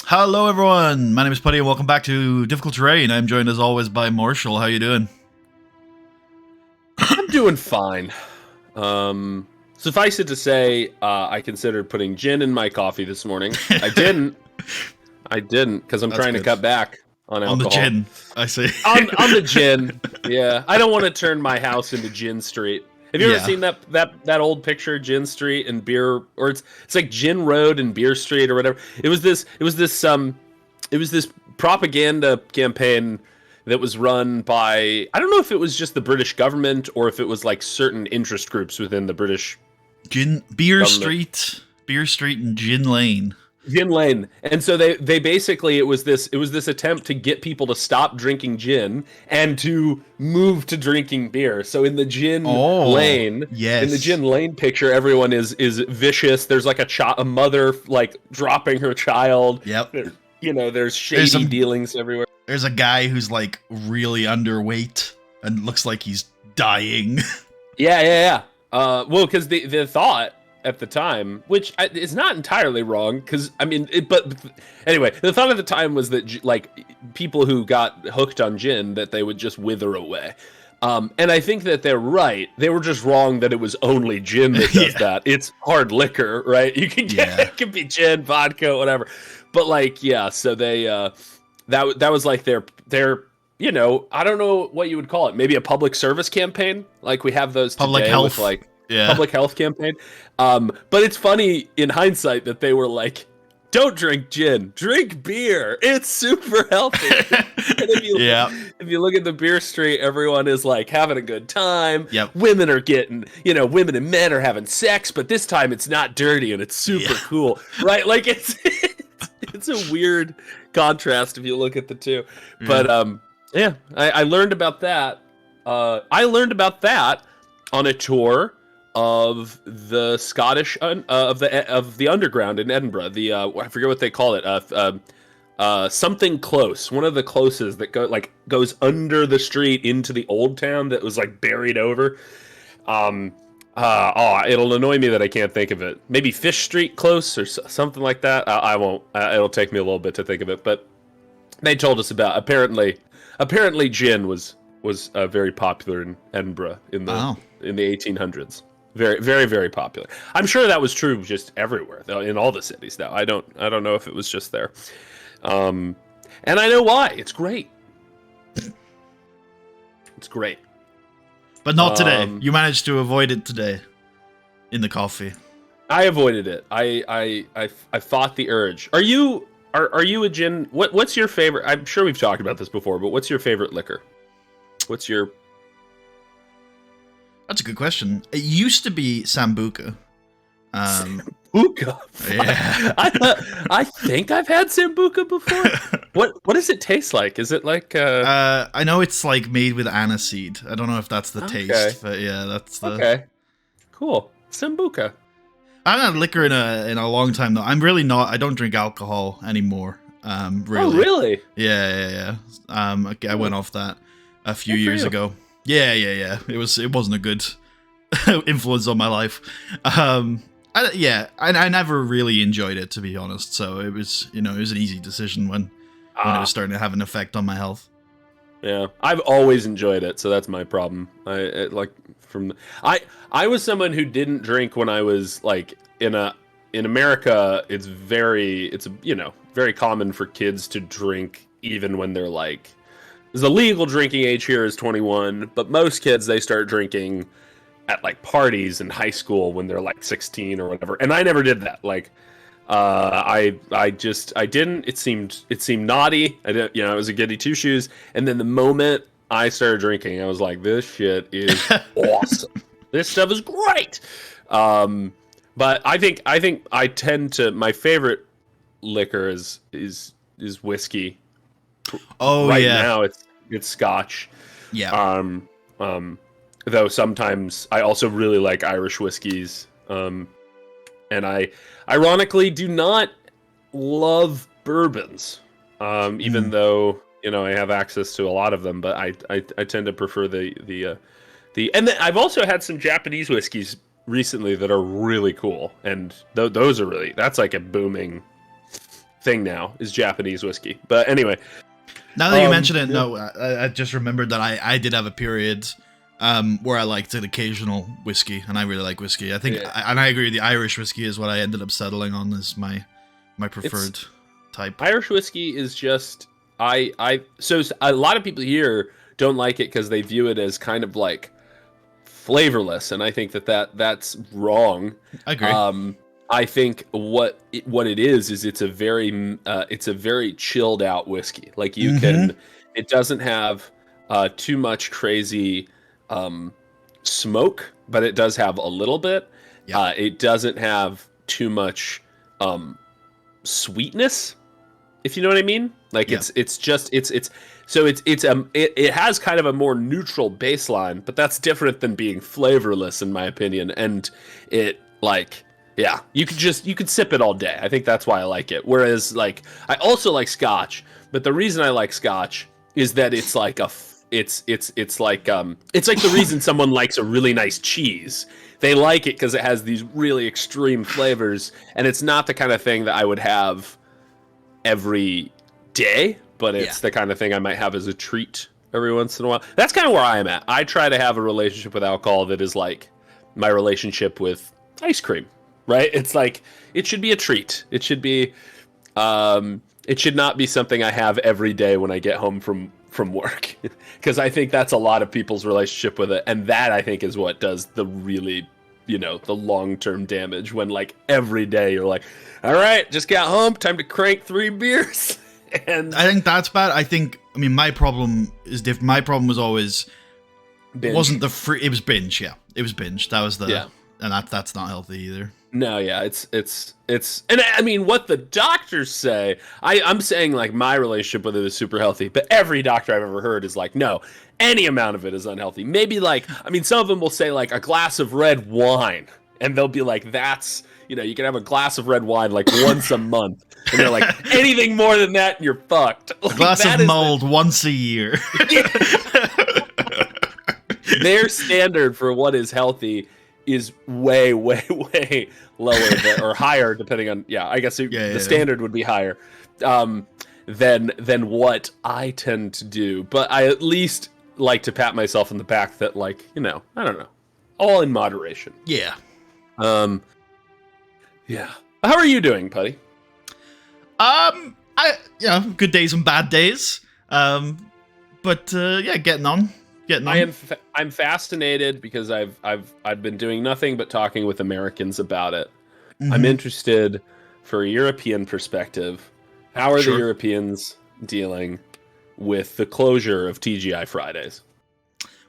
Hello, everyone. My name is Putty, and welcome back to Difficult Terrain. I'm joined, as always, by Marshall. How you doing? I'm doing fine. Suffice it to say, I considered putting gin in my coffee this morning. I didn't. I didn't because I'm That's trying to good. cut back on On the alcohol. gin, I see. On the gin. Yeah, I don't want to turn my house into Gin Street. Have you ever seen that old picture, Gin Street and Beer, or it's like Gin Road and Beer Street or whatever? It was this propaganda campaign that was run by, I don't know if it was just the British government or if it was like certain interest groups within the British Beer government. Street, and Gin Lane. Gin Lane. And so they basically it was this attempt to get people to stop drinking gin and to move to drinking beer. So in the gin lane, yes. in the gin lane picture, everyone is vicious. There's like a mother like dropping her child. Yep. There's shady dealings everywhere. There's a guy who's like really underweight and looks like he's dying. Yeah. Well, because the thought at the time, which is not entirely wrong, because but anyway, the thought at the time was that like people who got hooked on gin, that they would just wither away. And I think that they're right. They were just wrong that it was only gin that does that. It's hard liquor, right? You can get it could be gin, vodka, whatever. But like, yeah, so they that was like their I don't know what you would call it. Maybe a public service campaign, like we have those today Public health, with like public health campaign. But it's funny in hindsight that they were like, don't drink gin, drink beer. It's super healthy. And if you look at the beer street, everyone is like having a good time. Yep. Women are getting, women and men are having sex, but this time it's not dirty and it's super cool, right? Like it's a weird contrast if you look at the two. But I learned about that. I learned about that on a tour of the Scottish of the underground in Edinburgh. The I forget what they call it. Something close. One of the closes that goes under the street into the old town that was like buried over. It'll annoy me that I can't think of it. Maybe Fish Street Close or something like that. I won't. It'll take me a little bit to think of it. But they told us about apparently gin was very popular in Edinburgh in the 1800s. Very, very, very popular. I'm sure that was true just everywhere, though, in all the cities. Though I don't know if it was just there. And I know why. It's great. It's great. But not today. You managed to avoid it today in the coffee. I avoided it. I fought the urge. Are you a gin? What's your favorite? I'm sure we've talked about this before, but what's your favorite liquor? What's your? That's a good question. It used to be Sambuca. Sambuca. Yeah. I think I've had Sambuca before. What does it taste like? Is it like? I know it's like made with aniseed. I don't know if that's the taste, but yeah, that's the. Okay. Cool. Sambuca. I haven't had liquor in a long time though. I'm really not. I don't drink alcohol anymore. Really. Oh, really? Yeah. I went off that a few years ago. Yeah. It wasn't a good influence on my life. I never really enjoyed it, to be honest. So it was, it was an easy decision when it was starting to have an effect on my health. Yeah, I've always enjoyed it, so that's my problem. I was someone who didn't drink when I was like in America. It's very common for kids to drink even when they're like. The legal drinking age here is 21, but most kids, they start drinking at like parties in high school when they're like 16 or whatever. And I never did that. Like, I didn't. It seemed naughty. I didn't, I was a goody two shoes. And then the moment I started drinking, I was like, this shit is awesome. This stuff is great. But I think I tend to, my favorite liquor is whiskey. Oh, right yeah. now it's Scotch. Yeah. Though sometimes I also really like Irish whiskeys. And I ironically do not love bourbons. Even though, I have access to a lot of them, but I tend to prefer the and then I've also had some Japanese whiskeys recently that are really cool, and those are really, that's like a booming thing now is Japanese whiskey. But anyway, now that you mention it, no, I just remembered that I did have a period where I liked an occasional whiskey, and I really like whiskey. I think, and I agree, the Irish whiskey is what I ended up settling on as my preferred type. Irish whiskey is just so a lot of people here don't like it because they view it as kind of like flavorless, and I think that's wrong. I agree. I think what it is it's a very chilled out whiskey. Like you can, it doesn't have too much crazy smoke, but it does have a little bit. Yeah. It doesn't have too much sweetness, if you know what I mean. Like it has kind of a more neutral baseline, but that's different than being flavorless, in my opinion. And it you could sip it all day. I think that's why I like it. Whereas I also like Scotch, but the reason I like Scotch is that it's like it's like the reason someone likes a really nice cheese. They like it because it has these really extreme flavors, and it's not the kind of thing that I would have every day, but it's the kind of thing I might have as a treat every once in a while. That's kind of where I am at. I try to have a relationship with alcohol that is like my relationship with ice cream, right? It's like, it should be a treat. It should be, it should not be something I have every day when I get home from work, because I think that's a lot of people's relationship with it, and that I think is what does the really, the long-term damage, when like every day you're like, all right, just got home, time to crank 3 beers. And I think that's bad. My problem is different. My problem was always binge. It was binge. Yeah, it was binge. That was and that's not healthy either. No, yeah, it's and I mean, what the doctors say, I'm saying like my relationship with it is super healthy, but every doctor I've ever heard is like, no, any amount of it is unhealthy. Maybe some of them will say like a glass of red wine, and they'll be like, that's, you can have a glass of red wine like once a month, and they're like, anything more than that, you're fucked. A glass of mulled once a year. Their standard for what is healthy is way, way, way lower or higher, depending on, I guess the standard would be higher than what I tend to do. But I at least like to pat myself on the back that, I don't know, all in moderation. Yeah. Yeah. How are you doing, Putty? Good days and bad days. But getting on. I'm fascinated because I've been doing nothing but talking with Americans about it. I'm interested for a European perspective. How are the Europeans dealing with the closure of TGI Fridays?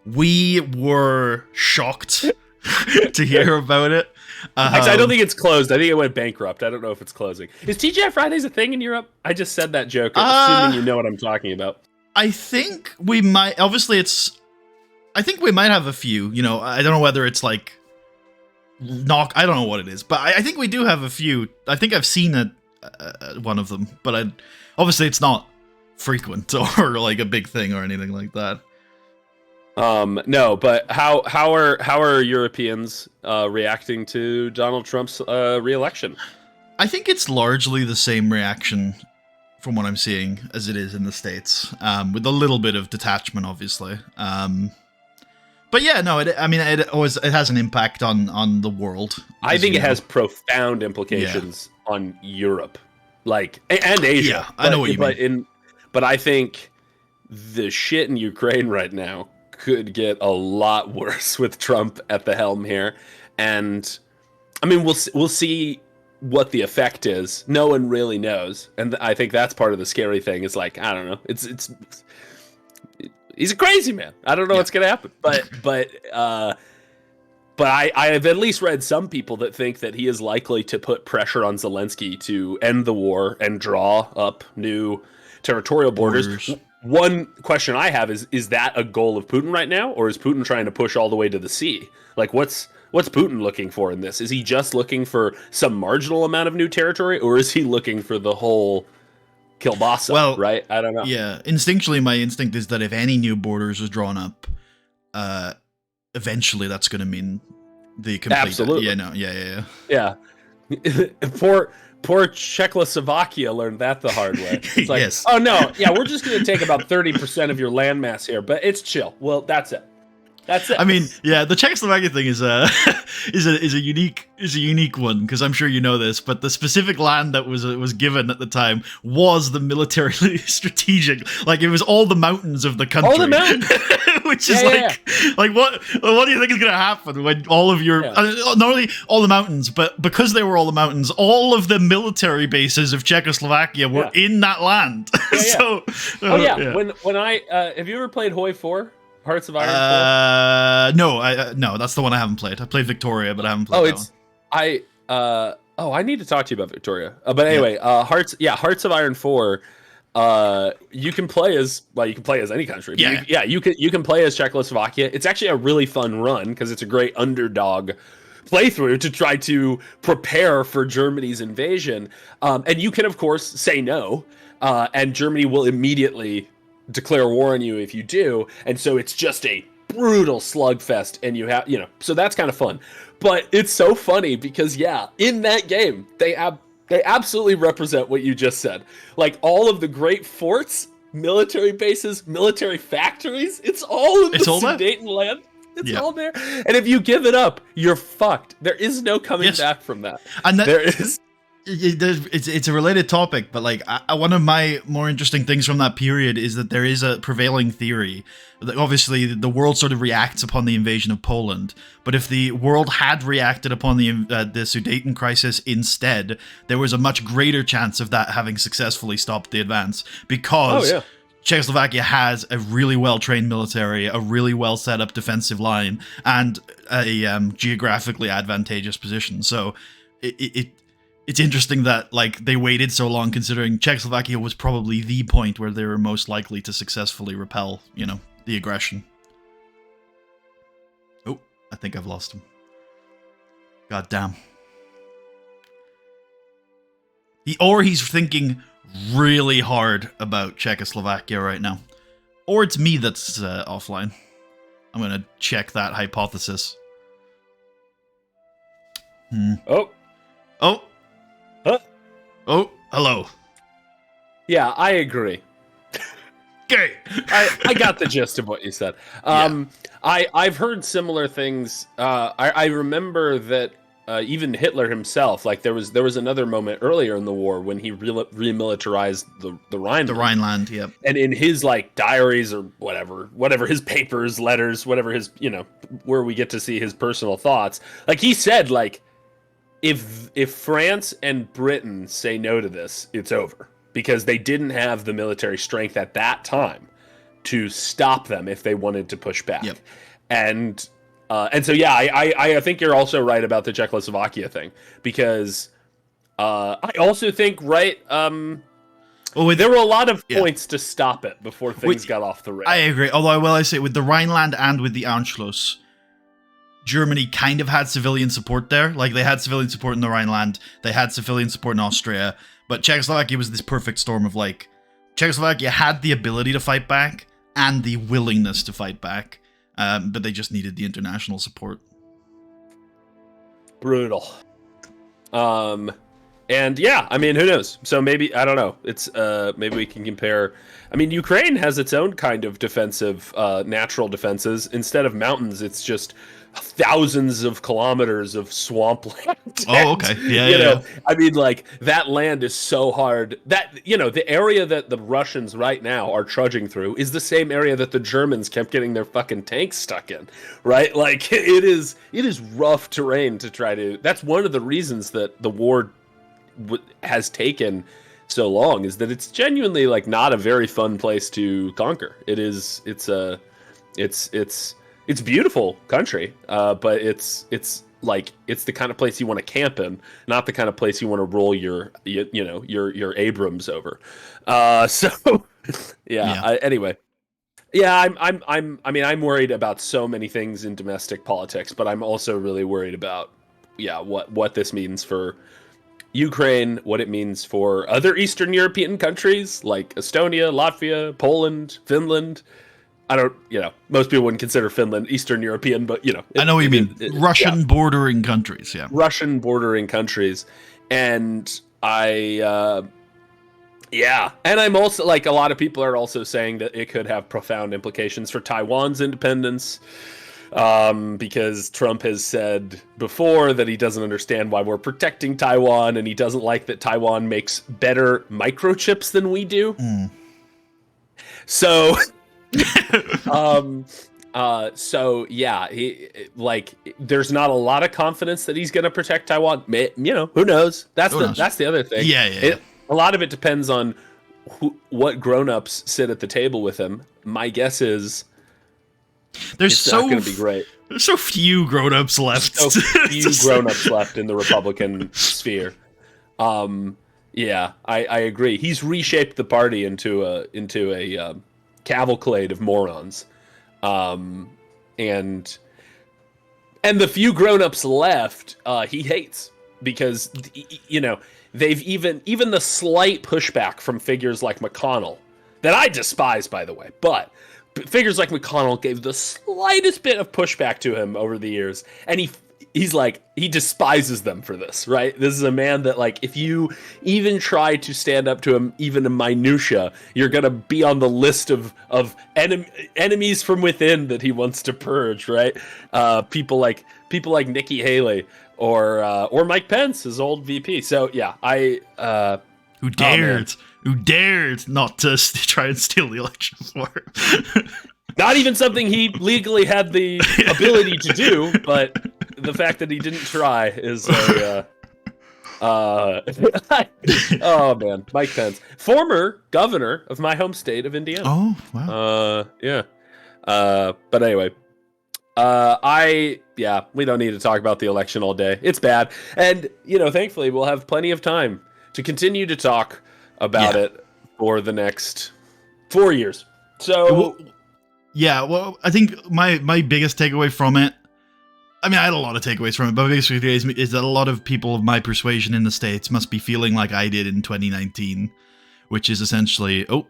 We were shocked to hear about it. Actually, I don't think it's closed. I think it went bankrupt. I don't know if it's closing. Is TGI Fridays a thing in Europe? I just said that joke, assuming you know what I'm talking about. I think we might. Obviously, I think we might have a few. I don't know whether it's like I don't know what it is, but I think we do have a few. I think I've seen one of them, but obviously it's not frequent or like a big thing or anything like that. No, but how are Europeans reacting to Donald Trump's re-election? I think it's largely the same reaction from what I'm seeing as it is in the States, with a little bit of detachment, obviously. But yeah, no, it has an impact on the world. I think it has profound implications on Europe, and Asia. Yeah, I know what you mean. But I think the shit in Ukraine right now could get a lot worse with Trump at the helm here, and I mean we'll see what the effect is. No one really knows, and I think that's part of the scary thing. Is I don't know. It's he's a crazy man. I don't know what's gonna happen, but I have at least read some people that think that he is likely to put pressure on Zelensky to end the war and draw up new territorial borders. One question I have is that a goal of Putin right now, or is Putin trying to push all the way to the sea? What's Putin looking for in this? Is he just looking for some marginal amount of new territory, or is he looking for the whole kielbasa? Well, right? I don't know. Yeah, instinctually, my instinct is that if any new borders is drawn up, eventually that's going to mean the complete... Absolutely. Yeah, no, yeah. Yeah. For poor Czechoslovakia learned that the hard way. It's like, Yes. oh no, yeah, we're just going to take about 30% of your landmass here, but it's chill. Well, that's it. That's it. I mean, yeah, the Czechoslovakia thing is a is a unique one, because I'm sure you know this, but the specific land that was given at the time was the militarily strategic. Like, it was all the mountains of the country. All the mountains. Which is like what do you think is going to happen when all of your not only all the mountains, but because they were all the mountains, all of the military bases of Czechoslovakia were in that land. So, when I have you ever played Hoi 4? Hearts of Iron 4? No, that's the one I haven't played. I played Victoria, but I haven't played that one. I need to talk to you about Victoria. But anyway, Hearts of Iron 4. You can play as any country. You can play as Czechoslovakia. It's actually a really fun run because it's a great underdog playthrough to try to prepare for Germany's invasion. And you can of course say no, and Germany will immediately declare war on you if you do. And so it's just a brutal slugfest, and you have, so that's kind of fun. But it's so funny because in that game they absolutely represent what you just said. Like, all of the great forts, military bases, military factories, it's all in the Sudeten land. It's all there. And if you give it up, you're fucked. There is no coming back from that. And there is. It's a related topic, but like one of my more interesting things from that period is that there is a prevailing theory that obviously the world sort of reacts upon the invasion of Poland, but if the world had reacted upon the Sudeten crisis instead, there was a much greater chance of that having successfully stopped the advance, because Czechoslovakia has a really well-trained military, a really well-set-up defensive line, and a geographically advantageous position. So it's interesting that like they waited so long, considering Czechoslovakia was probably the point where they were most likely to successfully repel, the aggression. Oh, I think I've lost him. God damn. He's thinking really hard about Czechoslovakia right now. Or it's me that's offline. I'm going to check that hypothesis. Oh. Huh? Oh, hello. Yeah, I agree. Okay. I got the gist of what you said. I've heard similar things. I remember that even Hitler himself, like there was another moment earlier in the war when he remilitarized the Rhineland. The Rhineland, yep. And in his like diaries or whatever his papers, letters, whatever his, where we get to see his personal thoughts, like he said, like, if France and Britain say no to this, it's over, because they didn't have the military strength at that time to stop them if they wanted to push back. Yep. And so I think you're also right about the Czechoslovakia thing, because I also think there were a lot of points to stop it before things got off the rails. I agree. Although I will say with the Rhineland and with the Anschluss, Germany kind of had civilian support there. Like, they had civilian support in the Rhineland, they had civilian support in Austria, but Czechoslovakia was this perfect storm of, like, Czechoslovakia had the ability to fight back and the willingness to fight back, but they just needed the international support. Brutal. And yeah, I mean, who knows? So maybe, I don't know. It's maybe we can compare. I mean, Ukraine has its own kind of defensive, natural defenses. Instead of mountains, it's just thousands of kilometers of swampland. Oh, okay. Yeah. I mean, like, that land is so hard that, the area that the Russians right now are trudging through is the same area that the Germans kept getting their fucking tanks stuck in, right? Like, it is rough terrain to try to. That's one of the reasons that the war has taken so long, is that it's genuinely, like, not a very fun place to conquer. It's beautiful country, but it's the kind of place you want to camp in, not the kind of place you want to roll your Abrams over. Anyway, I'm worried about so many things in domestic politics, but I'm also really worried about what this means for Ukraine, what it means for other Eastern European countries like Estonia, Latvia, Poland, Finland. I don't, most people wouldn't consider Finland Eastern European, but, I know what you mean. Russian bordering countries, yeah. Russian bordering countries. And Yeah, and I'm also like a lot of people are also saying that it could have profound implications for Taiwan's independence, because Trump has said before that he doesn't understand why we're protecting Taiwan, and he doesn't like that Taiwan makes better microchips than we do. So, so yeah, there's not a lot of confidence that he's going to protect Taiwan. Who knows? That's the other thing. Yeah. A lot of it depends on what grown-ups sit at the table with him. My guess is it's not going to be great. There's so few grown-ups left. So few grown-ups left in the Republican sphere. Yeah, I agree. He's reshaped the party into a cavalcade of morons, and the few grown-ups left, he hates because they've even the slight pushback from figures like McConnell, that I despise, by the way, but figures like McConnell gave the slightest bit of pushback to him over the years, and he despises them for this, right? This is a man that, like, if you even try to stand up to him, even in minutia, you're gonna be on the list of enemies from within that he wants to purge, right? People like Nikki Haley or Mike Pence, his old VP. So yeah, who dared not to try and steal the election for him. Not even something he legally had the ability to do, but the fact that he didn't try is oh man, Mike Pence, former governor of my home state of Indiana. Oh wow. Yeah. But anyway, we don't need to talk about the election all day. It's bad, and thankfully we'll have plenty of time to continue to talk about it for the next 4 years. So. Well, I think my biggest takeaway from it, I mean, I had a lot of takeaways from it, but my biggest takeaway is that a lot of people of my persuasion in the States must be feeling like I did in 2019, which is essentially, oh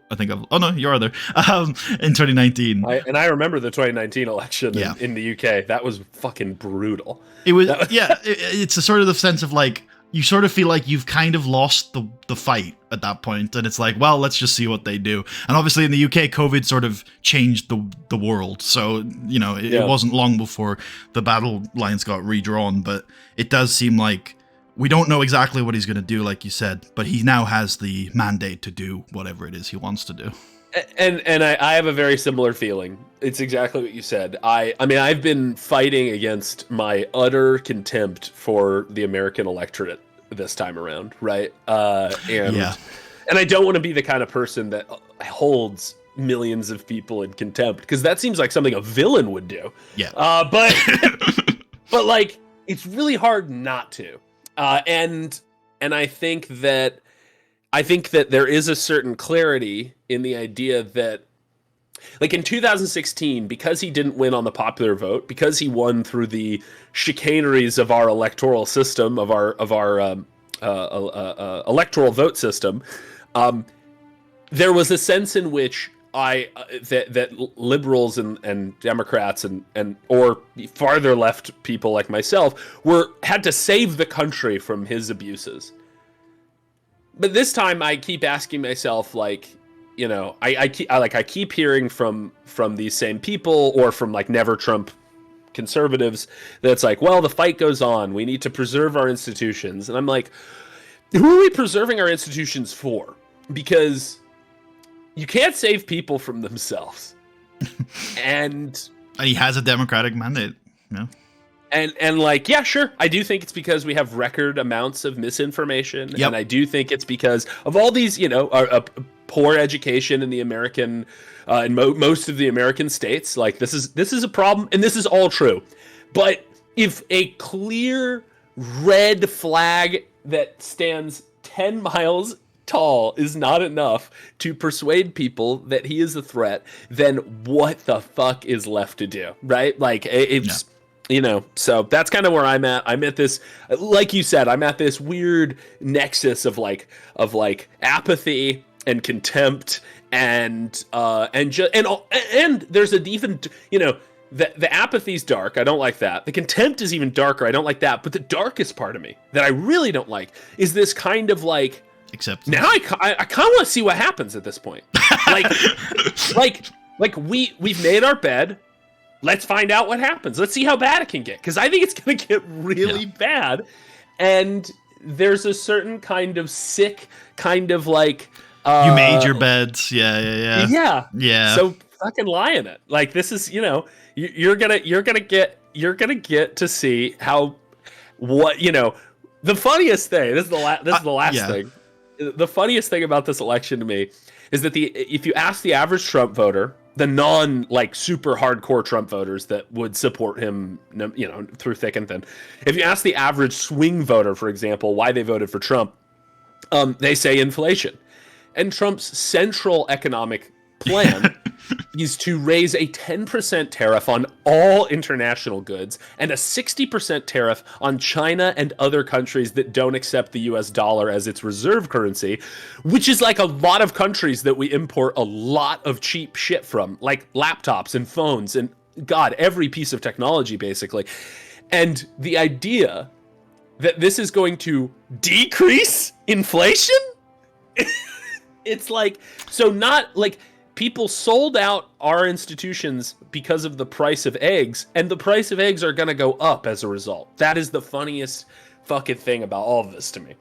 no, you're there, in 2019. I remember the 2019 election in the UK. That was fucking brutal. It was, it's a sort of the sense of, like, you sort of feel like you've kind of lost the fight at that point, and it's like, well, let's just see what they do. And obviously in the UK, COVID sort of changed the world, so it wasn't long before the battle lines got redrawn, but it does seem like we don't know exactly what he's going to do, like you said, but he now has the mandate to do whatever it is he wants to do. And I have a very similar feeling. It's exactly what you said. I mean, I've been fighting against my utter contempt for the American electorate this time around, right? And I don't want to be the kind of person that holds millions of people in contempt, because that seems like something a villain would do. Yeah. But like, it's really hard not to. And I think that there is a certain clarity in the idea that, like, in 2016, because he didn't win on the popular vote, because he won through the chicaneries of our electoral system, of our electoral vote system, there was a sense in which that liberals and Democrats and or farther left people like myself had to save the country from his abuses. But this time, I keep asking myself, like, I keep hearing from these same people, or from, like, never Trump conservatives, that's like, well, the fight goes on. We need to preserve our institutions. And I'm like, who are we preserving our institutions for? Because you can't save people from themselves. and he has a Democratic mandate. Yeah. And like, yeah, sure. I do think it's because we have record amounts of misinformation. Yep. And I do think it's because of all these, poor education in the American, in most of the American states. Like, this is a problem, and this is all true. But if a clear red flag that stands 10 miles tall is not enough to persuade people that he is a threat, then what the fuck is left to do, right? Like, it's... Yeah. So that's kind of where I'm at. I'm at this, like you said, I'm at this weird nexus of apathy and contempt and there's a even, the apathy's dark. I don't like that. The contempt is even darker. I don't like that. But the darkest part of me that I really don't like is this kind of like, except now I kind of want to see what happens at this point. Like, we've made our bed. Let's find out what happens. Let's see how bad it can get. Because I think it's going to get really bad. And there's a certain kind of sick, kind of like... you made your beds. Yeah. So fucking lie in it. Like, this is, you're gonna get to see how, what, the funniest thing, this is the last thing. The funniest thing about this election to me is that if you ask the average Trump voter, the super hardcore Trump voters that would support him, through thick and thin, if you ask the average swing voter, for example, why they voted for Trump, they say inflation. And Trump's central economic plan is to raise a 10% tariff on all international goods and a 60% tariff on China and other countries that don't accept the US dollar as its reserve currency, which is like a lot of countries that we import a lot of cheap shit from, like laptops and phones and, God, every piece of technology, basically. And the idea that this is going to decrease inflation? It's like, so not like... People sold out our institutions because of the price of eggs, and the price of eggs are going to go up as a result. That is the funniest fucking thing about all of this to me.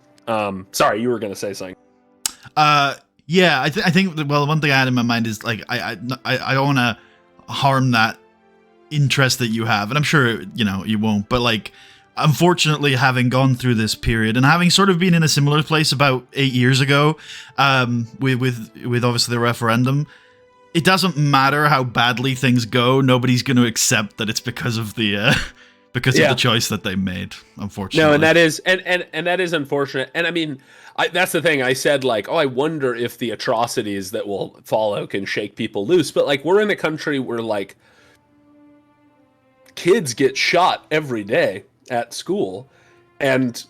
Sorry, you were going to say something. Yeah, I think, well, one thing I had in my mind is, like, I don't want to harm that interest that you have, and I'm sure, you won't, but, like, unfortunately, having gone through this period and having sort of been in a similar place about 8 years ago, with obviously the referendum, it doesn't matter how badly things go. Nobody's going to accept that it's because of the of the choice that they made. Unfortunately, no, and that is and that is unfortunate. And I mean, that's the thing. I said, like, I wonder if the atrocities that will follow can shake people loose. But, like, we're in a country where, like, kids get shot every day at school, and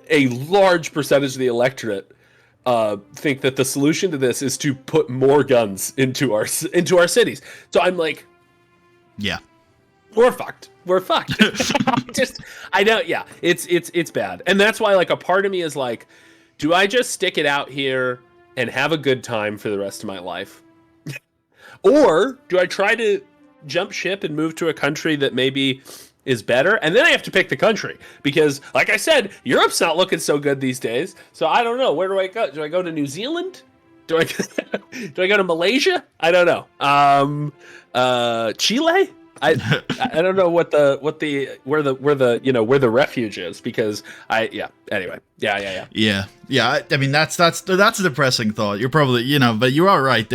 a large percentage of the electorate think that the solution to this is to put more guns into our cities. So I'm like, yeah, we're fucked. I know, yeah, it's bad, and that's why, like, a part of me is like, do I just stick it out here and have a good time for the rest of my life, or do I try to jump ship and move to a country that maybe is better? And then I have to pick the country, because, like I said, Europe's not looking so good these days. So I don't know. Where do I go? Do I go to New Zealand? Do I go to Malaysia? I don't know. Chile? I don't know where the refuge is, because anyway. Yeah. I mean, that's a depressing thought. You're probably, but you are right.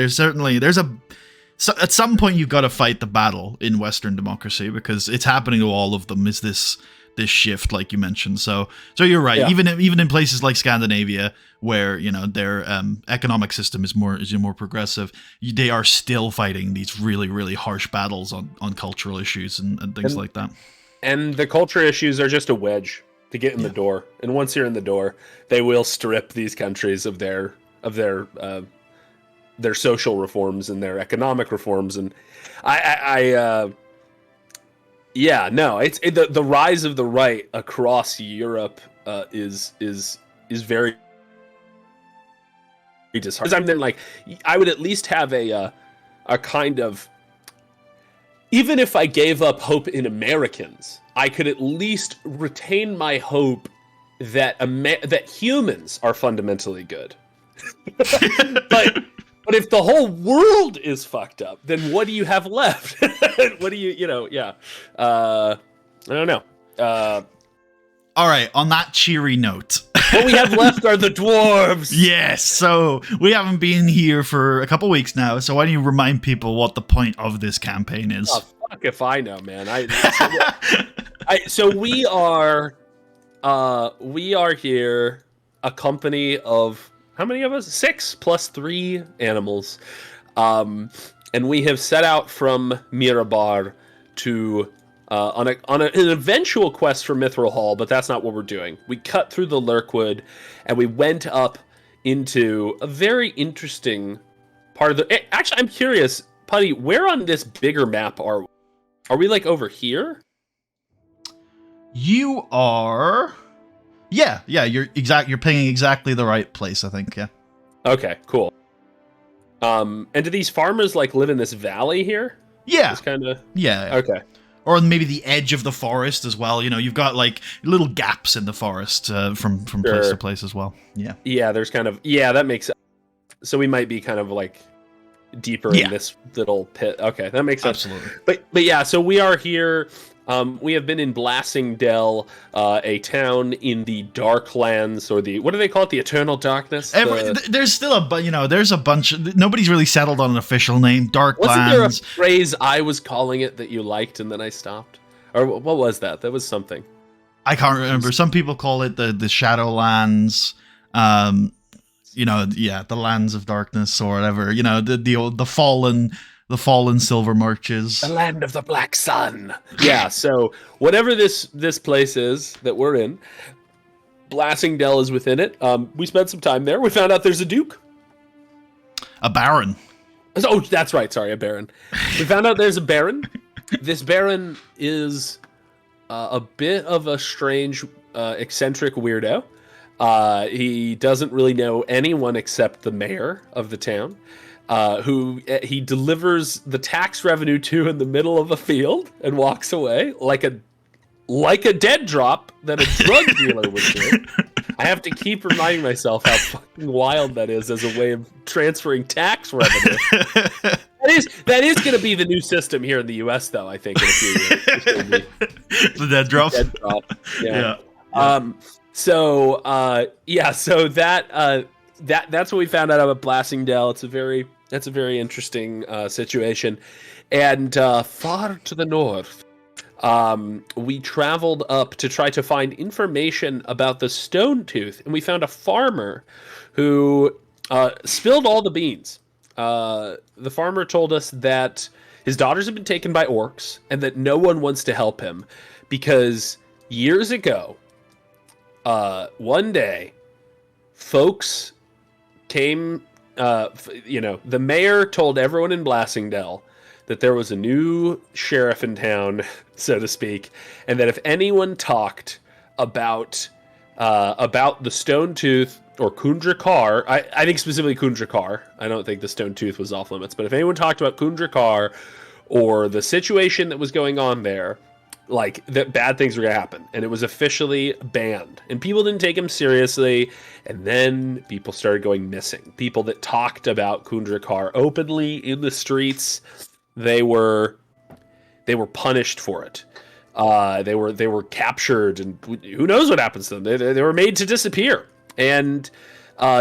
So at some point, you've got to fight the battle in Western democracy, because it's happening to all of them. Is this shift, like you mentioned? So you're right. Yeah. Even in places like Scandinavia, where their economic system is more progressive, they are still fighting these really, really harsh battles on cultural issues and things like that. And the culture issues are just a wedge to get in the door. And once you're in the door, they will strip these countries of their social reforms and their economic reforms. And the rise of the right across Europe is very disheartening. I'm then, like, I would at least have a kind of, even if I gave up hope in Americans, I could at least retain my hope that that humans are fundamentally good. But if the whole world is fucked up, then what do you have left? What do you, I don't know. All right, on that cheery note. What we have left are the dwarves. Yes, so we haven't been here for a couple weeks now, so why don't you remind people what the point of this campaign is? Oh, fuck if I know, man. So we are here, a company of... How many of us? 6 plus 3 animals. And we have set out from Mirabar to on an eventual quest for Mithril Hall, but that's not what we're doing. We cut through the Lurkwood, and we went up into a very interesting part of the... Actually, I'm curious, Putty, where on this bigger map are we? Are we like over here? You are. Yeah, you're pinging exactly the right place, I think. Yeah. Okay, cool. And do these farmers like live in this valley here? Yeah. It's kind of Yeah. okay. Or maybe the edge of the forest as well. You know, you've got like little gaps in the forest from place to place as well. Yeah. Yeah, there's kind of that makes sense. So we might be kind of like deeper in this little pit. Okay, that makes sense. Absolutely. But yeah, so we are here. We have been in Blasingdell, a town in the Darklands, or what do they call it? The Eternal Darkness? There's still there's a bunch. Nobody's really settled on an official name. Darklands. Wasn't there a phrase I was calling it that you liked and then I stopped? Or what was that? That was something. I can't remember. Some people call it the Shadowlands. The lands of darkness or whatever. You know, the fallen silver marches. The land of the black sun. Yeah, so whatever this place is that we're in, Blasingdell is within it. We spent some time there. We found out there's a duke. A baron. Oh, that's right. Sorry, a baron. We found out there's a baron. This baron is a bit of a strange, eccentric weirdo. He doesn't really know anyone except the mayor of the town. Who he delivers the tax revenue to in the middle of a field and walks away like a dead drop that a drug dealer would do. I have to keep reminding myself how fucking wild that is as a way of transferring tax revenue. That is going to be the new system here in the U.S., though. I think in a few years. The dead drop. Dead drop. Yeah. Yeah. So that's what we found out about Blasingdell. That's a very interesting situation. And far to the north, we traveled up to try to find information about the stone tooth, and we found a farmer who spilled all the beans. The farmer told us that his daughters have been taken by orcs and that no one wants to help him because years ago, one day, folks came... the mayor told everyone in Blasingdell that there was a new sheriff in town, so to speak, and that if anyone talked about the Stone Tooth or Kundrakar, I think specifically Kundrakar, I don't think the Stone Tooth was off limits, but if anyone talked about Kundrakar or the situation that was going on there, like that bad things were going to happen, and it was officially banned, and people didn't take him seriously, and then people started going missing. People that talked about Kundrakar openly in the streets, they were punished for it. They were captured, and who knows what happens to them. They were made to disappear, and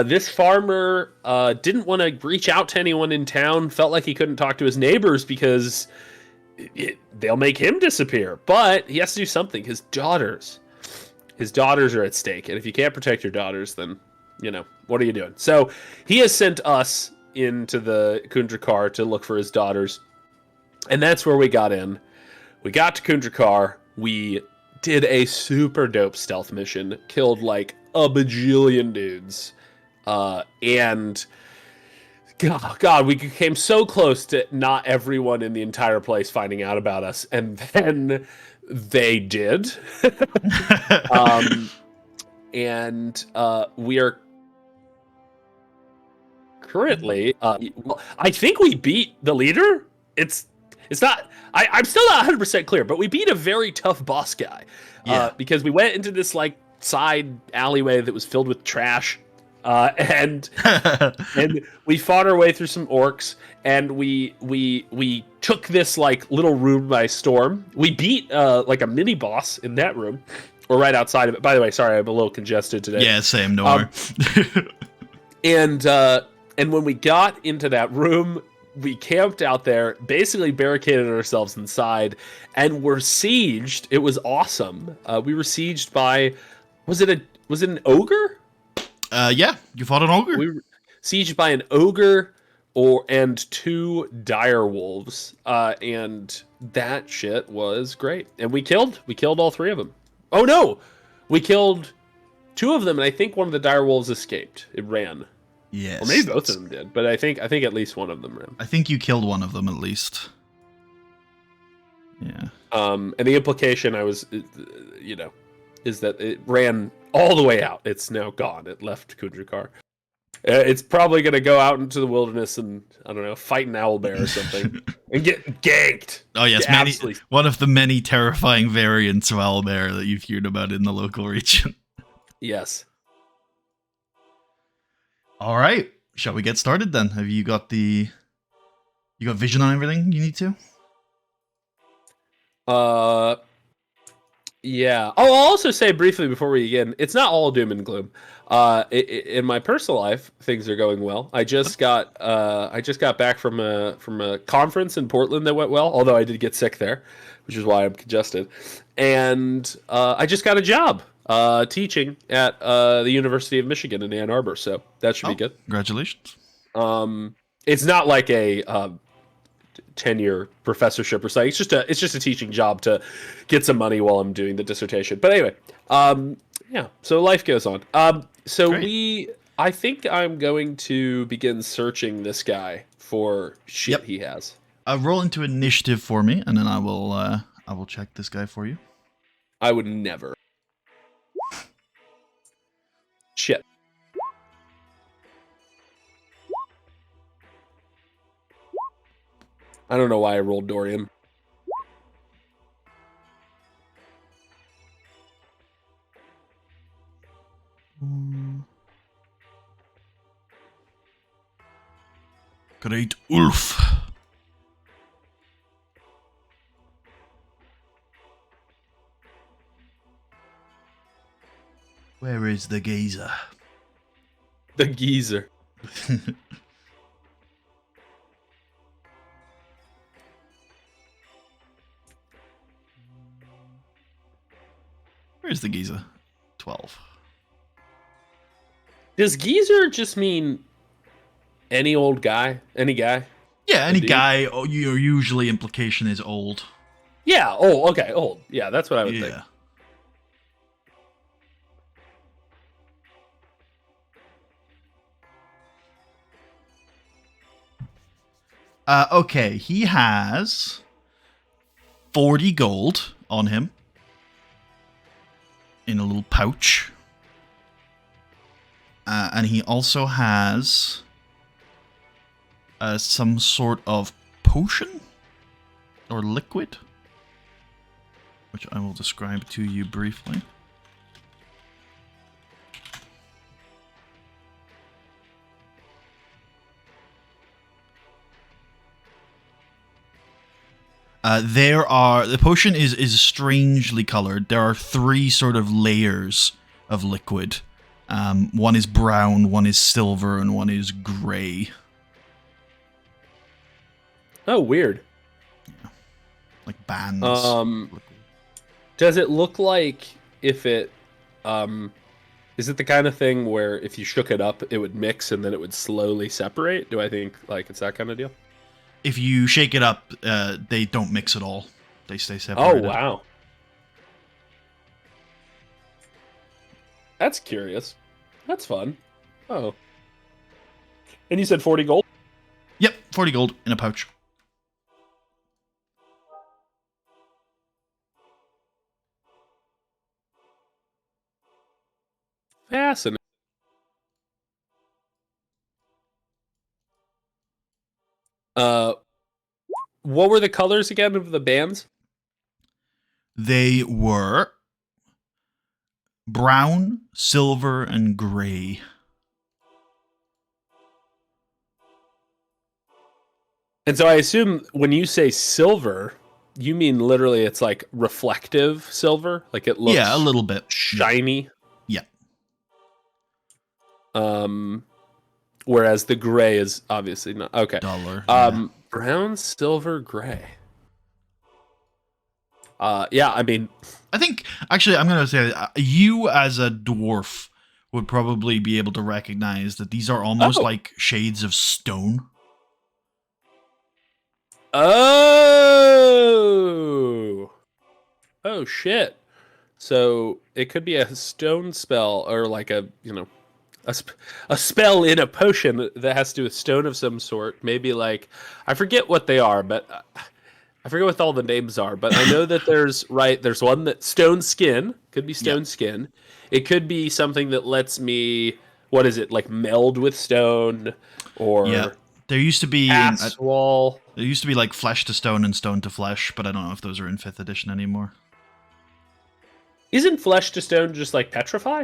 this farmer didn't want to reach out to anyone in town, felt like he couldn't talk to his neighbors because they'll make him disappear, but he has to do something. His daughters are at stake, and if you can't protect your daughters, then what are you doing? So he has sent us into the Kundrakar to look for his daughters, and that's where we got in. We got to Kundrakar. We did a super dope stealth mission, killed like a bajillion dudes, and God, we came so close to not everyone in the entire place finding out about us, and then they did. We are currently. I think we beat the leader. It's not. I'm still not 100% clear, but we beat a very tough boss guy. Because we went into this like side alleyway that was filled with trash. And we fought our way through some orcs, and we took this like little room by storm. We beat like a mini boss in that room, or right outside of it. By the way, sorry, I'm a little congested today. Yeah, same. No more. And when we got into that room, we camped out there, basically barricaded ourselves inside, and were sieged. It was awesome. We were sieged by was it an ogre? Yeah, you fought an ogre. We were sieged by an ogre and 2 dire wolves, and that shit was great. And we killed all 3 of them. Oh no, we killed 2 of them, and I think one of the dire wolves escaped. It ran. Yes, or maybe both of them did, but I think at least one of them ran. I think you killed one of them at least. Yeah. And the implication is that it ran all the way out. It's now gone. It left Kundrakar. It's probably going to go out into the wilderness and, I don't know, fight an owlbear or something and get ganked. Oh yes, one of the many terrifying variants of owlbear that you've heard about in the local region. Yes. All right, shall we get started then? Have you got vision on everything you need to? Yeah. Oh, I'll also say briefly before we begin, it's not all doom and gloom. In my personal life, things are going well. I just got back from a conference in Portland that went well. Although I did get sick there, which is why I'm congested. And I just got a job teaching at the University of Michigan in Ann Arbor. So that should be good. Congratulations. It's not like a tenure professorship or something. It's just a teaching job to get some money while I'm doing the dissertation. But anyway, yeah. So life goes on. I think I'm going to begin searching this guy for shit he has. Roll into initiative for me, and then I will check this guy for you. I would never. Shit. I don't know why I rolled Dorian. Great Ulf. Where is the geezer? The geezer. Where's the geezer? 12. Does geezer just mean any old guy? Any guy? Yeah, any guy. Your usually implication is old. Yeah. Oh, okay. Old. Yeah, that's what I would think. Okay, he has 40 gold on him in a little pouch. And he also has some sort of potion or liquid, which I will describe to you briefly. The potion is strangely colored. There are 3 sort of layers of liquid. One is brown, one is silver, and one is gray. Oh, weird. Yeah. Like bands. Does it look like if it is it the kind of thing where if you shook it up it would mix and then it would slowly separate? Do I think like it's that kind of deal? If you shake it up, they don't mix at all. They stay separated. Oh, wow. That's curious. That's fun. Oh. And you said 40 gold? Yep, 40 gold in a pouch. Fascinating. What were the colors again of the bands? They were brown, silver, and gray. And so I assume when you say silver, you mean literally it's like reflective silver? Like it looks a little bit shiny? Yeah. Whereas the gray is obviously not. Okay. Duller. Brown, silver, gray. Yeah, I mean, I think actually I'm going to say you as a dwarf would probably be able to recognize that these are almost like shades of stone. Oh shit. So it could be a stone spell or like a spell in a potion that has to do with stone of some sort. Maybe like, I forget what they are, but I forget what all the names are, but I know that there's one that stone skin, could be stone skin. It could be something that lets me, what is it, like meld with stone, or there used to be wall. There used to be like flesh to stone and stone to flesh, but I don't know if those are in 5th edition anymore. Isn't flesh to stone just like petrify?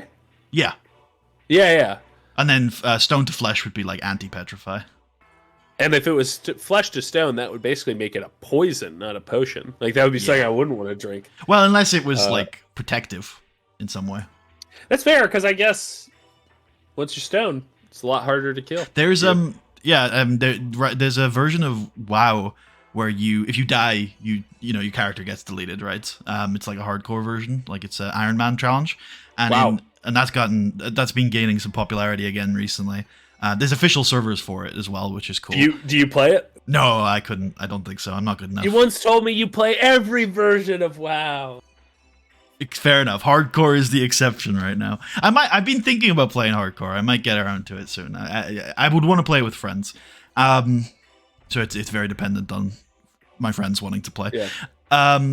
Yeah. Yeah. And then stone to flesh would be like anti-petrify. And if it was flesh to stone, that would basically make it a poison, not a potion. Like, that would be something I wouldn't want to drink. Well, unless it was like protective in some way. That's fair, because I guess once you're stone, it's a lot harder to kill. There's there's a version of WoW where if you die, your character gets deleted, right? It's like a hardcore version, like it's an Iron Man challenge, and that's been gaining some popularity again recently. There's official servers for it as well, which is cool. Do you play it? No, I couldn't. I don't think so. I'm not good enough. You once told me you play every version of WoW. Fair enough. Hardcore is the exception right now. I've been thinking about playing hardcore. I might get around to it soon. I would want to play with friends. So it's very dependent on my friends wanting to play. Yeah.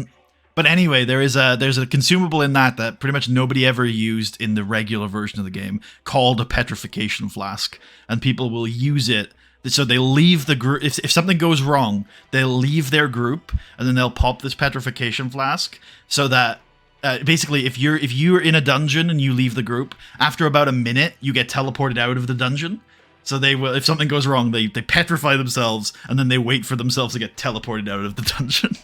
But anyway, there's a consumable in that pretty much nobody ever used in the regular version of the game called a petrification flask, and people will use it. So they leave the group. If something goes wrong, they'll leave their group, and then they'll pop this petrification flask so that basically if you're in a dungeon and you leave the group, after about a minute you get teleported out of the dungeon. So they will, if something goes wrong, they petrify themselves, and then they wait for themselves to get teleported out of the dungeon.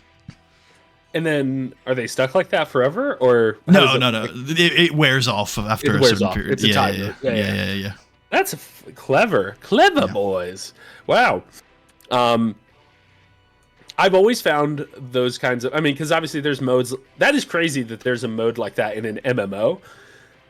And then, are they stuck like that forever, or no? It wears off after a certain period. It's a timer. Yeah. That's clever, boys. Wow. I've always found those kinds of. I mean, because obviously there's modes. That is crazy that there's a mode like that in an MMO.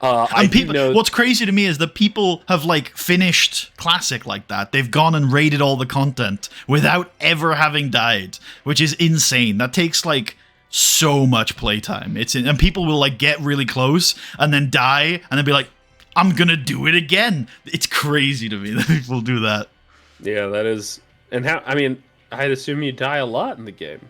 What's crazy to me is that people have like finished Classic like that. They've gone and raided all the content without ever having died, which is insane. That takes like so much playtime. And people will like get really close and then die and then be like, I'm gonna do it again. It's crazy to me that people do that. Yeah, that is. And how? I mean, I'd assume you die a lot in the game.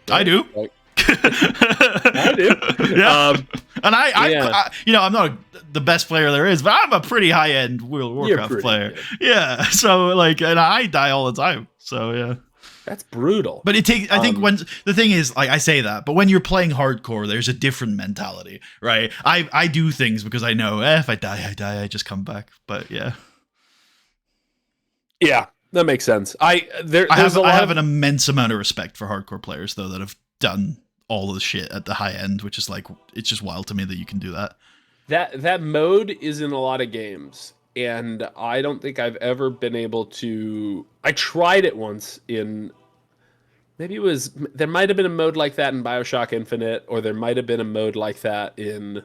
Right? I do. Like, I do. Yeah. And I'm not the best player there is, but I'm a pretty high-end World of Warcraft player. Good. Yeah. So like, and I die all the time. So yeah. That's brutal. But it takes. I think when the thing is, like I say that, but when you're playing hardcore, there's a different mentality, right? I do things because I know if I die, I just come back. But yeah. Yeah, that makes sense. I have an immense amount of respect for hardcore players though that have done all of the shit at the high end, which is like, it's just wild to me that you can do that. That mode is in a lot of games, and I don't think I've ever been able to. I tried it once in. Maybe there might have been a mode like that in BioShock Infinite, or there might have been a mode like that in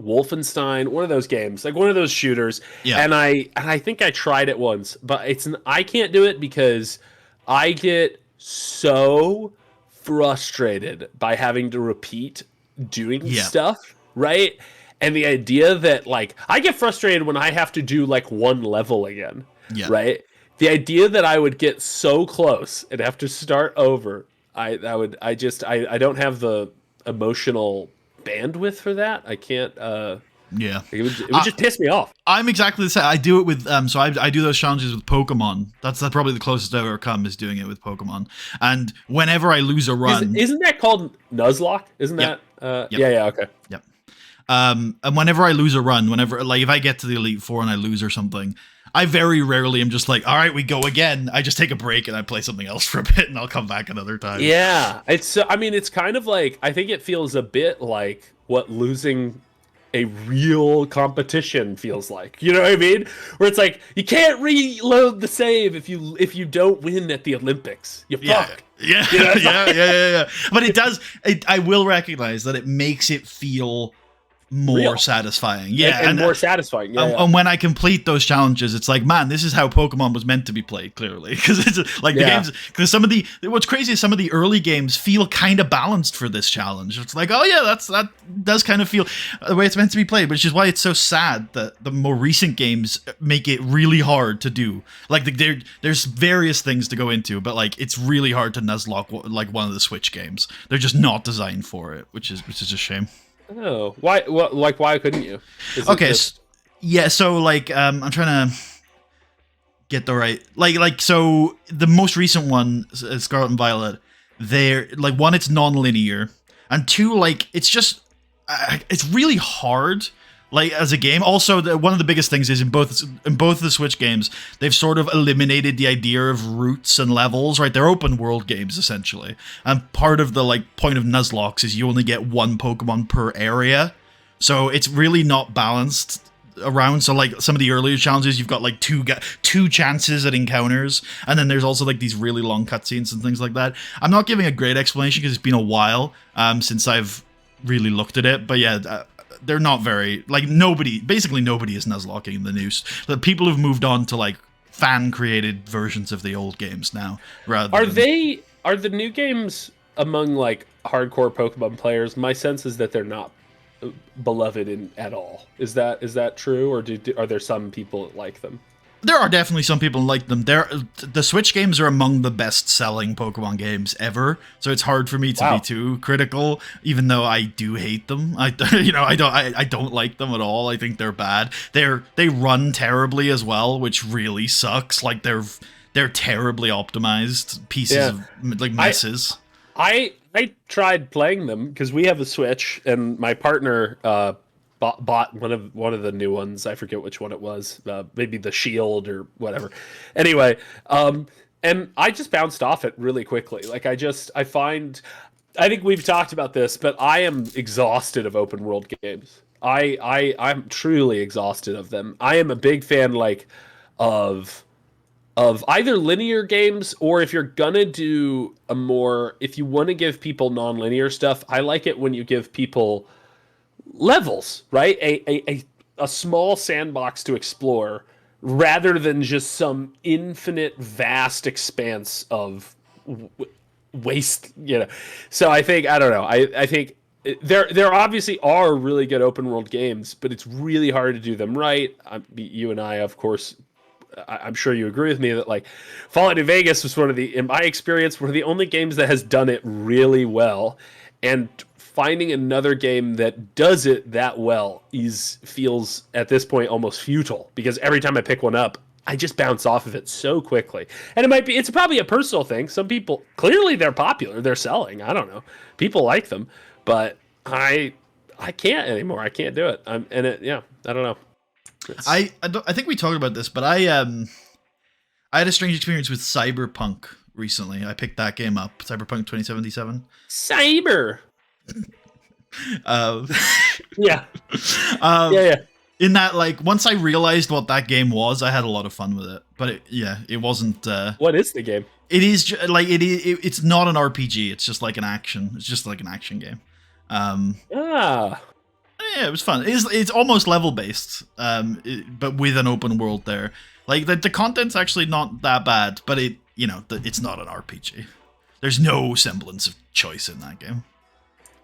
Wolfenstein, one of those games, like one of those shooters. Yeah. And I think I tried it once, but I can't do it because I get so frustrated by having to repeat doing stuff, right? And the idea that like I get frustrated when I have to do like one level again, right? The idea that I would get so close and have to start over, I don't have the emotional bandwidth for that. I can't. It would just piss me off. I'm exactly the same. I do it with so I do those challenges with Pokemon. That's probably the closest I've ever come is doing it with Pokemon. And whenever I lose a run, isn't that called Nuzlocke? Isn't that? Yeah. Okay. Yep. And whenever I lose a run, whenever like if I get to the Elite Four and I lose or something, I very rarely am just like, all right, we go again. I just take a break and I play something else for a bit and I'll come back another time. Yeah. It's kind of like, I think it feels a bit like what losing a real competition feels like. You know what I mean? Where it's like, you can't reload the save if you don't win at the Olympics. You fuck. Yeah. You know, yeah. But it does, I will recognize that it makes it feel more real. satisfying. Yeah, and more satisfying. Yeah, and when I complete those challenges, it's like, man, this is how Pokemon was meant to be played. Clearly, because it's like the games. Because what's crazy is some of the early games feel kind of balanced for this challenge. It's like, oh yeah, that does kind of feel the way it's meant to be played, which is why it's so sad that the more recent games make it really hard to do. Like there's various things to go into, but like it's really hard to Nuzlocke like one of the Switch games. They're just not designed for it, which is a shame. Oh, why? Well, like, why couldn't you? Okay, so like, I'm trying to get the right, so the most recent one, Scarlet and Violet, they're like, one, it's non-linear, and two, like, it's just, it's really hard, like, as a game. Also, one of the biggest things is in both of the Switch games, they've sort of eliminated the idea of routes and levels, right? They're open world games, essentially. And part of the, like, point of Nuzlocke is you only get one Pokemon per area. So it's really not balanced around. So, like, some of the earlier challenges, you've got, like, two chances at encounters. And then there's also, like, these really long cutscenes and things like that. I'm not giving a great explanation because it's been a while since I've really looked at it. But, yeah, they're not very, like, basically nobody is Nuzlocking in the news. The people have moved on to, like, fan-created versions of the old games now. Are the new games among, like, hardcore Pokemon players? My sense is that they're not beloved at all. Is that true, or are there some people that like them? There are definitely some people who like them. The Switch games are among the best-selling Pokemon games ever, so it's hard for me to be too critical, even though I do hate them. I don't like them at all. I think they're bad. They run terribly as well, which really sucks. Like they're terribly optimized pieces of like messes. I tried playing them because we have a Switch, and my partner bought one of the new ones. I forget which one it was. Maybe the Shield or whatever. Anyway, and I just bounced off it really quickly. Like I think we've talked about this, but I am exhausted of open world games. I'm truly exhausted of them. I am a big fan of either linear games, or if you're gonna do if you want to give people non-linear stuff, I like it when you give people levels, right? A small sandbox to explore rather than just some infinite vast expanse of waste, So I think, I don't know. I think there obviously are really good open world games, but it's really hard to do them right. You and I, of course, I'm sure you agree with me that like Fallout New Vegas was in my experience, one of the only games that has done it really well, and finding another game that does it that well feels at this point almost futile, because every time I pick one up, I just bounce off of it so quickly. And it's probably a personal thing. Some people, clearly they're popular, they're selling. I don't know. People like them, but I can't anymore. I can't do it. I don't know. I think we talked about this, but I had a strange experience with Cyberpunk recently. I picked that game up, Cyberpunk 2077. Cyber. Yeah. Yeah. In that, like, once I realized what that game was, I had a lot of fun with it. But it wasn't. What is the game? It is like it's not an RPG. It's just like an action. It's just like an action game. Yeah, it was fun. It's almost level based, but with an open world there. Like the content's actually not that bad, but it's not an RPG. There's no semblance of choice in that game.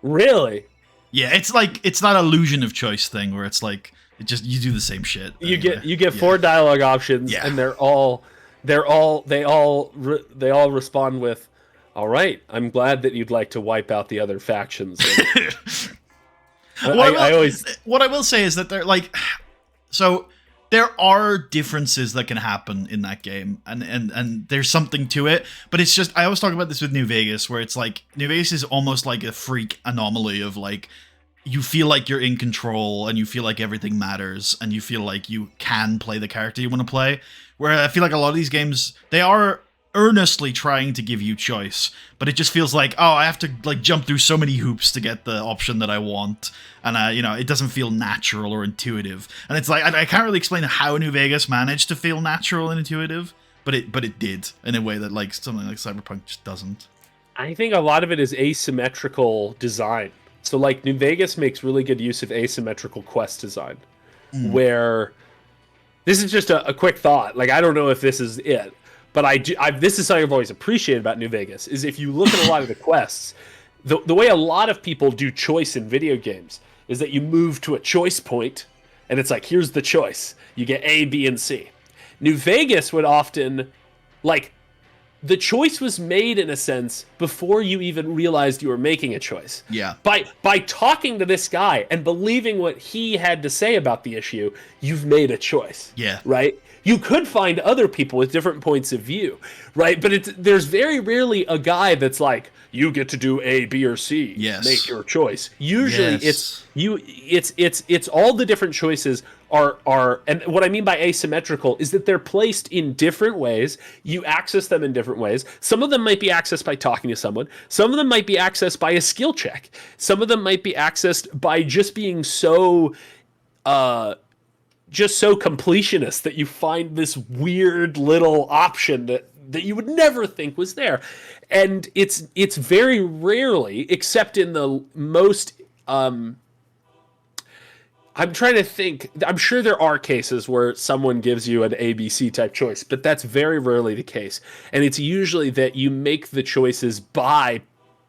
Really? Yeah, it's that illusion of choice thing where it's like you do the same shit. You get 4 dialogue options, and they all respond with, "All right, I'm glad that you'd like to wipe out the other factions." What I will say is that they're like, so there are differences that can happen in that game, and there's something to it, but it's just, I always talk about this with New Vegas, where it's like New Vegas is almost like a freak anomaly of like, you feel like you're in control and you feel like everything matters and you feel like you can play the character you want to play, where I feel like a lot of these games, they are earnestly trying to give you choice, but it just feels like, oh, I have to like jump through so many hoops to get the option that I want, and it doesn't feel natural or intuitive. And it's like I can't really explain how New Vegas managed to feel natural and intuitive, but it did in a way that like something like Cyberpunk just doesn't. I think a lot of it is asymmetrical design. So like New Vegas makes really good use of asymmetrical quest design, where this is just a quick thought. Like I don't know if this is it, but this is something I've always appreciated about New Vegas is if you look at a lot of the quests, the way a lot of people do choice in video games is that you move to a choice point, and it's like here's the choice. You get A, B, and C. New Vegas would often like. The choice was made in a sense before you even realized you were making a choice. Yeah. By talking to this guy and believing what he had to say about the issue, you've made a choice. Yeah. Right? You could find other people with different points of view, right? But there's very rarely a guy that's like, you get to do A, B, or C. Yes. Make your choice. Usually Yes. it's all the different choices are and what I mean by asymmetrical is that they're placed in different ways. You access them in different ways. Some of them might be accessed by talking to someone. Some of them might be accessed by a skill check. Some of them might be accessed by just being so completionist that you find this weird little option that you would never think was there. And it's very rarely, except in the most I'm trying to think. I'm sure there are cases where someone gives you an ABC type choice, but that's very rarely the case. And it's usually that you make the choices by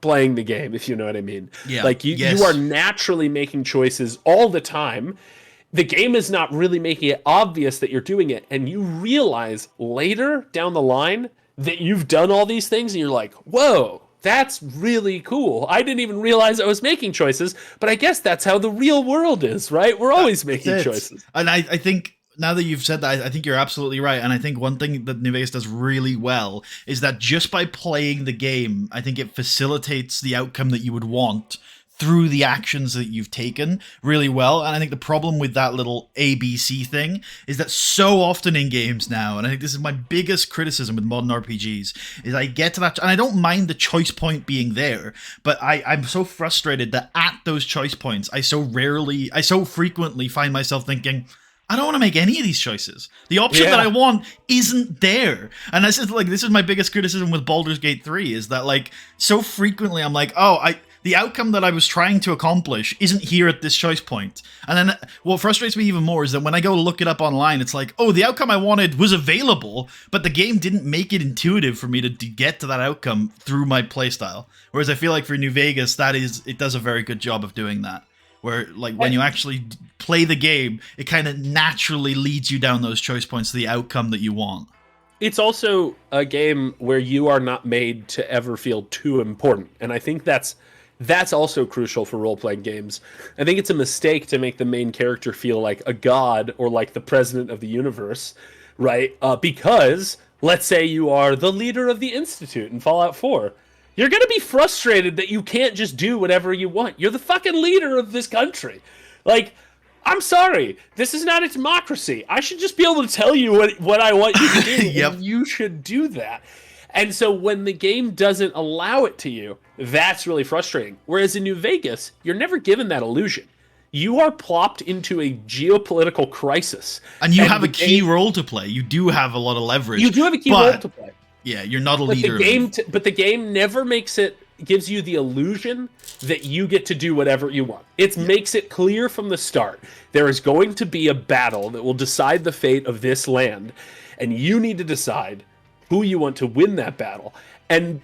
playing the game, if you know what I mean. Yeah. Like you are naturally making choices all the time. The game is not really making it obvious that you're doing it, and you realize later down the line that you've done all these things, and you're like, whoa, that's really cool. I didn't even realize I was making choices, but I guess that's how the real world is, right? We're always making choices. And I think now that you've said that, I think you're absolutely right. And I think one thing that New Vegas does really well is that just by playing the game, I think it facilitates the outcome that you would want through the actions that you've taken really well. And I think the problem with that little ABC thing is that so often in games now, and I think this is my biggest criticism with modern RPGs, is I get to that, and I don't mind the choice point being there, but I'm so frustrated that at those choice points, I so frequently find myself thinking, I don't want to make any of these choices. The option that I want isn't there. And this is my biggest criticism with Baldur's Gate 3 is that like so frequently I'm like, the outcome that I was trying to accomplish isn't here at this choice point. And then what frustrates me even more is that when I go look it up online, it's like, oh, the outcome I wanted was available, but the game didn't make it intuitive for me to get to that outcome through my playstyle. Whereas I feel like for New Vegas, it does a very good job of doing that. Where like when you actually play the game, it kind of naturally leads you down those choice points to the outcome that you want. It's also a game where you are not made to ever feel too important. And I think that's also crucial for role-playing games. I think it's a mistake to make the main character feel like a god or like the president of the universe, right? Because, let's say you are the leader of the Institute in Fallout 4. You're going to be frustrated that you can't just do whatever you want. You're the fucking leader of this country. Like, I'm sorry. This is not a democracy. I should just be able to tell you what I want you to do, Yep. and you should do that. And so when the game doesn't allow it to you, that's really frustrating. Whereas in New Vegas, you're never given that illusion. You are plopped into a geopolitical crisis. And you have a key role to play. You do have a lot of leverage. You do have a key role to play. Yeah, you're not a leader. But the game never gives you the illusion that you get to do whatever you want. It makes it clear from the start. There is going to be a battle that will decide the fate of this land. And you need to decide who you want to win that battle. And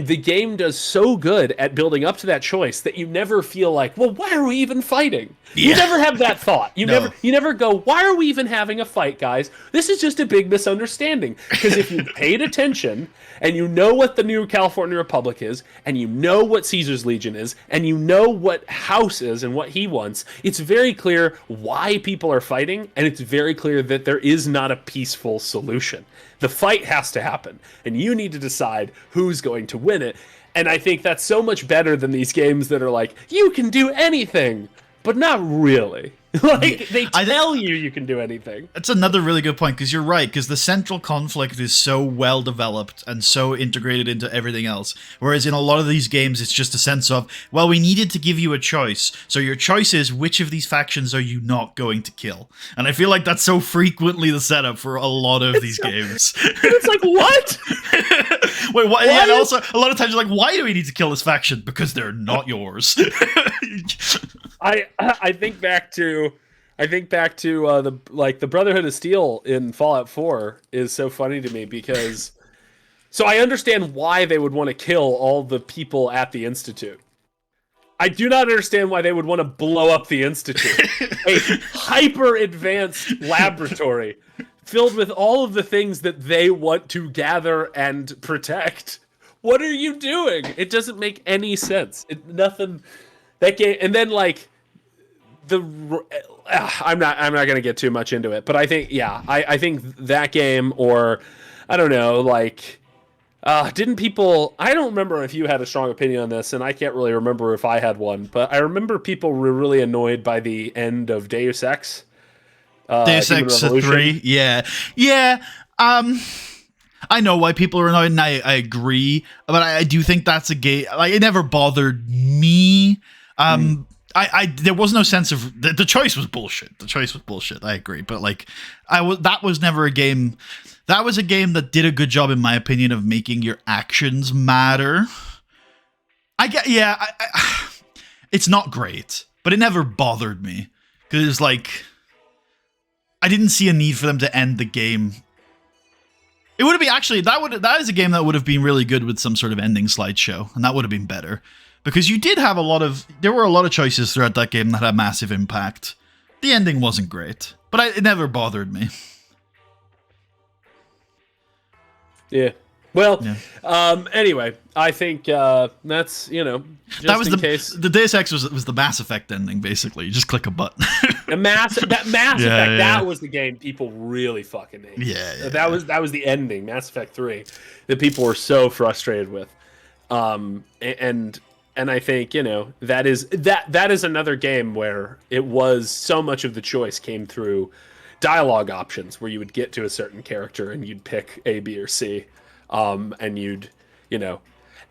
the game does so good at building up to that choice that you never feel like, well, why are we even fighting? You never have that thought. You never go, why are we even having a fight, guys? This is just a big misunderstanding. Because if you paid attention and you know what the new California Republic is, and you know what Caesar's Legion is, and you know what House is and what he wants, it's very clear why people are fighting, and it's very clear that there is not a peaceful solution. The fight has to happen, and you need to decide who's going to win it. And I think that's so much better than these games that are like, you can do anything. but not really. Like, they tell you can do anything. That's another really good point, because you're right, because the central conflict is so well developed and so integrated into everything else. Whereas in a lot of these games, it's just a sense of, well, we needed to give you a choice. So your choice is, which of these factions are you not going to kill? And I feel like that's so frequently the setup for a lot of these games. It's like, what? Wait, what? Yeah, and also, a lot of times you're like, why do we need to kill this faction? Because they're not yours. I think back to the Brotherhood of Steel in Fallout 4 is so funny to me, because so I understand why they would want to kill all the people at the Institute. I do not understand why they would want to blow up the Institute, a hyper advanced laboratory filled with all of the things that they want to gather and protect. What are you doing? It doesn't make any sense. Nothing. That game, and then like I'm not gonna get too much into it, but I think I think that game, or I don't know, like didn't people? I don't remember if you had a strong opinion on this, and I can't really remember if I had one, but I remember people were really annoyed by the end of Deus Ex. Deus Ex 3, yeah. I know why people are annoyed, and I agree, but I do think that's a game. Like, it never bothered me. There was no sense of the choice was bullshit. The choice was bullshit. I agree, but like, that was never a game. That was a game that did a good job, in my opinion, of making your actions matter. It's not great, but it never bothered me, because it's like, I didn't see a need for them to end the game. It would have been actually that is a game that would have been really good with some sort of ending slideshow, and that would have been better. Because you did have there were a lot of choices throughout that game that had massive impact. The ending wasn't great, but it never bothered me. Yeah. Well, anyway, I think that's, just that was in case. The Deus Ex was the Mass Effect ending, basically. You just click a button. Mass Effect, that was the game people really fucking hated. Yeah. That was the ending, Mass Effect 3, that people were so frustrated with. And I think, that is another game where it was so much of the choice came through dialogue options, where you would get to a certain character and you'd pick A, B, or C. And you'd,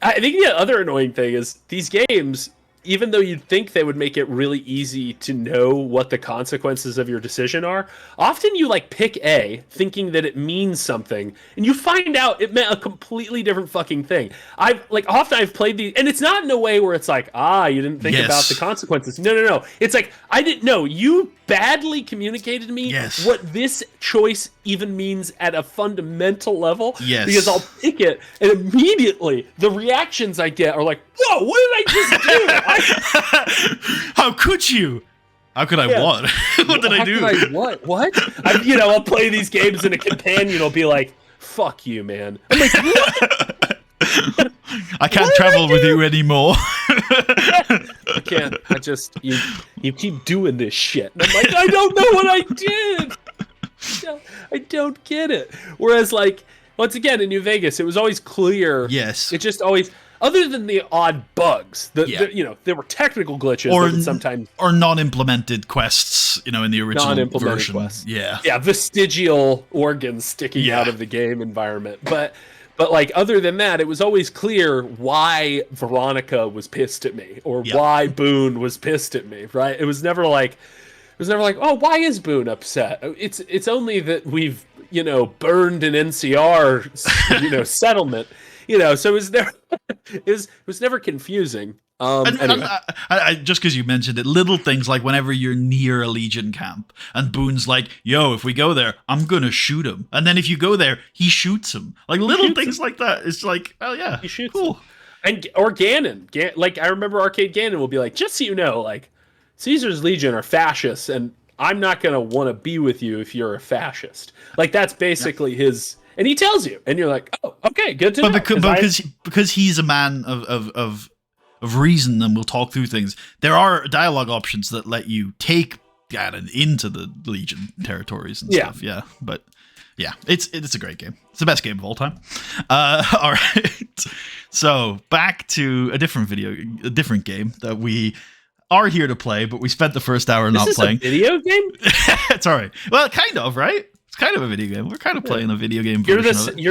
I think the other annoying thing is these games, even though you'd think they would make it really easy to know what the consequences of your decision are, often you like pick A thinking that it means something, and you find out it meant a completely different fucking thing. I've played these, and it's not in a way where it's like, you didn't think about the consequences. No. It's like, I didn't know. You badly communicated to me what this choice even means at a fundamental level. Yes. Because I'll pick it, and immediately the reactions I get are like, whoa, what did I just do? How could you? How could I what? What did I do? What? I'll play these games and a companion will be like, fuck you, man. I'm like, what? I can't travel with you anymore. I can't. You keep doing this shit. And I'm like, I don't know what I did. I don't get it. Whereas, like, once again, in New Vegas, it was always clear. Yes. It just always, other than the odd bugs, there were technical glitches that would sometimes, or non-implemented quests, in the original version. Quests. Yeah, vestigial organs sticking out of the game environment, but like, other than that, it was always clear why Veronica was pissed at me, or why Boone was pissed at me. Right? It was never like, oh, why is Boone upset? It's only that we've burned an NCR settlement. So it was never confusing. Anyway. And just because you mentioned it, little things like whenever you're near a Legion camp and Boone's like, yo, if we go there, I'm going to shoot him. And then if you go there, he shoots him. Like, little things like that. It's like, oh, yeah, he shoots cool. Him. Or Ganon. Like, I remember Arcade Ganon will be like, just so you know, like, Caesar's Legion are fascists, and I'm not going to want to be with you if you're a fascist. Like, that's basically his... And he tells you, and you're like, oh, okay, good to know. Because he's a man of reason, and we'll talk through things, there are dialogue options that let you take Ganon into the Legion territories and stuff. Yeah, but yeah, it's a great game. It's the best game of all time. All right, so back to a different game that we are here to play, but we spent the first hour This not is playing. a video game? It's all right. Well, kind of, right? It's kind of a video game. We're kind of playing a video game You're version of it.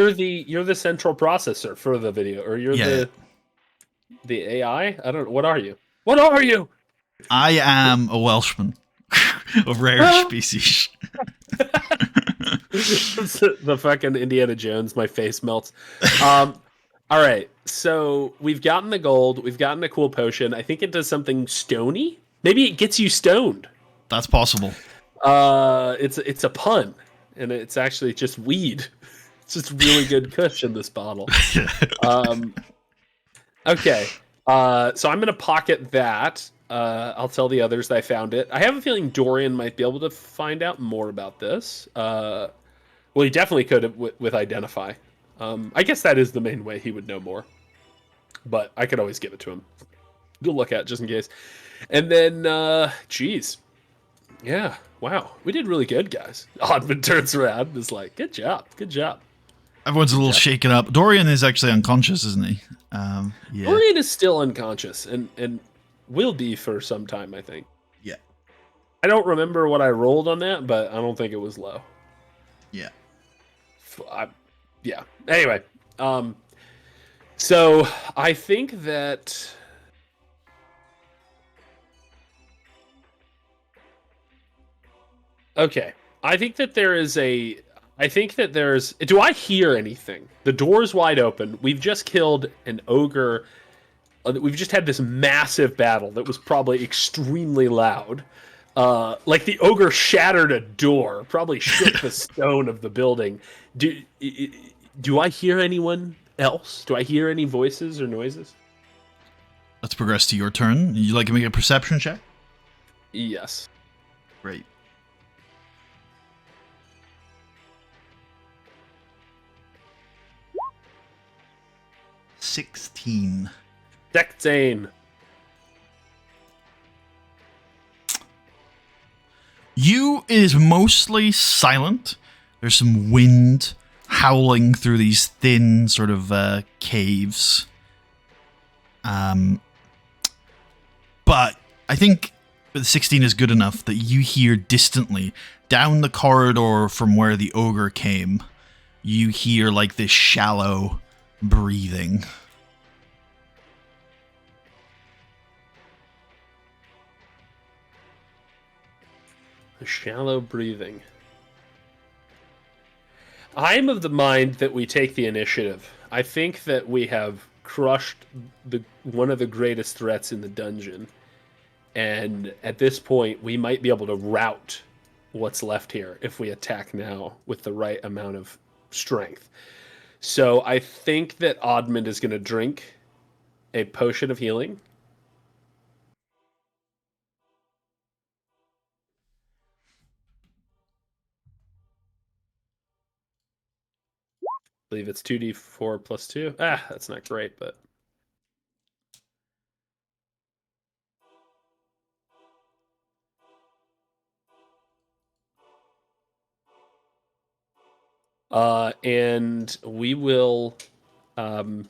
you're the central processor for the video, or you're the AI? I don't know. What are you? What are you? I am a Welshman of rare species. The fucking Indiana Jones, my face melts. All right, so we've gotten the gold, we've gotten a cool potion. I think it does something stony. Maybe it gets you stoned. That's possible. It's a pun, and it's actually just weed. It's just really good kush in this bottle. Okay, so I'm gonna pocket that. I'll tell the others that I found it. I have a feeling Dorian might be able to find out more about this. Well, he definitely could with Identify. I guess that is the main way he would know more. But I could always give it to him. Good look at just in case. And then, geez. Yeah, wow. We did really good, guys. Admand turns around and is like, good job, good job. Everyone's a little shaken up. Dorian is actually unconscious, isn't he? Yeah. Dorian is still unconscious and will be for some time, I think. Yeah. I don't remember what I rolled on that, but I don't think it was low. Yeah. Yeah. Anyway, so I think that okay. I think that there's. Do I hear anything? The door's wide open. We've just killed an ogre. We've just had this massive battle that was probably extremely loud. Like the ogre shattered a door, probably shook the stone of the building. Do I hear anyone else? Do I hear any voices or noises? Let's progress to your turn. You like to make a perception check? Yes. Great. $16. Dectane. It is mostly silent. There's some wind howling through these thin sort of caves. But I think the 16 is good enough that you hear distantly down the corridor from where the ogre came. You hear like this shallow breathing. Shallow breathing. I'm of the mind that we take the initiative. I think that we have crushed one of the greatest threats in the dungeon. And at this point, we might be able to rout what's left here if we attack now with the right amount of strength. So I think that Admand is going to drink a potion of healing. I believe it's 2d4 plus 2. Ah, that's not great, but... and we will... I'm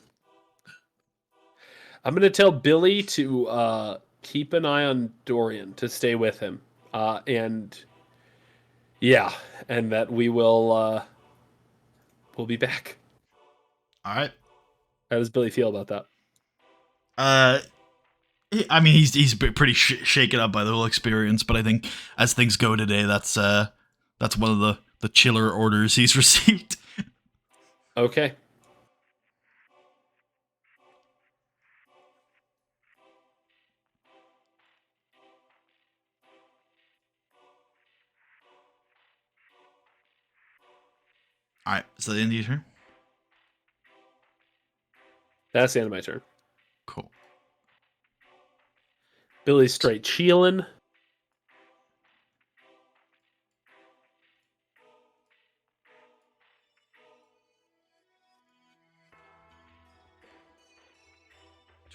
going to tell Billy to keep an eye on Dorian, to stay with him. And that we will... we'll be back. All right. How does Billy feel about that? I mean, he's pretty shaken up by the whole experience, but I think as things go today, that's one of the chiller orders he's received. Okay. All right, is that the end of your turn? That's the end of my turn. Cool. Billy's straight chillin'.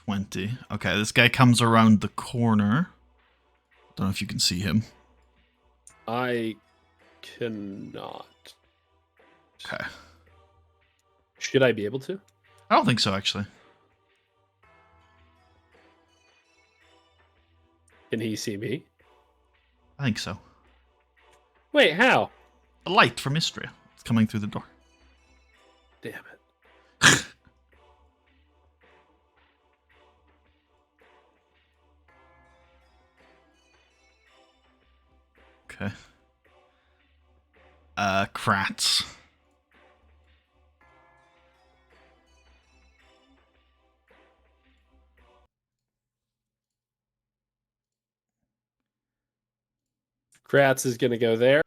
$20. Okay, this guy comes around the corner. Don't know if you can see him. I cannot. Okay. Should I be able to? I don't think so, actually. Can he see me? I think so. Wait, how? A light from Istria. It's coming through the door. Damn it. Okay. Kratz. Kratz is going to go there,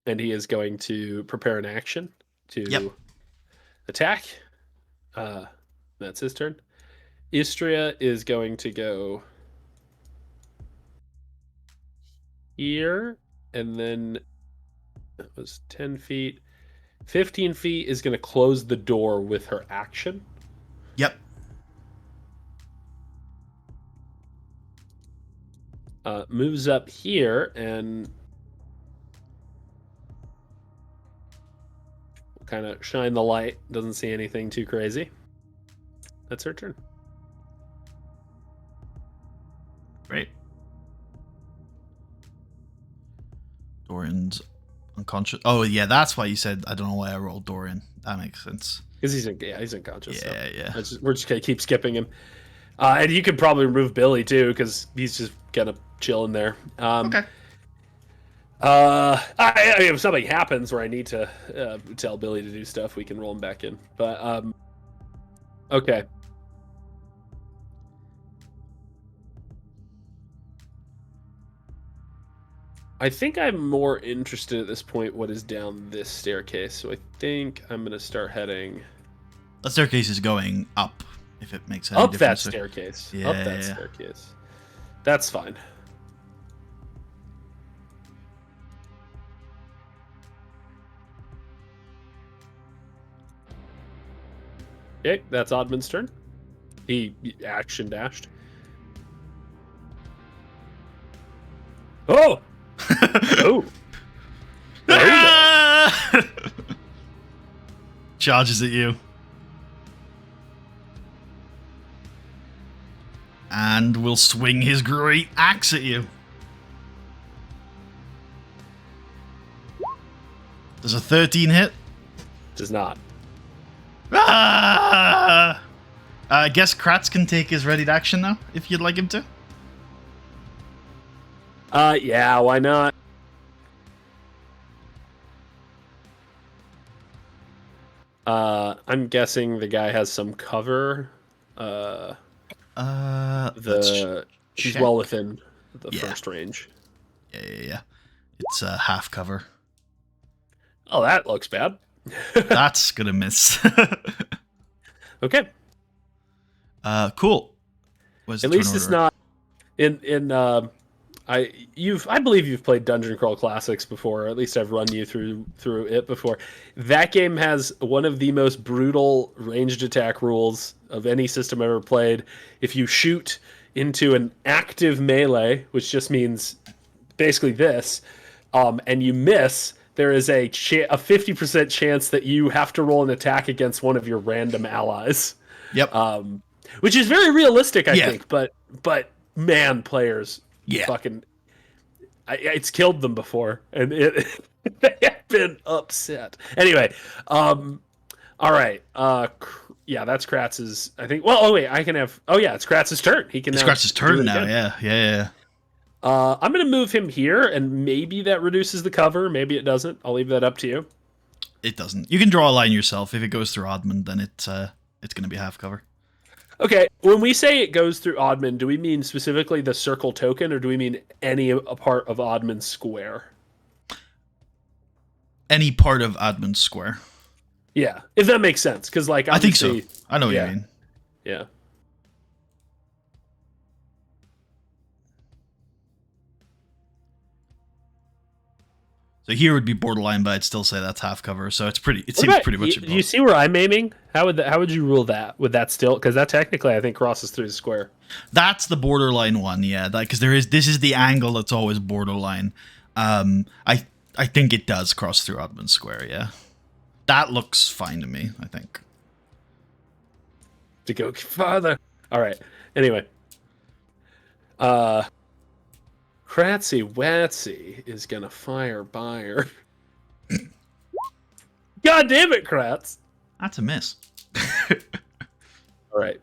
and he is going to prepare an action to attack. That's his turn. Istria is going to go here, and then that was 10 feet. 15 feet is going to close the door with her action. Yep. Moves up here and kind of shine the light. Doesn't see anything too crazy. That's her turn. Great. Dorian's unconscious. Oh, yeah, that's why you said, I don't know why I rolled Dorian. That makes sense. Because he's unconscious. Yeah, so yeah. we're just going to keep skipping him. And you could probably remove Billy, too, because he's just kind of chilling there. Okay. If something happens where I need to tell Billy to do stuff, we can roll him back in. But, okay. I think I'm more interested at this point what is down this staircase. So I think I'm going to start heading... The staircase is going up, if it makes any up difference. that staircase. Yeah, Up that staircase. That's fine. Okay, that's Admand's turn. He action dashed. Oh! Oh! Charges at you. And will swing his great axe at you. Does a 13 hit? Does not. I guess Kratz can take his readied action now, if you'd like him to. Yeah, why not? I'm guessing the guy has some cover. He's well within the first range. Yeah. It's half cover. Oh, that looks bad. That's gonna miss. Okay. Cool. At least it's not I believe you've played Dungeon Crawl Classics before, or at least I've run you through it before. That game has one of the most brutal ranged attack rules of any system I've ever played. If you shoot into an active melee, which just means basically this, and you miss, there is a 50% chance that you have to roll an attack against one of your random allies. Yep. Which is very realistic, I think, but man, players fucking it's killed them before, and they have been upset. Anyway, all right. That's Kratz's, I think. Well, it's Kratz's turn. He can. It's Kratz's turn now. Yeah. I'm going to move him here, and maybe that reduces the cover. Maybe it doesn't. I'll leave that up to you. It doesn't. You can draw a line yourself. If it goes through Admand, then it's going to be half cover. Okay, when we say it goes through Admand, do we mean specifically the circle token, or do we mean any part of Admand's square? Any part of Admand's square. Yeah, if that makes sense, because I think so. I know what you mean. Yeah. So here would be borderline, but I'd still say that's half cover. So it seems pretty much. Do you see where I'm aiming? How would you rule that? Would that still? Because that technically I think crosses through the square. That's the borderline one, yeah. Because this is the angle that's always borderline. I think it does cross through Admand Square, yeah. That looks fine to me, I think. To go farther. All right. Anyway. Kratzy Watsy is gonna fire Buyer. God damn it, Kratz! That's a miss. All right.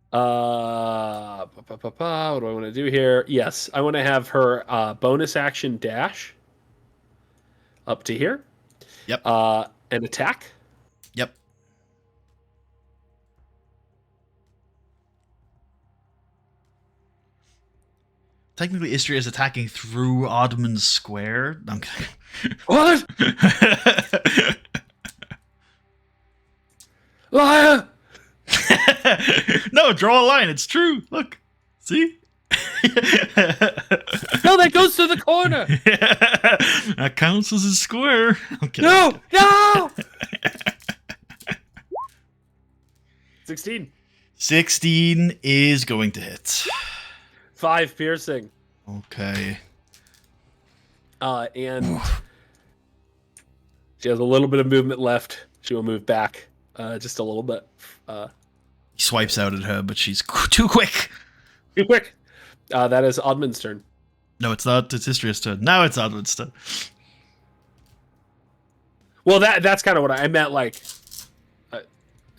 What do I want to do here? Yes, I want to have her bonus action dash up to here. Yep. And attack. Yep. Technically, Istria is attacking through Admand's square. I'm kidding. What? Liar! No, draw a line. It's true. Look. See? No, that goes to the corner. That counts as a square. I'm kidding. No! No! 16. 16 is going to hit. 5 piercing. Okay. And she has a little bit of movement left. She will move back just a little bit. He swipes out at her, but she's too quick. Too quick. That is Admand's turn. No, it's not. It's Istria's turn. Now it's Admand's turn. Well, that's kind of what I meant. Like,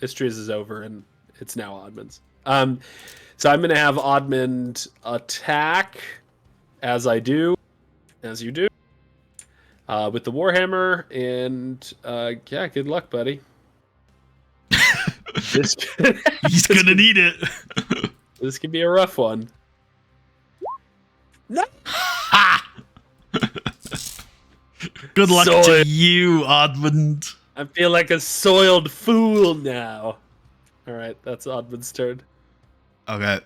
Istria's is over, and it's now Admand's. So I'm going to have Admand attack, as you do, with the Warhammer, and yeah, good luck, buddy. He's going to need it. This could be a rough one. No! Ha! Good luck to you, Admand. I feel like a soiled fool now. All right, that's Admand's turn. Okay.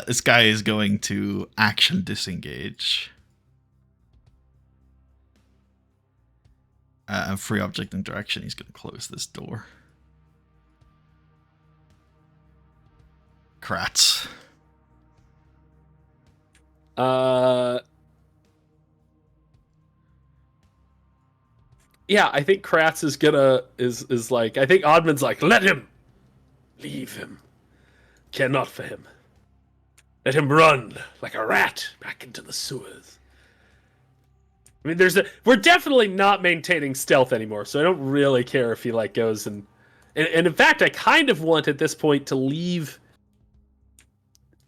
This guy is going to action disengage. And free object interaction. He's going to close this door. Kratz. Yeah, I think Kratz is gonna is like, I think Admand's like, let him, leave him, care not for him, let him run like a rat back into the sewers. I mean, we're definitely not maintaining stealth anymore, so I don't really care if he like goes and in fact, I kind of want at this point to leave.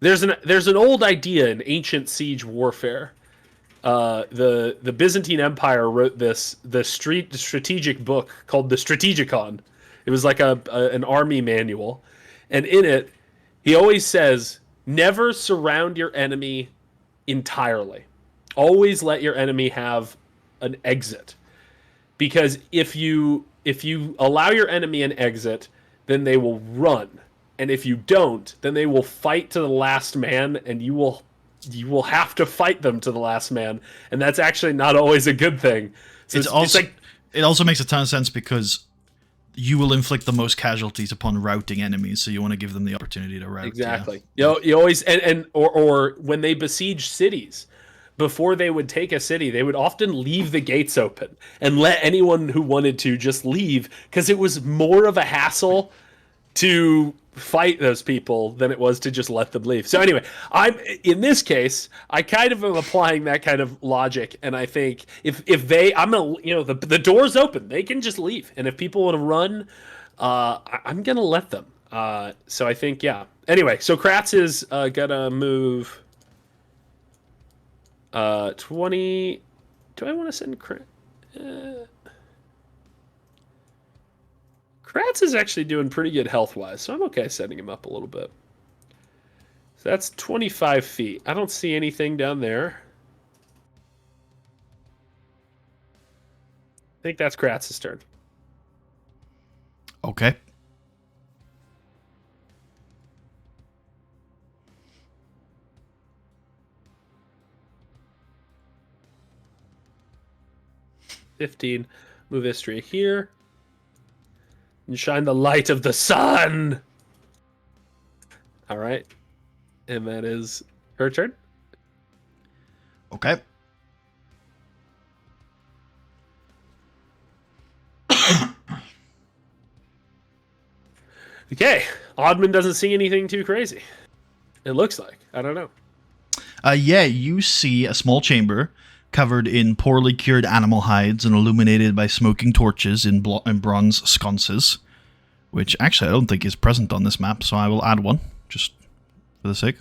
There's an old idea in ancient siege warfare. The Byzantine Empire wrote the strategic book called the Strategicon. It was like an army manual, and in it, he always says, never surround your enemy entirely. Always let your enemy have an exit, because if you allow your enemy an exit, then they will run. And if you don't, then they will fight to the last man, and you will have to fight them to the last man, and that's actually not always a good thing. So it also makes a ton of sense because you will inflict the most casualties upon routing enemies, so you want to give them the opportunity to rout. Exactly. Yeah. You always or when they besiege cities, before they would take a city, they would often leave the gates open and let anyone who wanted to just leave, because it was more of a hassle to fight those people than it was to just let them leave. So anyway, in this case, I kind of am applying that kind of logic, and I think if the door's open, they can just leave, and if people want to run, I'm gonna let them. So I think, yeah. Anyway, so Kratz is gonna move 20. Do I want to send Kratz? Kratz is actually doing pretty good health-wise, so I'm okay setting him up a little bit. So that's 25 feet. I don't see anything down there. I think that's Kratz's turn. Okay. $15. Move Istria here. And shine the light of the sun. All right. And that is her turn. Okay. Okay, Admand doesn't see anything too crazy. It looks like. I don't know. Yeah, you see a small chamber covered in poorly cured animal hides and illuminated by smoking torches in bronze sconces, which actually I don't think is present on this map, so I will add one, just for the sake.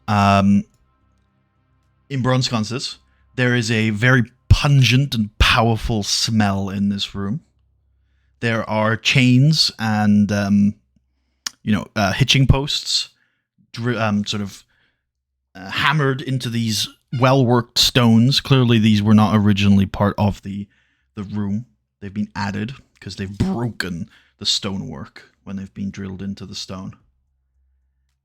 In bronze sconces, there is a very pungent and powerful smell in this room. There are chains and, hitching posts, hammered into these well-worked stones. Clearly, these were not originally part of the room. They've been added because they've broken the stonework when they've been drilled into the stone.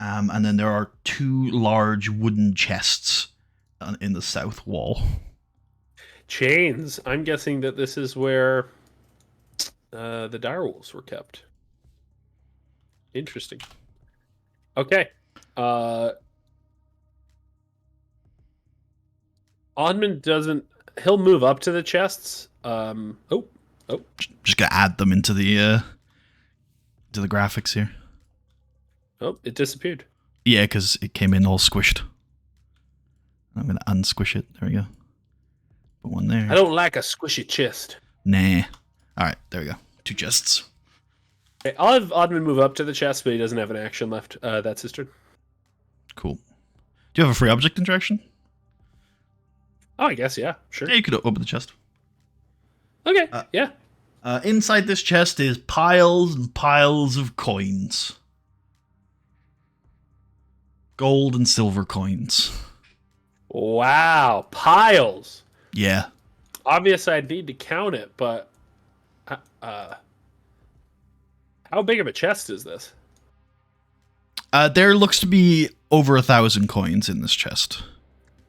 And then there are 2 large wooden chests in the south wall. Chains. I'm guessing that this is where the direwolves were kept. Interesting. Okay. Admand doesn't. He'll move up to the chests. Just gonna add them into the graphics here. Oh, it disappeared. Yeah, because it came in all squished. I'm gonna unsquish it. There we go. Put one there. I don't like a squishy chest. Nah. All right, there we go. 2 chests. Okay, I'll have Admand move up to the chest, but he doesn't have an action left. That's his turn. Cool. Do you have a free object interaction? Oh, I guess, yeah, sure. Yeah, you could open the chest. Okay, yeah. Inside this chest is piles and piles of coins. Gold and silver coins. Wow, piles. Yeah. Obviously, I'd need to count it, but how big of a chest is this? There looks to be over 1,000 coins in this chest.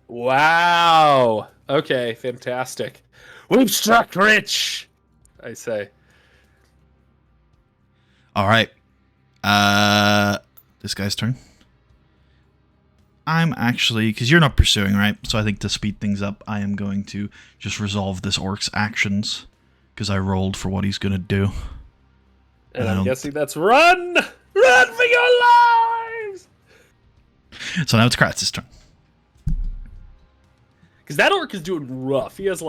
Wow. Okay, fantastic. We've struck rich, I say. All right. This guy's turn. I'm actually, because you're not pursuing, right? So I think to speed things up, I am going to just resolve this orc's actions, because I rolled for what he's going to do. And I'm guessing that's run! Run for your lives! So now it's Kratz's turn. Because that orc is doing rough. He has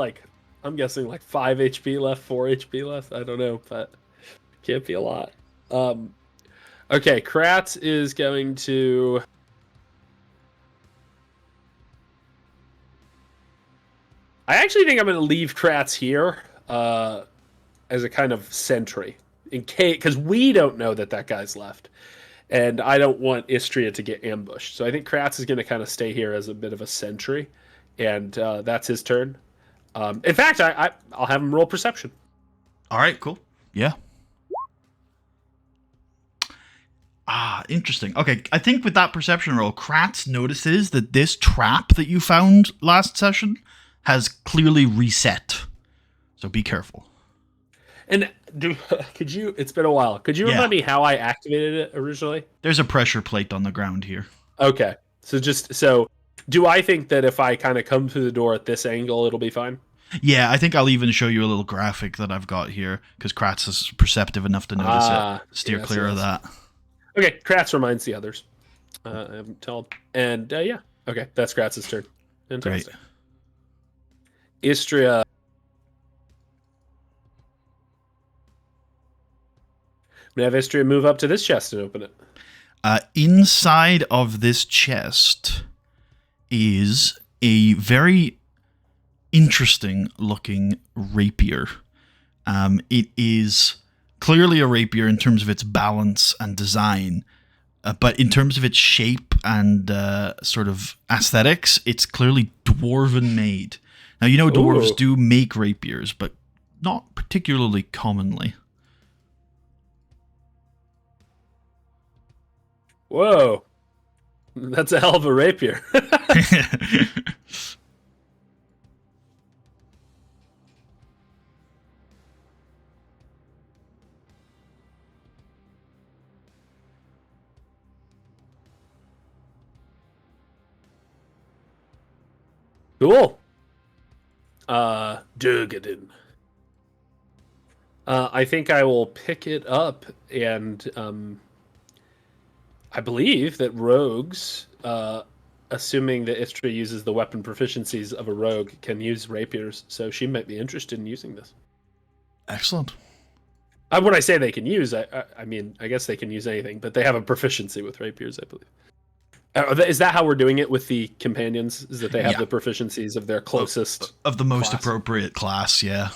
I'm guessing 5 HP left, 4 HP left. I don't know, but can't be a lot. Okay, Kratz is going to... I actually think I'm going to leave Kratz here as a kind of sentry, in case, because we don't know that guy's left, and I don't want Istria to get ambushed. So I think Kratz is going to kind of stay here as a bit of a sentry, and that's his turn. In fact, I'll have him roll perception. All right, cool. Yeah. Interesting. Okay, I think with that perception roll, Kratz notices that this trap that you found last session has clearly reset. So be careful. And could you? It's been a while. Could you remind me how I activated it originally? There's a pressure plate on the ground here. Okay. So do I think that if I kind of come through the door at this angle, it'll be fine? Yeah, I think I'll even show you a little graphic that I've got here, because Kratz is perceptive enough to notice it. Steer clear of that. Okay, Kratz reminds the others. I haven't told. And yeah, okay, that's Kratz's turn. Fantastic. Great. Istria. I'm going to have Istria move up to this chest and open it. Inside of this chest is a very interesting looking rapier. It is clearly a rapier in terms of its balance and design, but in terms of its shape and sort of aesthetics, it's clearly dwarven made. Now, you know dwarves do make rapiers, but not particularly commonly. Whoa. That's a hell of a rapier. Cool. Durgadin. I think I will pick it up, and I believe that rogues, assuming that Istra uses the weapon proficiencies of a rogue, can use rapiers, so she might be interested in using this. Excellent. When I say they can use, I mean, I guess they can use anything, but they have a proficiency with rapiers, I believe. Is that how we're doing it with the companions? Is that they have the proficiencies of their closest of the most class? appropriate class? Yeah.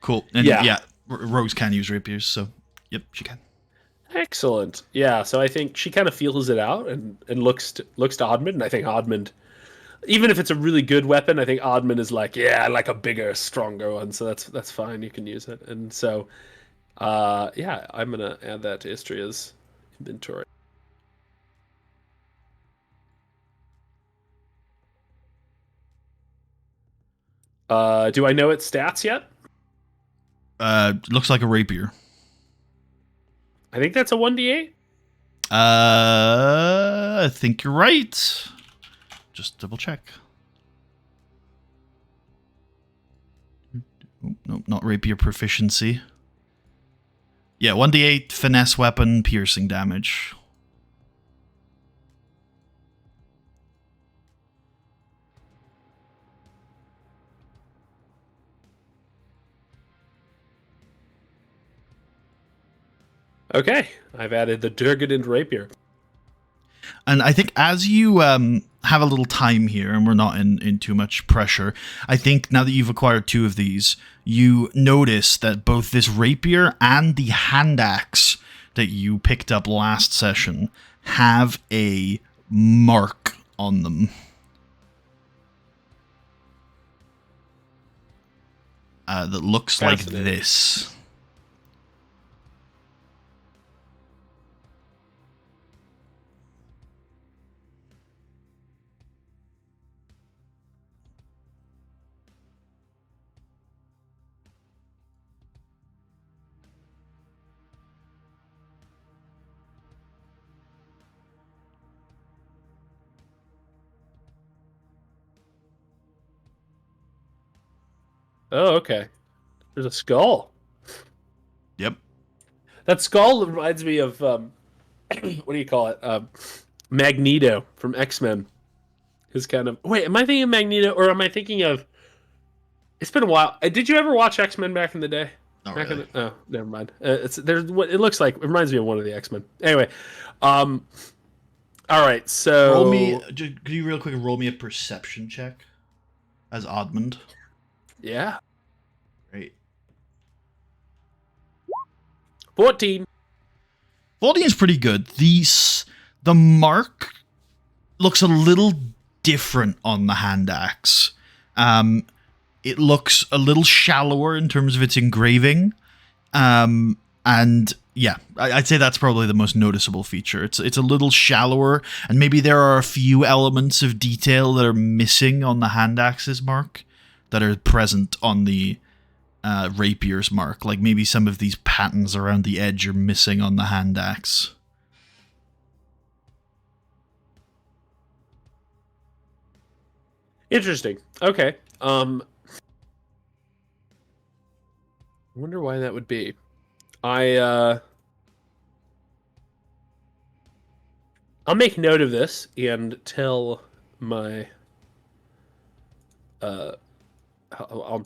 Cool. And rogues can use rapiers, so yep, she can. Excellent. Yeah, so I think she kind of feels it out and looks to Admand, and I think Admand, even if it's a really good weapon, I think Admand is like, yeah, I like a bigger, stronger one, so that's fine. You can use it, and so, yeah, I'm gonna add that to Istria's inventory. Do I know its stats yet? Looks like a rapier. I think that's a 1d8. I think you're right. Just double check. Oh, no, not rapier proficiency. Yeah, 1d8 finesse weapon piercing damage. Okay, I've added the Durgadent rapier. And I think as you have a little time here, and we're not in too much pressure, I think now that you've acquired 2 of these, you notice that both this rapier and the hand axe that you picked up last session have a mark on them. That looks like this. Oh, okay. There's a skull. Yep. That skull reminds me of what do you call it? Magneto from X-Men. His kind of wait, am I thinking of Magneto or am I thinking of? It's been a while. Did you ever watch X-Men back in the day? Not really. Oh, never mind. It's there's what it looks like. It reminds me of one of the X-Men. Anyway, all right. So roll me. Could you real quick roll me a perception check as Admand? Yeah. Great. 14. 14 is pretty good. The mark looks a little different on the hand axe. It looks a little shallower in terms of its engraving. And yeah, I'd say that's probably the most noticeable feature. It's a little shallower, and maybe there are a few elements of detail that are missing on the hand axe's mark that are present on the rapier's mark. Like maybe some of these patterns around the edge are missing on the hand axe. Interesting. Okay. I wonder why that would be. I'll make note of this and tell my I'll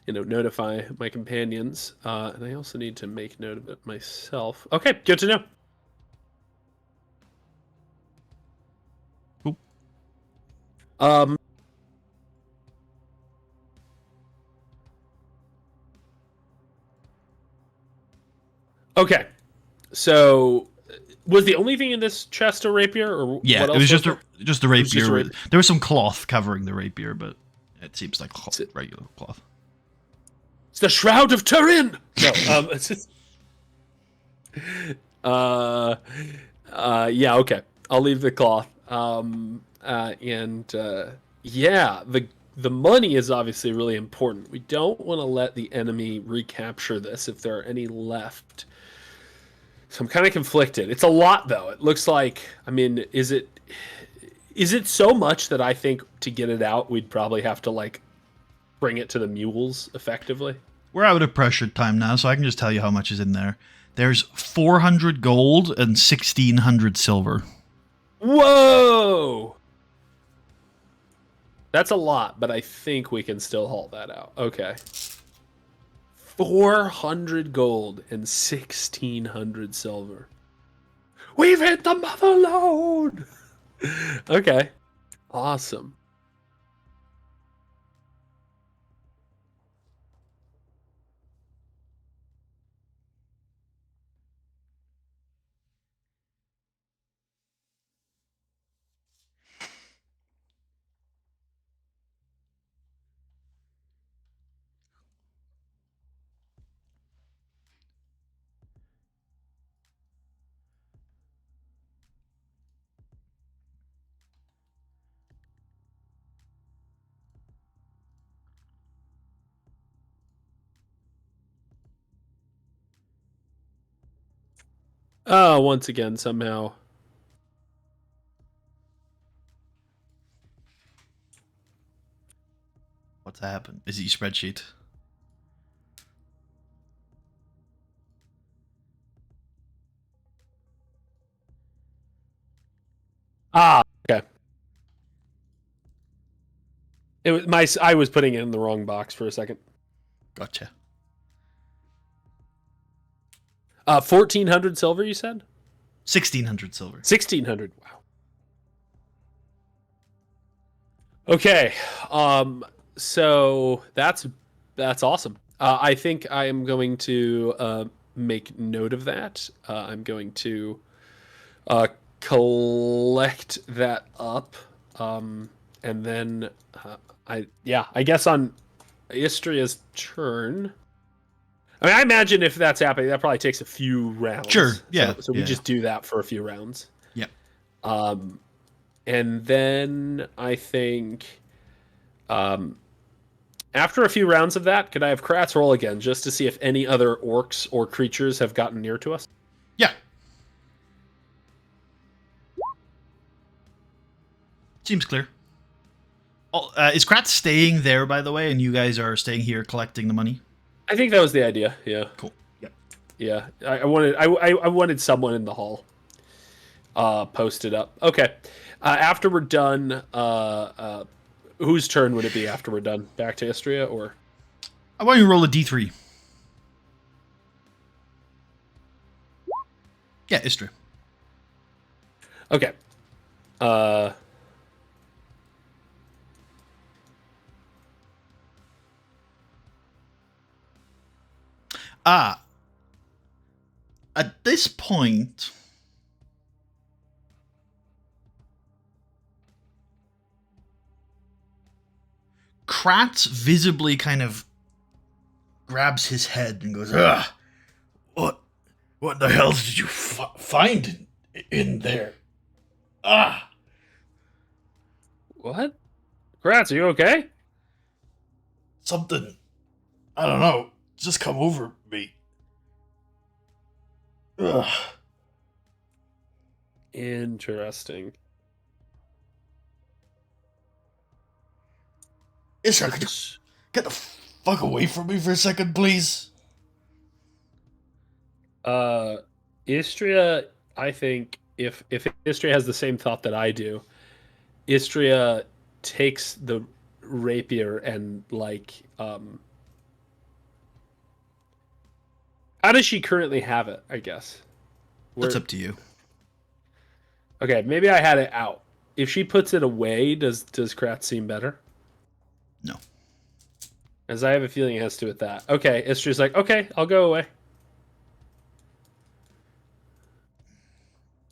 notify my companions, and I also need to make note of it myself. Okay, good to know. Cool. Okay, so was the only thing in this chest a rapier, or yeah, what else it was just a rapier. Just a rapier. There was some cloth covering the rapier, but it seems like regular cloth. It's the Shroud of Turin. No, it's just. Yeah, okay. I'll leave the cloth. Yeah, the money is obviously really important. We don't want to let the enemy recapture this if there are any left. So I'm kind of conflicted. It's a lot, though. It looks like, I mean, is it so much that I think to get it out, we'd probably have to, like, bring it to the mules, effectively? We're out of pressured time now, so I can just tell you how much is in there. There's 400 gold and 1,600 silver. Whoa! That's a lot, but I think we can still haul that out. Okay. 400 gold and 1,600 silver. We've hit the mother lode! Okay. Awesome. Oh, once again, somehow. What's happened? Is it your spreadsheet? Ah, okay. It was I was putting it in the wrong box for a second. Gotcha. 1,400 silver, you said? 1,600 silver. 1,600. Wow. Okay. So that's awesome. I think I am going to make note of that. I'm going to collect that up, and then I guess on Istria's turn. I mean, I imagine if that's happening, that probably takes a few rounds. Sure. Yeah. So we just do that for a few rounds. Yep. And then I think, after a few rounds of that, could I have Kratz roll again just to see if any other orcs or creatures have gotten near to us? Yeah. Seems clear. Oh, is Kratz staying there, by the way, and you guys are staying here collecting the money? I think that was the idea. Yeah. Cool. Yep. Yeah. I wanted someone in the hall posted up. Okay. After we're done, whose turn would it be after we're done? Back to Istria, or? I want you to roll a d3. Yeah, Istria. Okay. At this point, Kratz visibly kind of grabs his head and goes, "Ugh, what the hell did you find in there? Ah, What? Kratz, are you okay? something, I don't know, just come over me. Ugh." Interesting. Isra, could you get the fuck away from me for a second, please? Istria, I think if Istria has the same thought that I do, Istria takes the rapier and how does she currently have it, I guess? That's up to you. Okay, maybe I had it out. If she puts it away, does Kratz seem better? No. As I have a feeling it has to do with that. Okay, Istria's like, okay, I'll go away.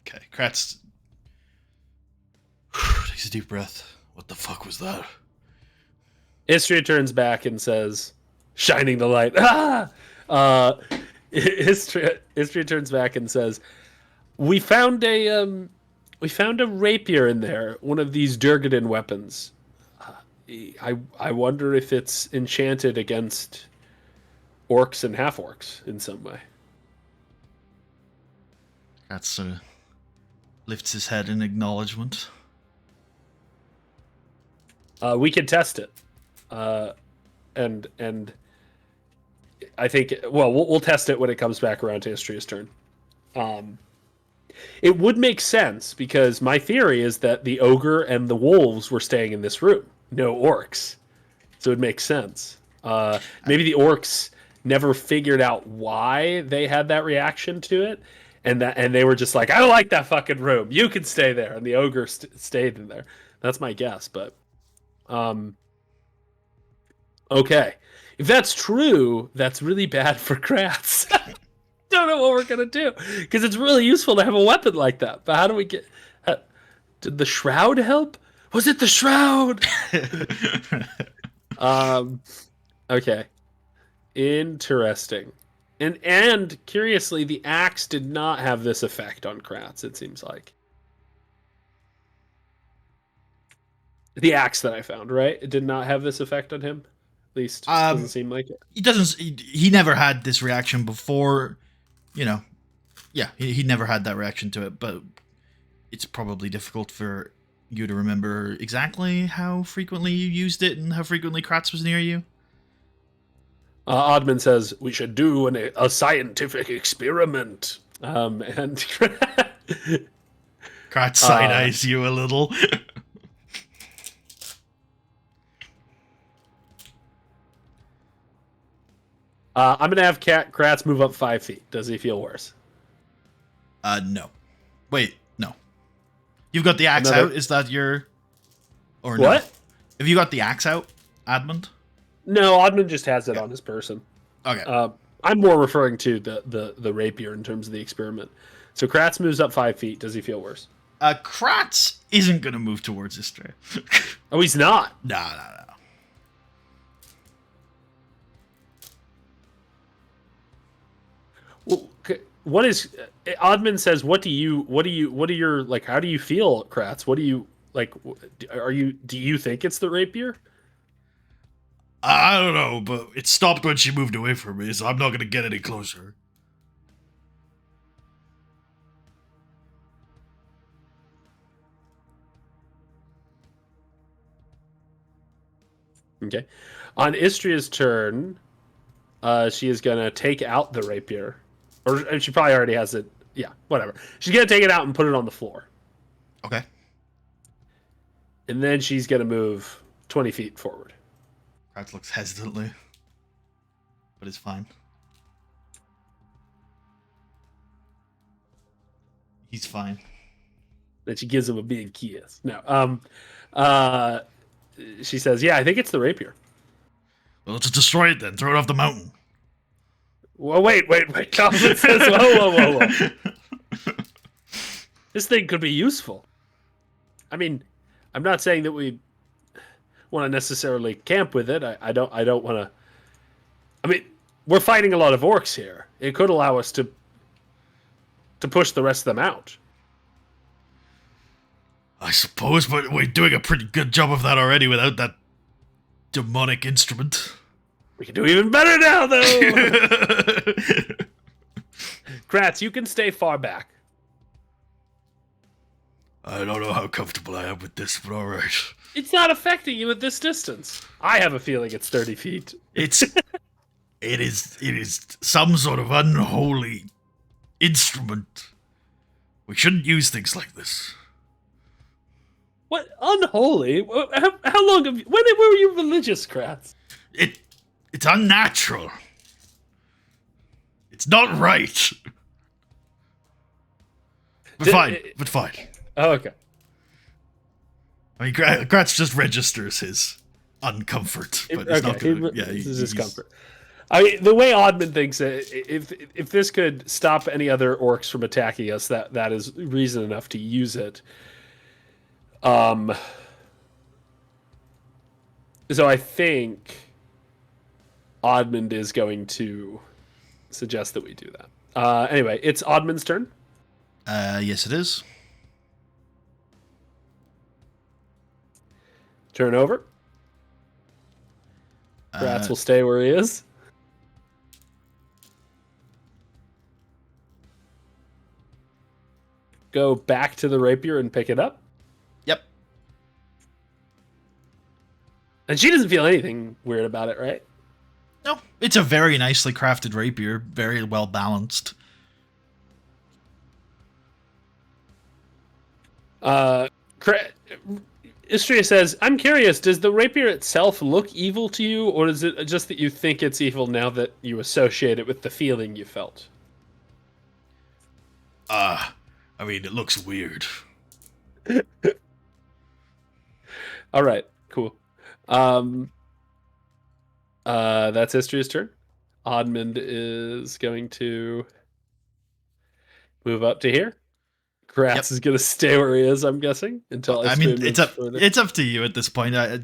Okay, Kratz takes a deep breath. What the fuck was that? Istria turns back and says, shining the light. Ah! Istria turns back and says, we found a rapier in there, one of these Durgadan weapons. I wonder if it's enchanted against orcs and half-orcs in some way. Kratz sort of lifts his head in acknowledgement. We can test it. And I think. Well, we'll test it when it comes back around to Istria's turn. It would make sense because my theory is that the ogre and the wolves were staying in this room, no orcs, so it makes sense. Maybe the orcs never figured out why they had that reaction to it, and they were just like, I don't like that fucking room. You can stay there, and the ogre stayed in there. That's my guess, but okay. If that's true, that's really bad for Kratz. Don't know what we're gonna do because it's really useful to have a weapon like that. But how do we get? Did the shroud help? Was it the shroud? Okay, interesting. And curiously, the axe did not have this effect on Kratz. It seems like the axe that I found, right? It did not have this effect on him. At least doesn't seem like it. He doesn't. He never had this reaction before. You know, yeah, he never had that reaction to it, but it's probably difficult for you to remember exactly how frequently you used it and how frequently Kratz was near you. Admand says we should do a scientific experiment, and Kratz side eyes you a little. I'm gonna have Kratz move up 5 feet. Does he feel worse? No. Wait, no. You've got the axe out. Is that your? Or what? No? Have you got the axe out, Admand? No, Admand just has it on his person. Okay. I'm more referring to the rapier in terms of the experiment. So Kratz moves up 5 feet. Does he feel worse? Kratz isn't going to move towards Istria. Oh, he's not? No. Well, what is Admand says? What are your like? How do you feel, Kratz? What do you like? Do you think it's the rapier? I don't know, but it stopped when she moved away from me, so I'm not going to get any closer. Okay. On Istria's turn, she is going to take out the rapier. Or she probably already has it. Yeah, whatever. She's going to take it out and put it on the floor. Okay. And then she's going to move 20 feet forward. Kratz looks hesitantly, but it's fine. He's fine. Then she gives him a big kiss. No. She says, yeah, I think it's the rapier. Well, let's destroy it then. Throw it off the mountain. Well, wait. Calvin says, whoa. This thing could be useful. I mean, I'm not saying that we want to necessarily camp with it. I don't want to. I mean, we're fighting a lot of orcs here. It could allow us to push the rest of them out. I suppose, but we're doing a pretty good job of that already without that demonic instrument. We can do even better now, though. Kratz, you can stay far back. I don't know how comfortable I am with this, but all right. It's not affecting you at this distance. I have a feeling it's 30 feet. It is some sort of unholy instrument. We shouldn't use things like this. What? Unholy? How long have you... When were you religious, Kratz? It's unnatural. It's not right. But fine. Oh, okay. I mean, Kratz just registers his uncomfort, but he's not going to... Yeah, this is discomfort. I mean, the way Admand thinks it, if this could stop any other orcs from attacking us, that is reason enough to use it. So I think Admand is going to suggest that we do that. Anyway, it's Admand's turn. Yes, it is. Turn over. Kratz will stay where he is. Go back to the rapier and pick it up. Yep. And she doesn't feel anything weird about it, right? No, it's a very nicely crafted rapier, very well balanced. Istria says, I'm curious, does the rapier itself look evil to you, or is it just that you think it's evil now that you associate it with the feeling you felt? I mean, it looks weird. All right, cool. That's Istria's turn. Admand is going to move up to here. Gratz is going to stay where he is, I'm guessing, until Istria moves further. It's up to you at this point. I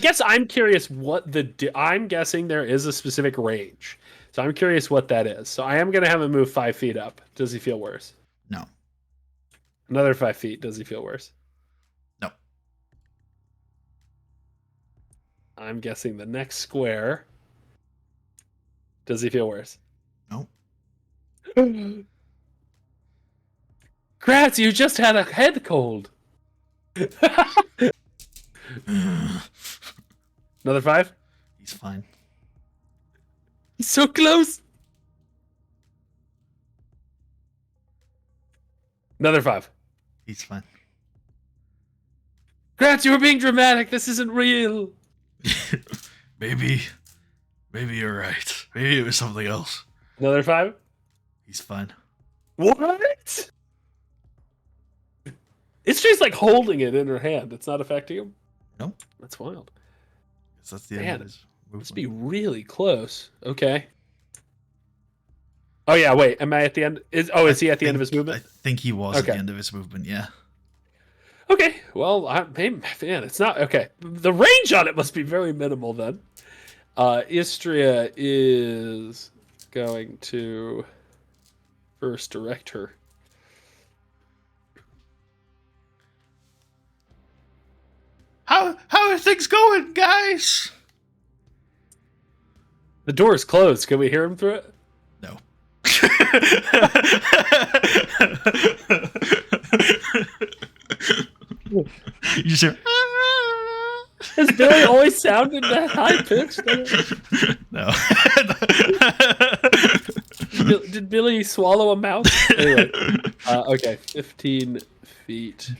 guess I'm curious what I'm guessing there is a specific range. So I'm curious what that is. So I am going to have him move 5 feet up. Does he feel worse? No. Another 5 feet. Does he feel worse? No. I'm guessing the next square. Does he feel worse? No. Gratz, you just had a head cold. Another 5? He's fine. He's so close. Another 5. He's fine. Gratz, you were being dramatic. This isn't real. Maybe you're right. Maybe it was something else. Another 5? He's fine. What? It's just like holding it in her hand. It's not affecting him? No. That's wild. That's the end of his movement. Must be really close. Okay. Oh yeah, wait. Am I at the end? Is he at the end of his movement? I think he was at the end of his movement, yeah. Okay. Well, man, it's not okay. The range on it must be very minimal then. Istria is going to first direct her. How are things going, guys? The door is closed. Can we hear him through it? No. You just hear. Has Billy always sounded that high pitched? No. Did Billy swallow a mouse? Anyway, okay, 15 feet.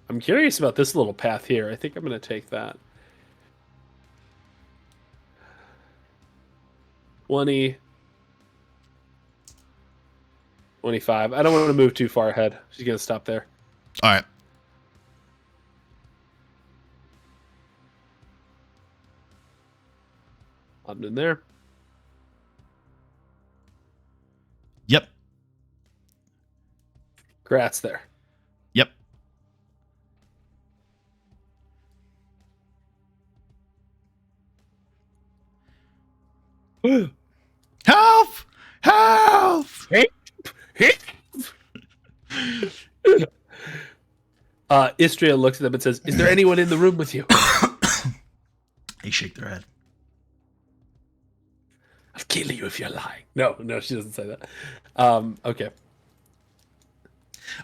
I'm curious about this little path here. I think I'm going to take that. 20. 25. I don't want to move too far ahead. She's going to stop there. All right. I'm in there. Yep. Gratz there. Yep. Help! Help! Istria looks at them and says, "Is there anyone in the room with you?" They shake their head. I'll kill you if you're lying. No, she doesn't say that. Okay.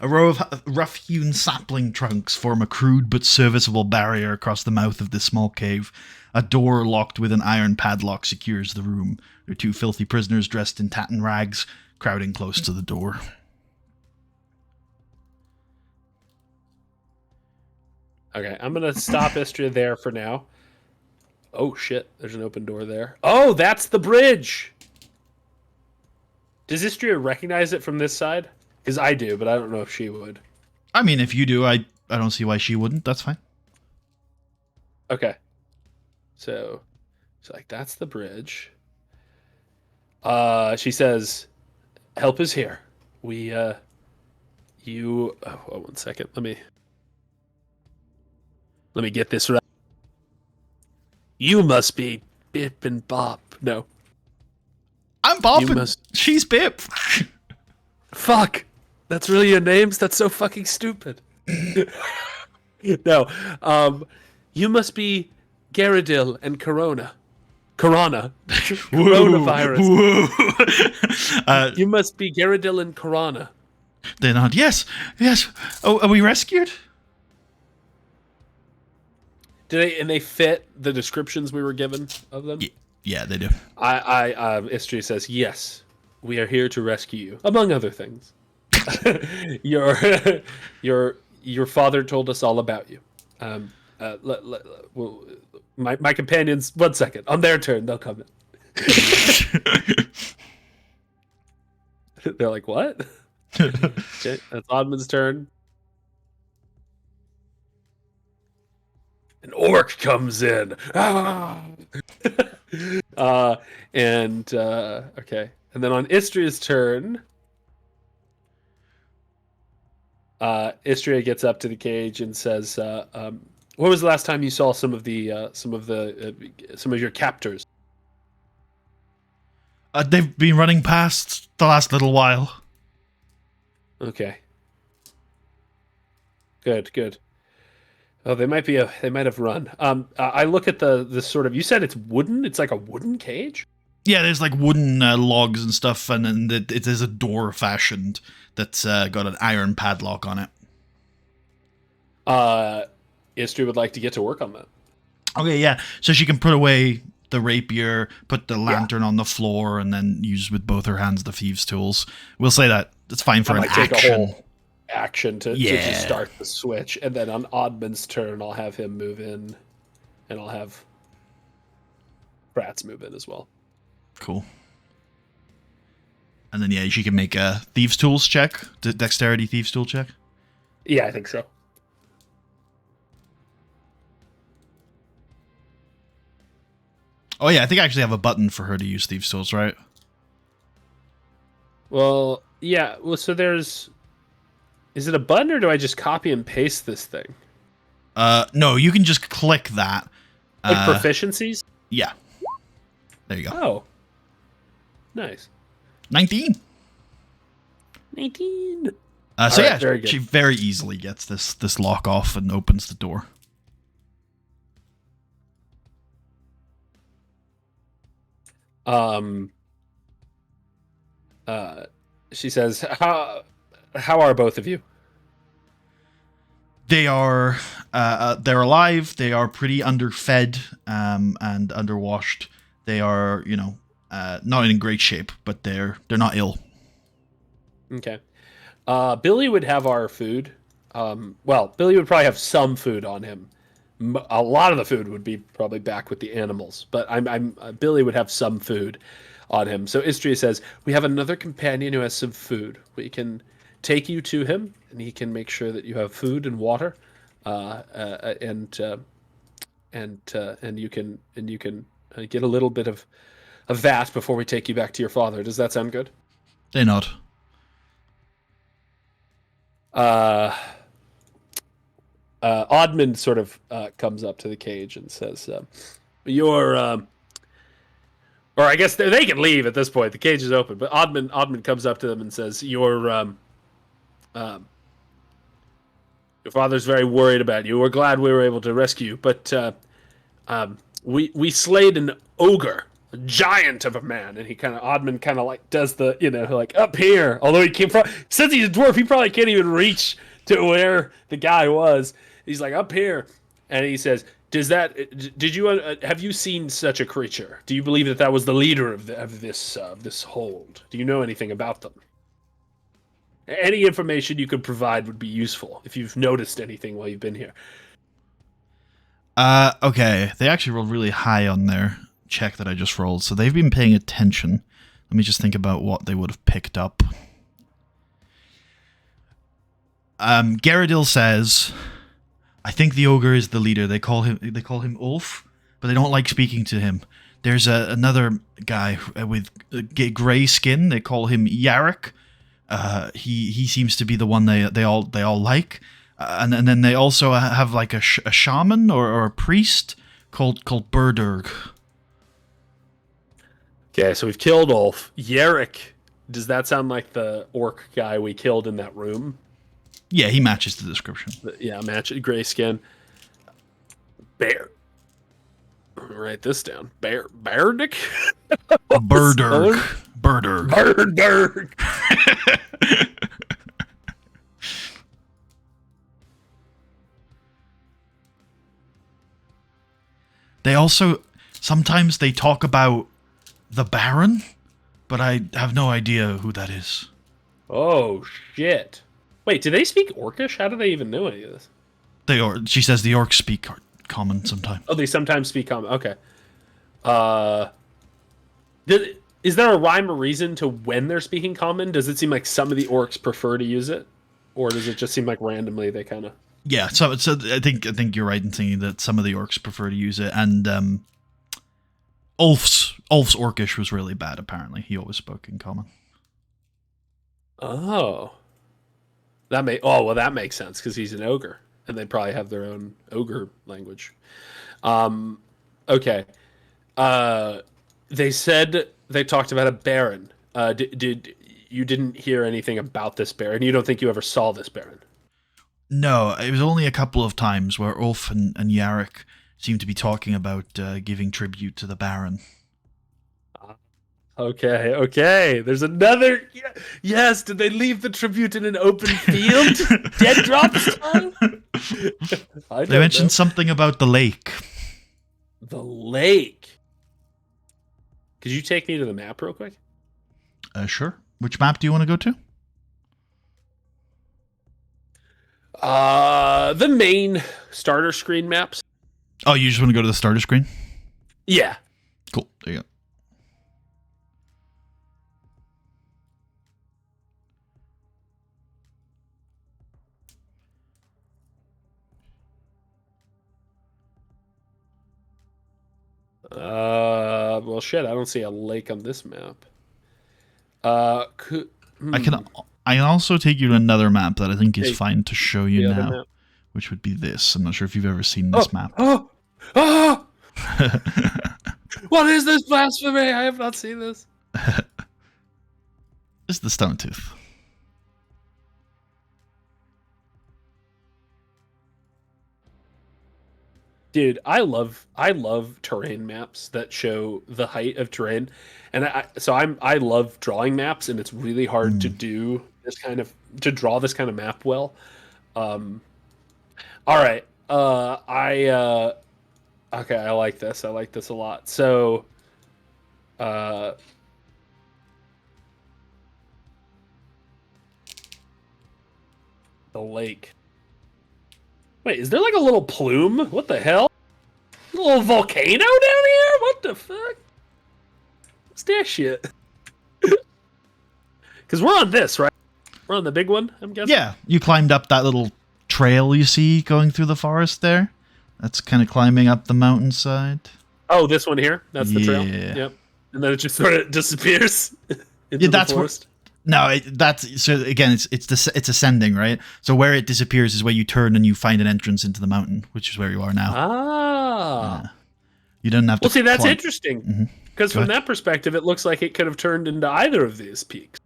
A row of rough-hewn sapling trunks form a crude but serviceable barrier across the mouth of this small cave. A door locked with an iron padlock secures the room. There are 2 filthy prisoners dressed in tattered rags crowding close to the door. Okay, I'm going to stop Istria there for now. Oh, shit. There's an open door there. Oh, that's the bridge! Does Istria recognize it from this side? Because I do, but I don't know if she would. I mean, if you do, I don't see why she wouldn't. That's fine. Okay. So, she's like, that's the bridge. She says, help is here. We, oh, 1 second. Let me get this right. You must be Bip and Bop. No. I'm Bop and she's Bip. Fuck. That's really your names? That's so fucking stupid. No. You must be Garadil and Corona. Coronavirus. You must be Garadil and Corona. They nod. Yes. Oh, are we rescued? And they fit the descriptions we were given of them? Yeah, they do. Istria says, yes, we are here to rescue you, among other things. your your father told us all about you. My companions, 1 second. On their turn, they'll come in. They're like, what? Okay, that's Admand's turn. An orc comes in. Ah! Okay. And then on Istria's turn, Istria gets up to the cage and says, "When was the last time you saw some of your captors?" They've been running past the last little while. Okay. Good. Oh, they might have run. I look at the sort of. You said it's wooden. It's like a wooden cage. Yeah, there's like wooden logs and stuff, and then it is a door fashioned that's got an iron padlock on it. Istria would like to get to work on that. Okay, yeah. So she can put away the rapier, put the lantern on the floor, and then use with both her hands the thieves' tools. We'll say that it's fine for an action. Take a whole action to just start the switch, and then on Admand's turn, I'll have him move in, and I'll have Bratz move in as well. Cool. And then she can make a thieves' tools check, dexterity thieves' tool check. Yeah, I think so. Oh yeah, I think I actually have a button for her to use thieves' tools, right? Well, yeah. Well, so there's. Is it a button, or do I just copy and paste this thing? No, you can just click that. Like proficiencies? Yeah. There you go. Oh. Nice. 19. 19. So right, very good. She very easily gets this lock off and opens the door. She says, how are both of you? They are they're alive. They are pretty underfed and underwashed. They are, not in great shape, but they're not ill. Okay. Billy would have our food. Billy would probably have some food on him. A lot of the food would be probably back with the animals, but Billy would have some food on him. So Istria says, we have another companion who has some food. We can take you to him, and he can make sure that you have food and water, and you can get a little bit of that before we take you back to your father. Does that sound good? They nod. Admand sort of comes up to the cage and says, "You're." Or I guess they can leave at this point. The cage is open, but Admand comes up to them and says, your father's very worried about you. We're glad we were able to rescue you, but we slayed an ogre, a giant of a man." And Admand kind of like does the, like up here. Although since he's a dwarf, he probably can't even reach to where the guy was. He's like up here, and he says, have you seen such a creature? Do you believe that was the leader of this hold? Do you know anything about them? Any information you could provide would be useful if you've noticed anything while you've been here. Okay. They actually rolled really high on their check that I just rolled, so they've been paying attention. Let me just think about what they would have picked up. Garadil says, I think the ogre is the leader. They call him Ulf, but they don't like speaking to him. There's another guy with gray skin. They call him Yarrick. He seems to be the one they all like. And then they also have like a shaman or a priest called Berdurg. Okay, so we've killed Ulf. Yarrick, does that sound like the orc guy we killed in that room? Yeah, he matches the description. Yeah, gray skin. Bear. Write this down. Berdurg? Berdurg. They also sometimes they talk about the Baron, but I have no idea who that is. Oh shit! Wait, do they speak Orcish? How do they even know any of this? She says the orcs speak common sometimes. Oh, they sometimes speak common. Okay. Is there a rhyme or reason to when they're speaking common? Does it seem like some of the orcs prefer to use it, or does it just seem like randomly they kind of? Yeah, so I think you're right in thinking that some of the orcs prefer to use it, and Ulf's Orcish was really bad. Apparently, he always spoke in common. Oh, that makes sense because he's an ogre, and they probably have their own ogre language. Okay. They said they talked about a baron. Did you didn't hear anything about this baron? You don't think you ever saw this baron? No, it was only a couple of times where Ulf and Yarrick seemed to be talking about giving tribute to the Baron. Okay. There's another. Yes, did they leave the tribute in an open field? Dead drop style? They mentioned something about the lake. The lake. Could you take me to the map real quick? Sure. Which map do you want to go to? The main starter screen maps. Oh, you just want to go to the starter screen? Yeah. Cool. There you go. Well, shit. I don't see a lake on this map. I can also take you to another map that I think is fine to show you now, which would be this. I'm not sure if you've ever seen this map. Oh! What is this blasphemy? I have not seen this. This is the Stone Tooth. Dude, I love terrain maps that show the height of terrain, and I love drawing maps, and it's really hard to do to draw this kind of map well. All right, okay, I like this. I like this a lot. So, the lake. Wait, is there like a little plume? What the hell? A little volcano down here? What the fuck? What's that shit? Because we're on this, right? We're on the big one, I'm guessing? Yeah, you climbed up that little trail you see going through the forest there. That's kind of climbing up the mountainside. Oh, this one here? That's the trail? Yep. And then it just sort of disappears into the forest? That's so again. It's ascending, right? So where it disappears is where you turn and you find an entrance into the mountain, which is where you are now. Ah, you don't have to. Well, see, that's interesting because from that perspective, it looks like it could have turned into either of these peaks.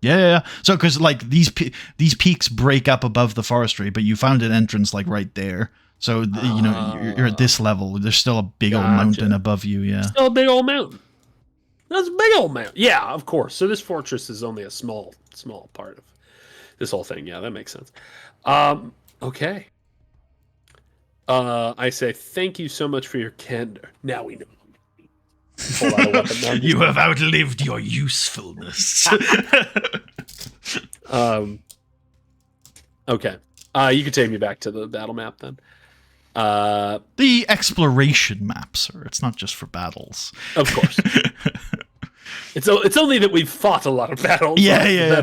Yeah. So because like these peaks break up above the forestry, but you found an entrance like right there. So you know you're at this level. There's still a big old mountain above you. Yeah, still a big old mountain. That's a big old mountain. Yeah, of course. So this fortress is only a small part of this whole thing. Yeah, that makes sense. Okay. I say thank you so much for your candor. Now we know. Pull out a weapon. You have outlived your usefulness. Okay. You can take me back to the battle map then. The exploration map, sir. It's not just for battles. Of course. It's only that we've fought a lot of battles. Yeah.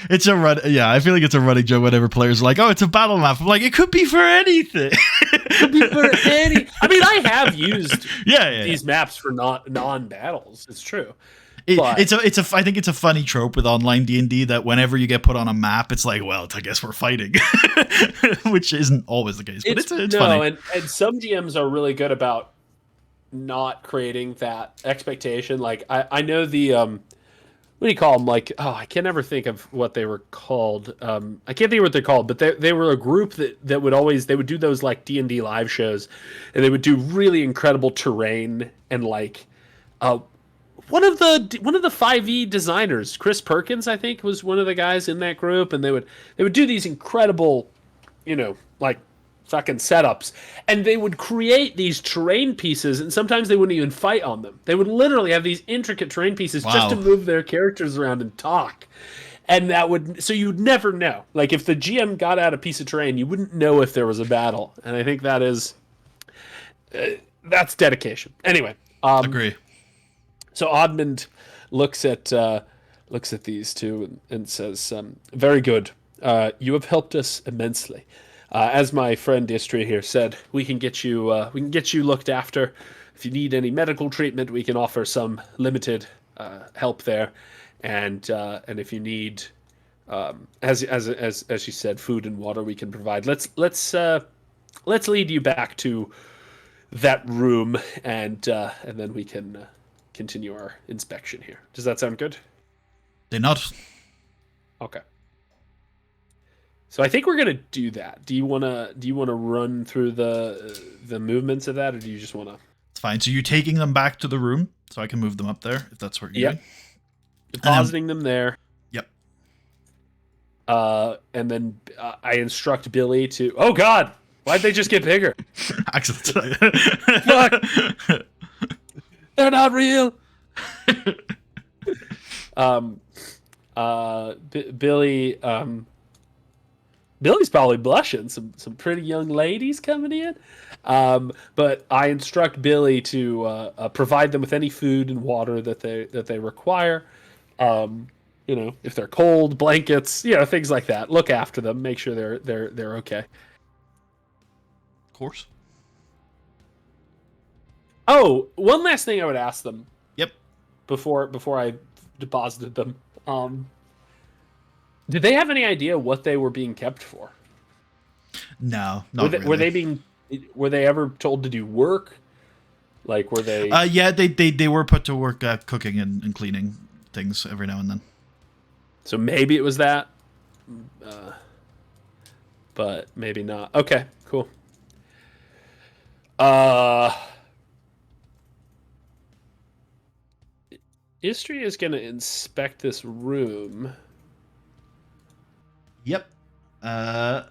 It's a run. Yeah, I feel like it's a running joke whenever players are like, "Oh, it's a battle map." I'm like, it could be for anything. It could be for any. I mean, I have used these maps for non-battles. It's true. I think it's a funny trope with online D&D that whenever you get put on a map, it's like, well, I guess we're fighting, which isn't always the case. But it's funny. And some GMs are really good about not creating that expectation. Like I know the what do you call them? Like, oh, I can never think of what they were called. I can't think of what they're called, but they were a group that would do those like D&D live shows, and they would do really incredible terrain and like one of the 5e designers, Chris Perkins, I think, was one of the guys in that group, and they would do these incredible, like fucking setups, and they would create these terrain pieces, and sometimes they wouldn't even fight on them. They would literally have these intricate terrain pieces just to Wow. move their characters around and talk. And that would, so you'd never know. Like if the GM got out a piece of terrain, you wouldn't know if there was a battle. And I think that is, that's dedication. Anyway, Agree. so Admand looks at these two and says, "Very good. You have helped us immensely. As my friend Istria here said, we can get you looked after. If you need any medical treatment, we can offer some limited help there, and if you need, as she said, food and water, we can provide. Let's lead you back to that room, and then we can continue our inspection here. Does that sound good?" They not. Okay. So I think we're gonna do that. Do you wanna run through the movements of that, or do you just wanna? It's fine. So you're taking them back to the room, so I can move them up there if that's what you're doing. Depositing them there. Yep. And then I instruct Billy to. Oh God! Why'd they just get bigger? Excellent. Fuck! They're not real. Billy. Billy's probably blushing. Some pretty young ladies coming in. But I instruct Billy to provide them with any food and water that they require. If they're cold, blankets, things like that. Look after them. Make sure they're okay. Of course. Oh, one last thing I would ask them. Yep. Before I deposited them. Did they have any idea what they were being kept for? No, not really. Were they ever told to do work? Like, were they? Yeah, they were put to work cooking and cleaning things every now and then. So maybe it was that, but maybe not. Okay, cool. Istria is going to inspect this room. Yep. Not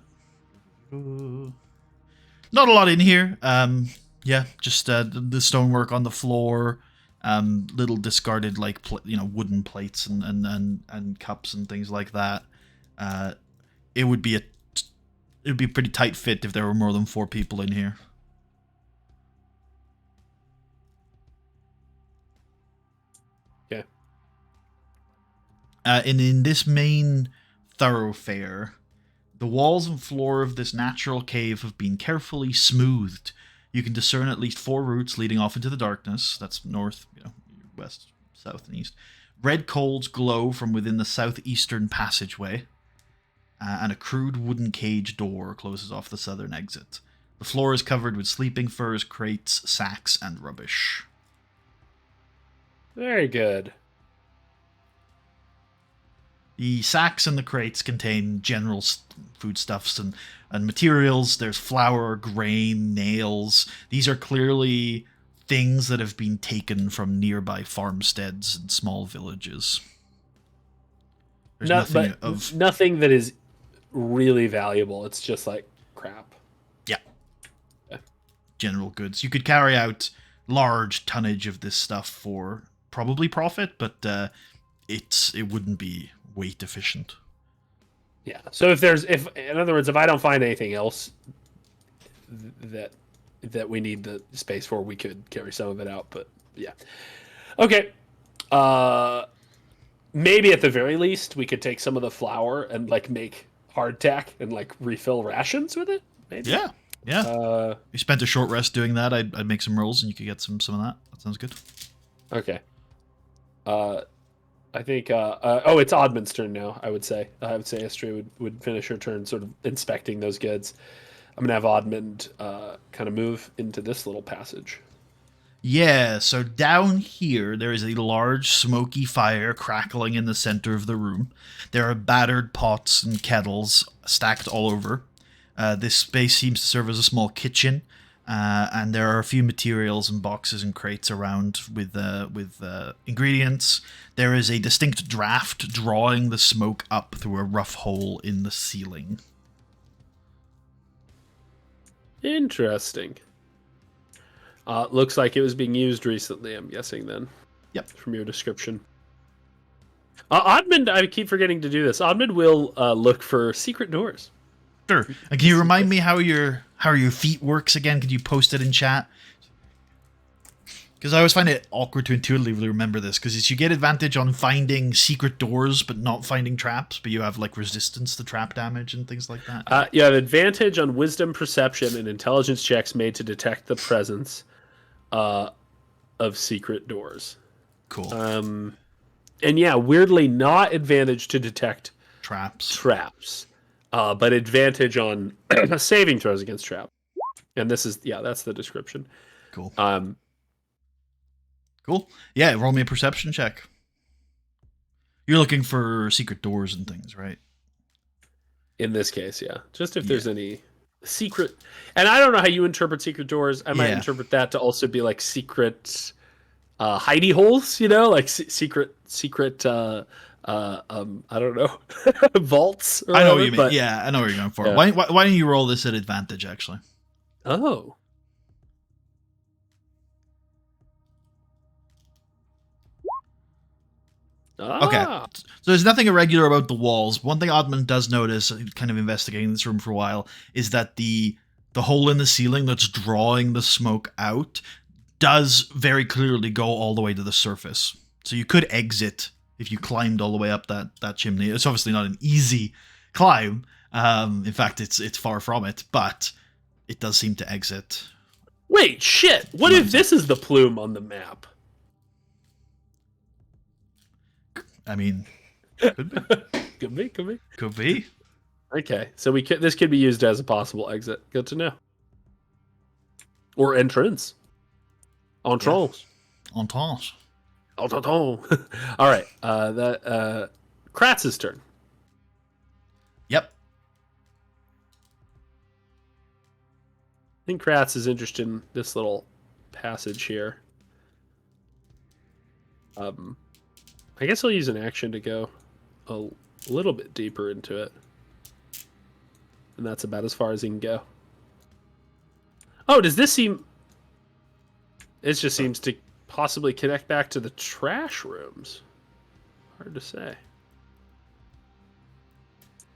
a lot in here. Yeah, just the stonework on the floor, little discarded wooden plates and cups and things like that. It would be a pretty tight fit if there were more than 4 people in here. Yeah. And in this main thoroughfare, the walls and floor of this natural cave have been carefully smoothed. You can discern at least 4 routes leading off into the darkness. That's north, west, south, and east. Red coals glow from within the southeastern passageway, and a crude wooden cage door closes off the southern exit. The floor is covered with sleeping furs, crates, sacks, and rubbish. Very good. The sacks and the crates contain general foodstuffs and materials. There's flour, grain, nails. These are clearly things that have been taken from nearby farmsteads and small villages. There's nothing that is really valuable. It's just like crap. Yeah. General goods. You could carry out large tonnage of this stuff for probably profit, but it wouldn't be weight efficient. Yeah. So in other words, if I don't find anything else that we need the space for, we could carry some of it out. But yeah. Okay. Maybe at the very least we could take some of the flour and make hardtack and refill rations with it. Maybe. Yeah. Yeah. We spent a short rest doing that. I'd make some rolls and you could get some of that. That sounds good. Okay. I think it's Admand's turn now, I would say. I would say Istria would finish her turn sort of inspecting those goods. I'm going to have Admand kind of move into this little passage. Yeah, so down here there is a large smoky fire crackling in the center of the room. There are battered pots and kettles stacked all over. This space seems to serve as a small kitchen. And there are a few materials and boxes and crates around with ingredients. There is a distinct draft drawing the smoke up through a rough hole in the ceiling. Interesting. Looks like it was being used recently, I'm guessing then. Yep. From your description. Admand, I keep forgetting to do this. Admand will look for secret doors. Sure. And can you remind me how your feat works again? Could you post it in chat? Because I always find it awkward to intuitively remember this, because you get advantage on finding secret doors, but not finding traps, but you have, like, resistance to trap damage and things like that. You have advantage on wisdom, perception, and intelligence checks made to detect the presence of secret doors. Cool. And yeah, weirdly not advantage to detect traps. But advantage on saving throws against trap. And this is, that's the description. Cool. Cool. Yeah, roll me a perception check. You're looking for secret doors and things, right? In this case, yeah. Just if there's any secret... And I don't know how you interpret secret doors. I might interpret that to also be like secret hidey holes, like secret I don't know, vaults or I know whatever, what you mean. but... Yeah, I know what you're going for. Yeah. Why don't you roll this at advantage, actually? Oh. Okay, so there's nothing irregular about the walls. One thing Admand does notice, kind of investigating this room for a while, is that the hole in the ceiling that's drawing the smoke out does very clearly go all the way to the surface. So you could exit if you climbed all the way up that chimney. It's obviously not an easy climb. In fact, it's far from it, but it does seem to exit. Wait, shit! What if this is the plume on the map? I mean, could be. Could be. Okay, so this could be used as a possible exit. Good to know. Or entrance. Entrance. Entrance. All right. Kratz's turn. Yep. I think Kratz is interested in this little passage here. I guess I'll use an action to go a little bit deeper into it. And that's about as far as he can go. Oh, does this seem... It just seems to possibly connect back to the trash rooms. Hard to say.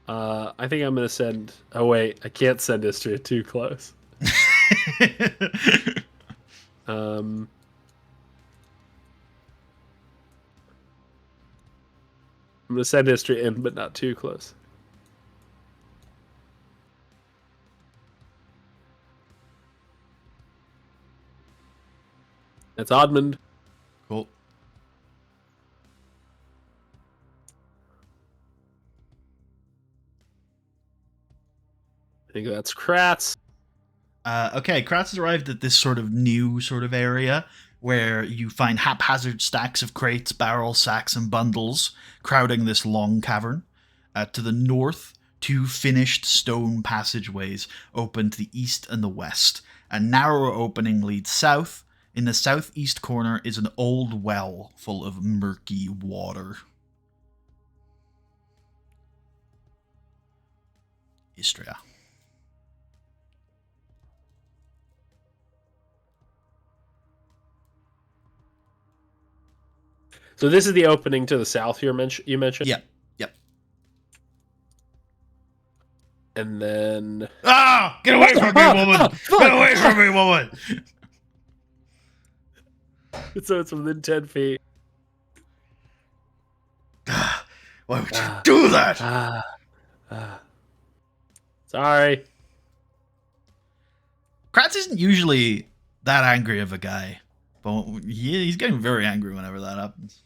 I think I'm going to send... Oh, wait. I can't send history too close. I'm going to send history in, but not too close. That's Admand. Cool. I think that's Kratz. Okay, Kratz has arrived at this sort of new sort of area where you find haphazard stacks of crates, barrels, sacks, and bundles crowding this long cavern. To the north, two finished stone passageways open to the east and the west. A narrower opening leads south. In the southeast corner is an old well full of murky water. Istria. So this is the opening to the south you mentioned? Yep. Yep. And then... Ah! Get away from me, woman! Get away from me, woman! So it's within 10 feet. Why would you do that? Sorry. Kratz isn't usually that angry of a guy, but he's getting very angry whenever that happens.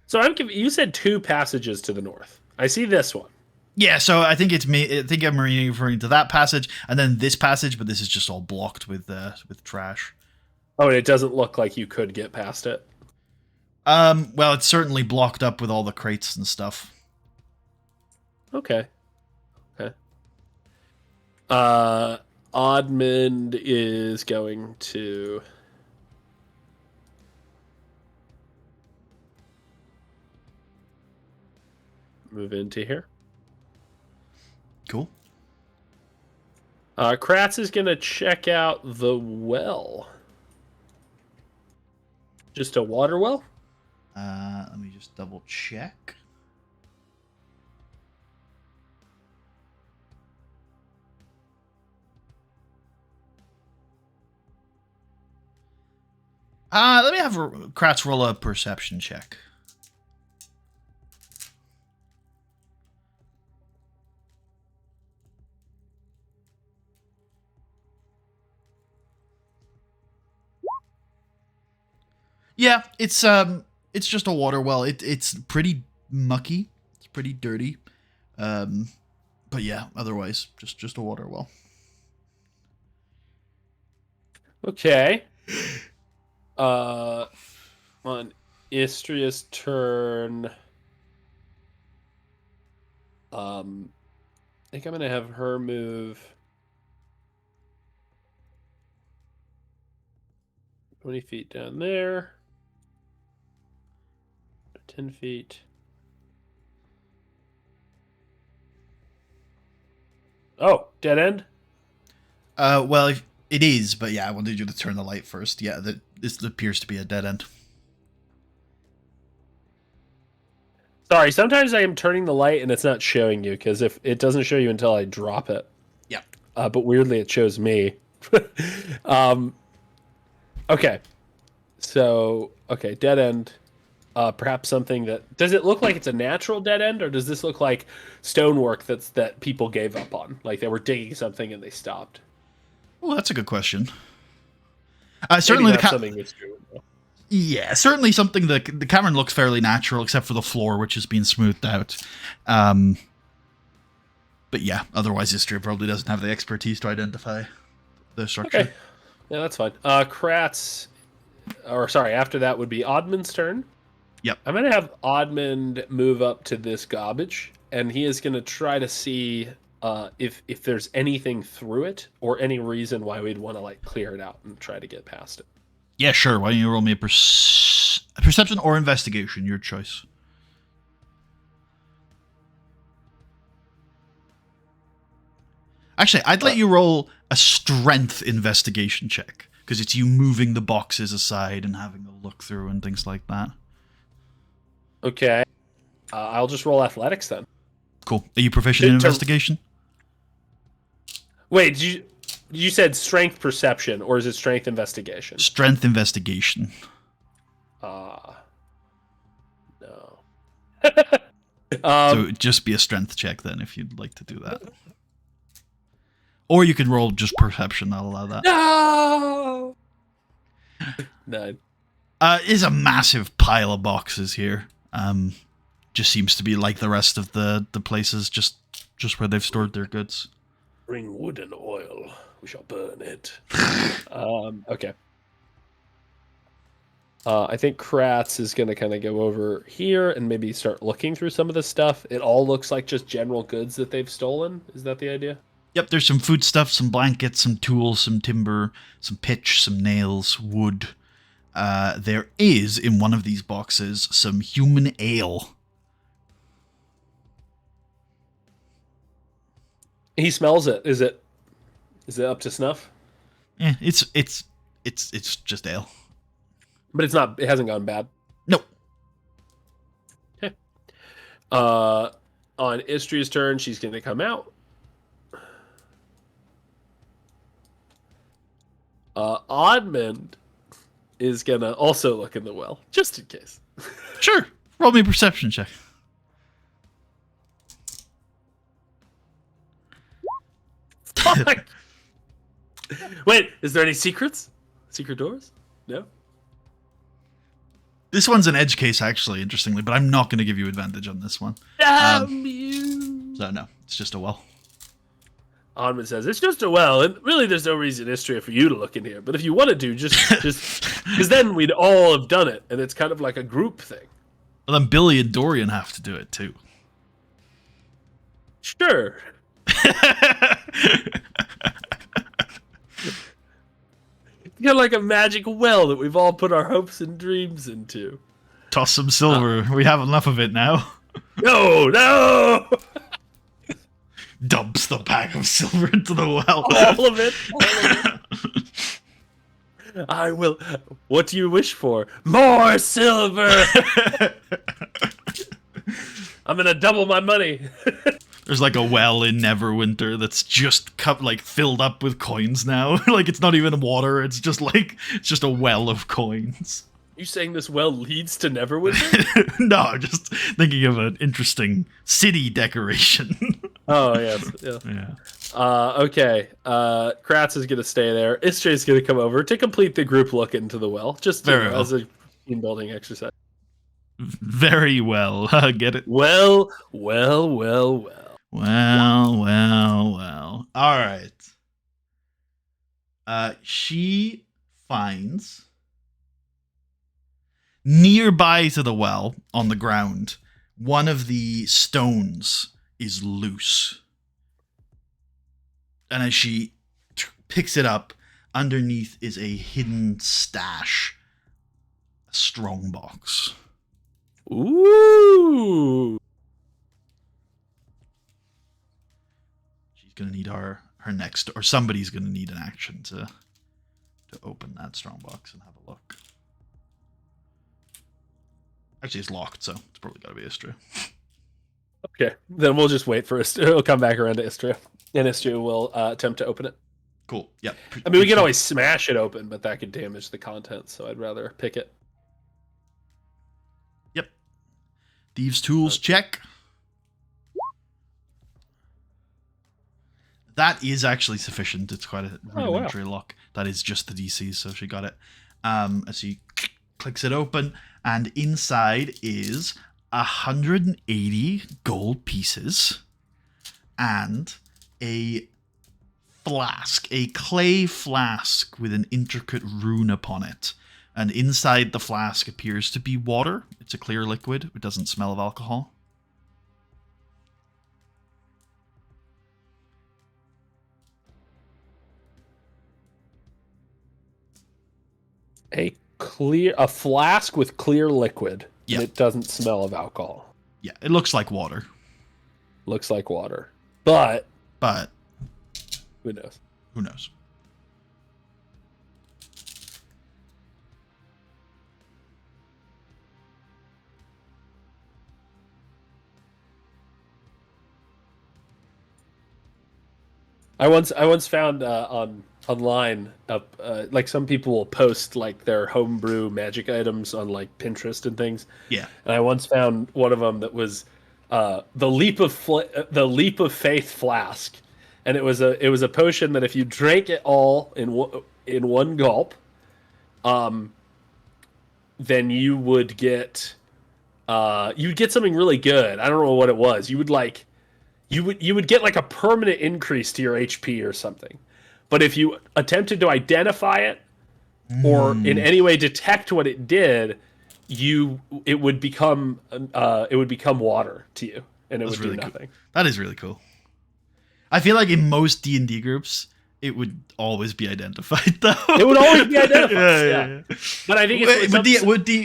So you said two passages to the north. I see this one. Yeah, so I think it's me. I think I'm referring to that passage and then this passage, but this is just all blocked with trash. Oh, and it doesn't look like you could get past it. Well, it's certainly blocked up with all the crates and stuff. Okay. Admand is going to... move into here. Cool. Kratz is gonna check out the well. Just a water well? Let me just double check. Let me have Kratz roll a perception check. Yeah, it's just a water well. It's pretty mucky. It's pretty dirty. But yeah, otherwise just a water well. Okay. On Istria's turn, I think I'm gonna have her move 20 feet down there. 10 feet. Oh, dead end? Well, it is, but yeah, I wanted you to turn the light first. Yeah, this appears to be a dead end. Sorry, sometimes I am turning the light and it's not showing you, because if it doesn't show you until I drop it. Yeah. But weirdly, it shows me. Okay. So, okay, dead end. Perhaps something that... Does it look like it's a natural dead end, or does this look like stonework that people gave up on? Like they were digging something and they stopped? Well, that's a good question. Certainly certainly something the cavern looks fairly natural, except for the floor, which is being smoothed out. But yeah, otherwise Istria probably doesn't have the expertise to identify the structure. Okay. Yeah, that's fine. Kratz... Or, sorry, after that would be Admand's turn. Yep. I'm going to have Admand move up to this garbage, and he is going to try to see if there's anything through it or any reason why we'd want to like clear it out and try to get past it. Yeah, sure. Why don't you roll me a perception or investigation? Your choice. Actually, I'd let you roll a strength investigation check, because it's you moving the boxes aside and having a look through and things like that. Okay. I'll just roll athletics then. Cool. Are you proficient in investigation? Wait, you said strength perception, or is it strength investigation? Strength investigation. No. So it'd just be a strength check then, if you'd like to do that. Or you could roll just perception. I'll allow that. No! 9. Is a massive pile of boxes here. Just seems to be like the rest of the places, just where they've stored their goods. Bring wood and oil. We shall burn it. Okay. I think Kratz is going to kind of go over here and maybe start looking through some of this stuff. It all looks like just general goods that they've stolen. Is that the idea? Yep, there's some foodstuff, some blankets, some tools, some timber, some pitch, some nails, wood. There is, in one of these boxes, some human ale. He smells it. Is it up to snuff? Yeah, it's just ale. But it's not. It hasn't gone bad. Nope. Okay. On Istria's turn, she's going to come out. Admand is going to also look in the well, just in case. Sure. Roll me a perception check. Wait, is there any secrets? Secret doors? No? This one's an edge case, actually, interestingly, but I'm not going to give you advantage on this one. Damn you! So, no, it's just a well. Admand says, it's just a well, and really there's no reason in history for you to look in here. But if you wanted to, just because then we'd all have done it, and it's kind of like a group thing. Well, then Billy and Dorian have to do it, too. Sure. You got like a magic well that we've all put our hopes and dreams into. Toss some silver. We have enough of it now. No! dumps the bag of silver into the well. All of it. All of it. I will. What do you wish for? More silver. I'm gonna double my money. There's like a well in Neverwinter that's just like filled up with coins now. Like it's not even water. It's just a well of coins. You saying this well leads to Neverwinter? No, I'm just thinking of an interesting city decoration. Oh yes, Yeah. Okay. Kratz is gonna stay there. Istra's gonna come over to complete the group look into the well, just as a team building exercise. Very well. Get it? Well. Well. All right. She finds nearby to the well on the ground, one of the stones is loose. And as she picks it up, underneath is a hidden stash, a strong box. Ooh. She's gonna need her next, or somebody's gonna need an action to open that strong box and have a look. Actually, it's locked, so it's probably gotta be Istra. Okay, then we'll just wait for Istra. We'll come back around to Istra, and Istra will attempt to open it. Cool. Yeah. I mean, we can always smash it open, but that could damage the contents, so I'd rather pick it. Yep. Thieves' tools, check. That is actually sufficient. It's quite a rudimentary lock. That is just the DC, so she got it. As she clicks it open, and inside is 180 gold pieces and a flask, a clay flask with an intricate rune upon it. And inside the flask appears to be water. It's a clear liquid. It doesn't smell of alcohol. A flask with clear liquid. Yeah. It doesn't smell of alcohol. Yeah, it looks like water. Looks like water. But who knows? Who knows? I once found online like some people will post like their homebrew magic items on like Pinterest and things. Yeah. And I once found one of them that was the leap of faith flask, and it was a potion that if you drank it all in one gulp, then you would get something really good. I don't know what it was. You would get like a permanent increase to your HP or something. But if you attempted to identify it or in any way detect what it did, it would become water to you, and it would do nothing. Cool. That is really cool. I feel like in most D&D groups, it would always be identified, though. It would always be identified. Yeah. But I think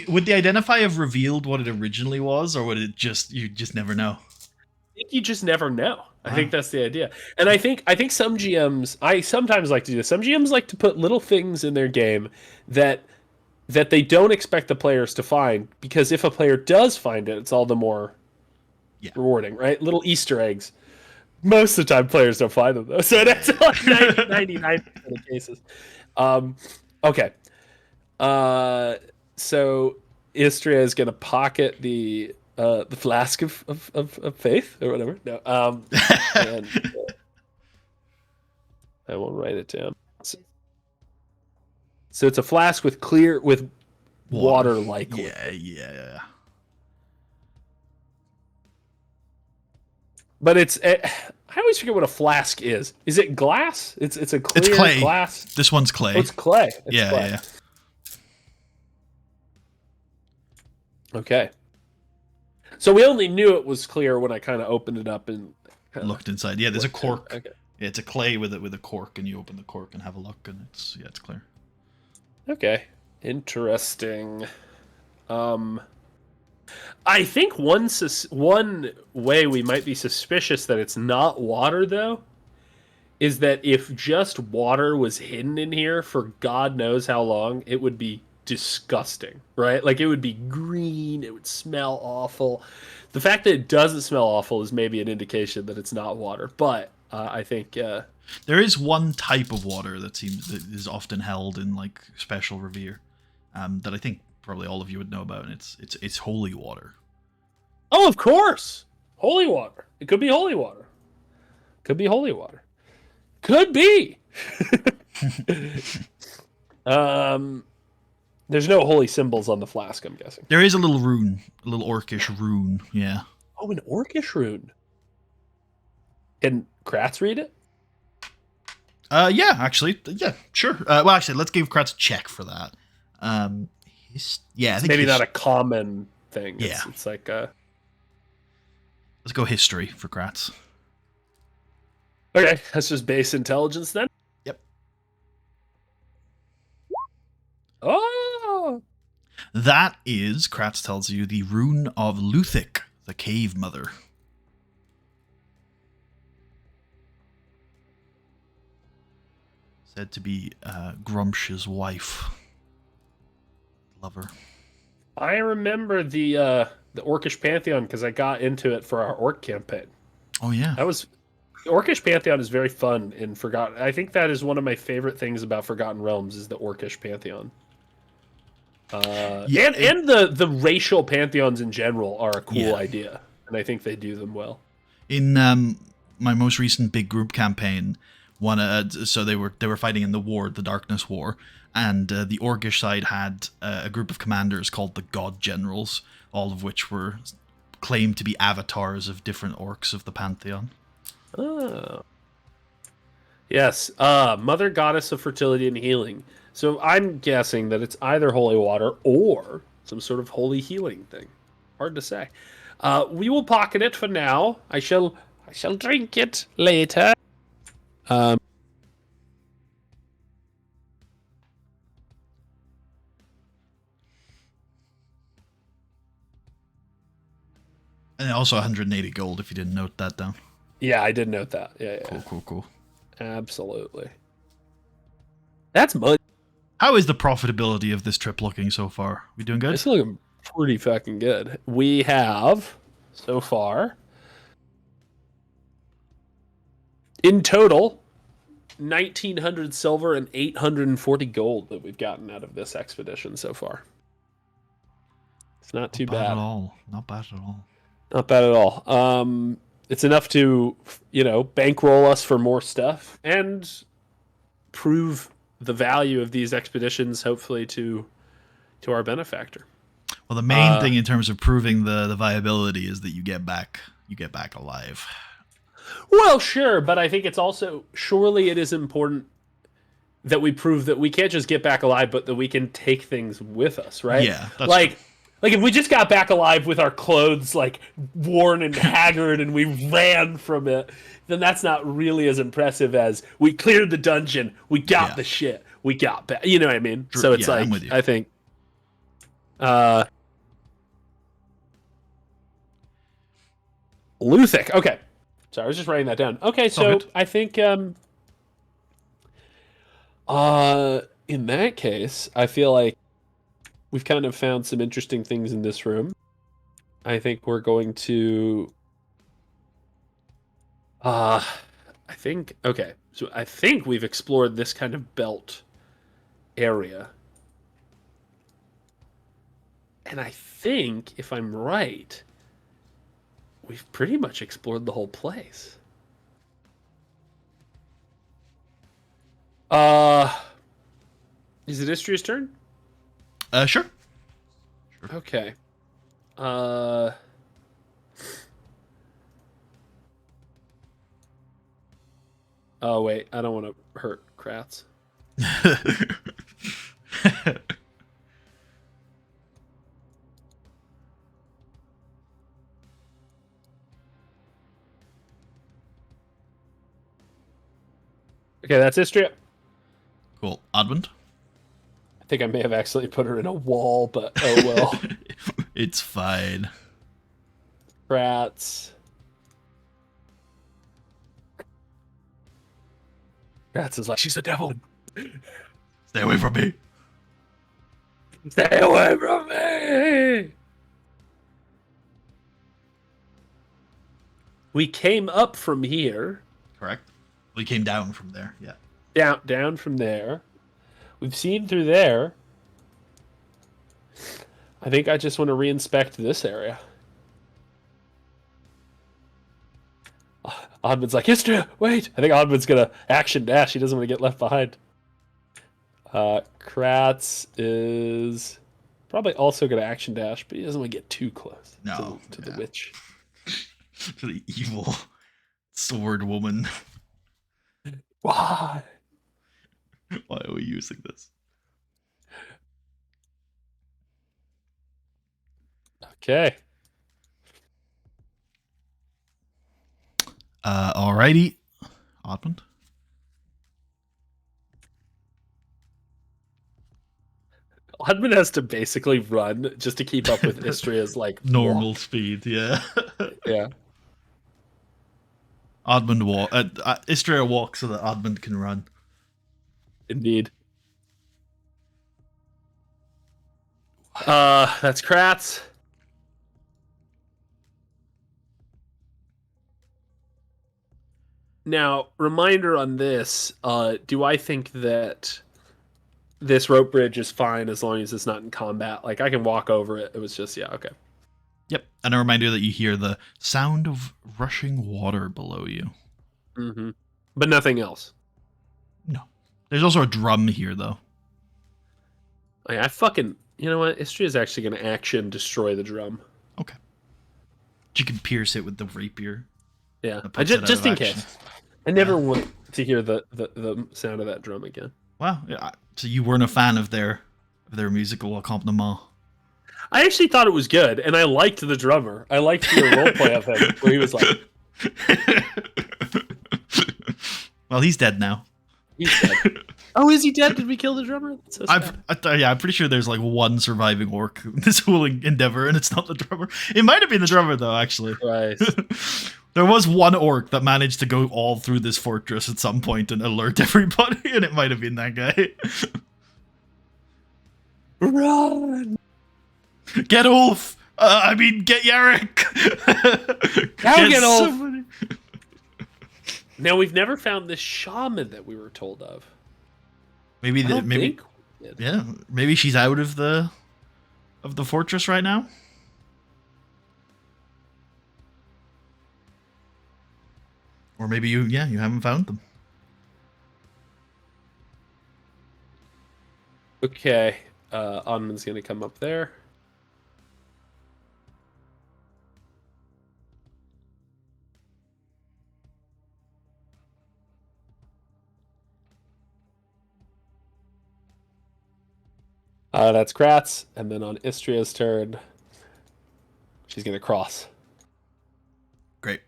would the identify have revealed what it originally was, or would it you just never know? I think you just never know. I think that's the idea. And I think some GMs, I sometimes like to do this. Some GMs like to put little things in their game that they don't expect the players to find, because if a player does find it, it's all the more rewarding, right? Little Easter eggs. Most of the time, players don't find them, though. So that's like 99% of cases. Okay. So Istria is going to pocket the flask of faith or whatever. No. And, I won't write it down. So it's a flask with water liquid. Yeah. But I always forget what a flask is. Is it glass? It's a clear clay. Glass. This one's clay. Oh, it's clay. Yeah. Okay. So we only knew it was clear when I kind of opened it up and looked inside. Yeah, there's a cork. Okay. Yeah, it's a clay with a cork, and you open the cork and have a look, and it's clear. Okay. Interesting. I think one way we might be suspicious that it's not water, though, is that if just water was hidden in here for God knows how long, it would be disgusting, right? Like, it would be green, it would smell awful. The fact that it doesn't smell awful is maybe an indication that it's not water, but I think There is one type of water that is often held in like special revere, that I think probably all of you would know about, and it's holy water. oh, of course, holy water. It could be holy water. Could be holy water. Could be. There's no holy symbols on the flask, I'm guessing. There is a little rune, a little orcish rune. Yeah. Oh, an orcish rune. Can Kratz read it? Yeah, actually, yeah, sure. Well, actually, let's give Kratz a check for that. Yeah, I think maybe not a common thing. Yeah, it's like let's go history for Kratz. Okay, that's just base intelligence then. Yep. Oh, that is, Kratz tells you, the rune of Luthic, the cave mother. Said to be Grumsh's wife. Lover. I remember the Orcish Pantheon because I got into it for our Orc campaign. Oh yeah. The Orcish Pantheon is very fun in Forgotten. I think that is one of my favorite things about Forgotten Realms is the Orcish Pantheon. Yeah, and the racial pantheons in general are a cool Yeah. idea, and I think they do them well. In my most recent big group campaign, so they were fighting in the war, the Darkness War, and the Orcish side had a group of commanders called the God Generals, all of which were claimed to be avatars of different orcs of the pantheon. Oh. Yes, Mother Goddess of Fertility and Healing. So I'm guessing that it's either holy water or some sort of holy healing thing. Hard to say. We will pocket it for now. I shall drink it later. And also 180 gold if you didn't note that down. Yeah, I did note that. Yeah. Cool. Absolutely. That's mud. How is the profitability of this trip looking so far? We doing good? It's looking pretty fucking good. We have, so far, in total, 1,900 silver and 840 gold that we've gotten out of this expedition so far. It's not too bad. Not bad at all. Not bad at all. It's enough to, bankroll us for more stuff and prove the value of these expeditions, hopefully, to our benefactor. Well, the main thing in terms of proving the viability is that you get back alive. Well, sure, but I think it's also, surely it is important that we prove that we can't just get back alive, but that we can take things with us, right? Yeah, that's true. Like if we just got back alive with our clothes like worn and haggard and we ran from it, then that's not really as impressive as we cleared the dungeon, we got the shit, we got back. You know what I mean? So it's I'm with you. I think Luthic. Okay. So I was just writing that down. Okay, so I think in that case, I feel like we've kind of found some interesting things in this room. I think we're going to so I think we've explored this kind of belt area. And I think, if I'm right, we've pretty much explored the whole place. Is it Istria's turn? Sure. Okay. Oh wait, I don't want to hurt Kratz. Okay, that's Istria. Cool. Admand? I think I may have accidentally put her in a wall, but oh well. It's fine. Kratz. Kratz is like, she's a devil. Stay away from me. Stay away from me. We came up from here. Correct. We came down from there. Yeah. Down from there. We've seen through there. I think I just want to reinspect this area. Admand's like, Istria, wait! I think Admand's gonna action dash. He doesn't want to get left behind. Kratz is probably also gonna action dash, but he doesn't want to get too close to the witch. To the evil sword woman. Why? Why are we using this? Okay. Alrighty. Admand. Admand has to basically run just to keep up with Istria's like normal speed. Yeah. Yeah. Admand walk. Istria walks so that Admand can run. Indeed. That's Kratz. Now, reminder on this, do I think that this rope bridge is fine as long as it's not in combat? Like, I can walk over it. It was just, yeah, okay. Yep. And a reminder that you hear the sound of rushing water below you. Mm-hmm. But nothing else. No. There's also a drum here, though. I fucking... You know what? Istria's actually going to action destroy the drum. Okay. You can pierce it with the rapier. Yeah. Just in case. I never want to hear the sound of that drum again. Wow. Yeah. So you weren't a fan of their musical accompaniment? I actually thought it was good, and I liked the drummer. I liked the roleplay of him, where he was like... Well, he's dead now. He's dead. Oh, is he dead? Did we kill the drummer? That's so sad. I'm pretty sure there's like one surviving orc in this whole endeavor, and it's not the drummer. It might have been the drummer, though, actually. Right. There was one orc that managed to go all through this fortress at some point and alert everybody, and it might have been that guy. Run! Get Ulf! Get Yarrick! Get Ulf! Now, we've never found this shaman that we were told of. Maybe maybe she's out of the fortress right now. Or maybe you haven't found them. Okay, Onman's gonna come up there. That's Kratz, and then on Istria's turn, she's gonna cross. Great.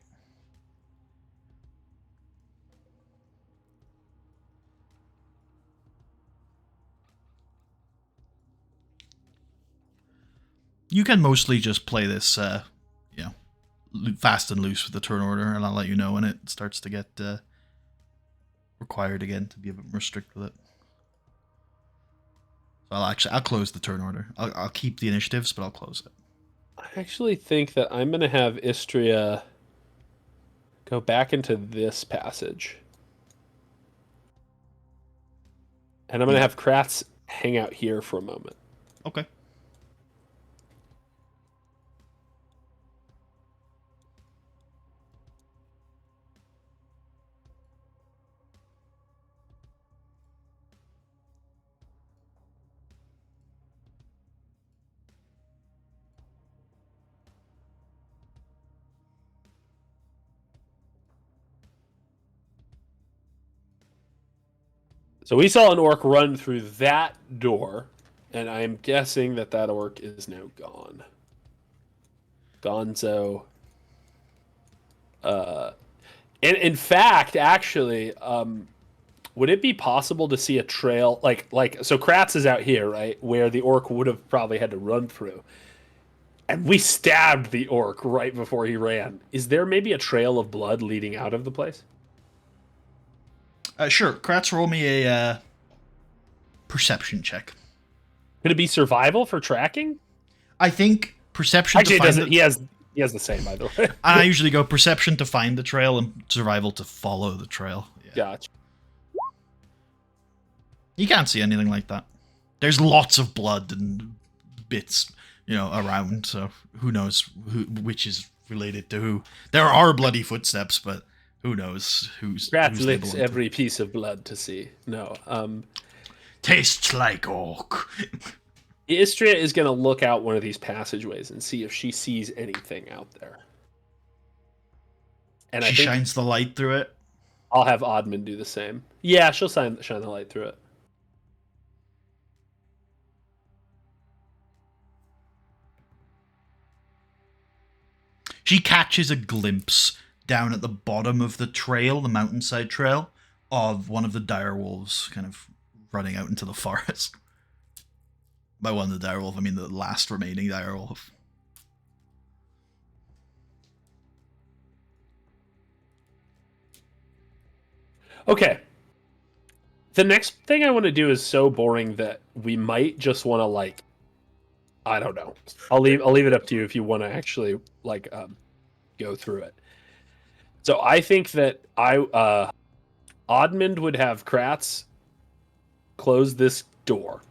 You can mostly just play this, fast and loose with the turn order, and I'll let you know when it starts to get required again to be a bit more strict with it. I'll close the turn order. I'll keep the initiatives, but I'll close it. I actually think that I'm going to have Istria go back into this passage. And I'm going to have Kratz hang out here for a moment. Okay. So we saw an orc run through that door, and I'm guessing that orc is now gone. Gonzo. And in fact, actually, would it be possible to see a trail so Kratz is out here, right, where the orc would have probably had to run through. And we stabbed the orc right before he ran. Is there maybe a trail of blood leading out of the place? Sure. Kratz, roll me a perception check. Could it be survival for tracking? I think perception Actually, to it find doesn't. He has the same, by the way. I usually go perception to find the trail and survival to follow the trail. Yeah. Gotcha. You can't see anything like that. There's lots of blood and bits, around, so who knows which is related to who. There are bloody footsteps, but who knows who's licks every piece of blood to see. No. Tastes like orc. Istria is going to look out one of these passageways and see if she sees anything out there. And she shines the light through it. I'll have Admand do the same. Yeah, she'll shine the light through it. She catches a glimpse down at the bottom of the trail, the mountainside trail, of one of the direwolves kind of running out into the forest. By one of the direwolf, I mean the last remaining direwolf. Okay. The next thing I want to do is so boring that we might just want to I don't know. I'll leave it up to you if you want to actually go through it. So I think that Admand would have Kratz close this door.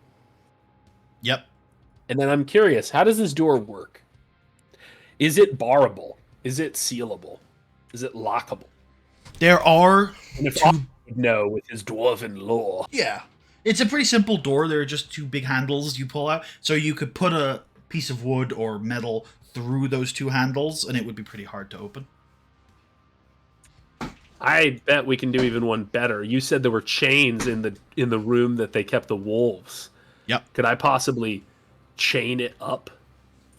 Yep. And then I'm curious, how does this door work? Is it barrable? Is it sealable? Is it lockable? There are and if two... would know with his dwarven lore. Yeah. It's a pretty simple door. There are just two big handles you pull out. So you could put a piece of wood or metal through those two handles, and it would be pretty hard to open. I bet we can do even one better. You said there were chains in the room that they kept the wolves. Yep. Could I possibly chain it up?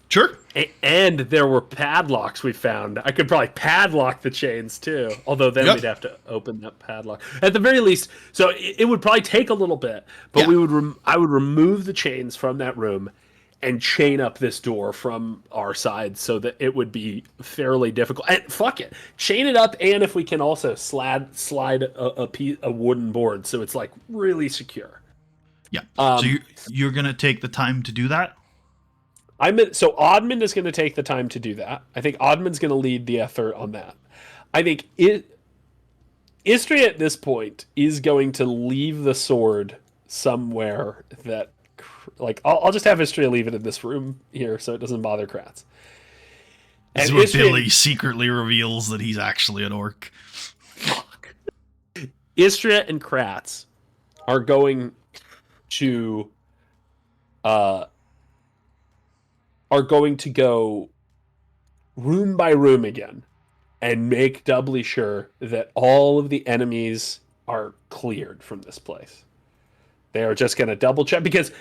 Sure. And there were padlocks we found. I could probably padlock the chains too. Although then we'd have to open that padlock. At the very least, so it would probably take a little bit, but I would remove the chains from that room and chain up this door from our side so that it would be fairly difficult. And fuck it, chain it up, and if we can also slide a wooden board so it's really secure. Yeah. So you're gonna take the time to do that? So Admand is going to take the time to do that. I think Admand's going to lead the effort on that. I think Istria at this point is going to leave the sword somewhere that, I'll just have Istria leave it in this room here so it doesn't bother Kratz. This is where Billy secretly reveals that he's actually an orc. Fuck. Istria and Kratz are going to go room by room again and make doubly sure that all of the enemies are cleared from this place. They are just going to double check because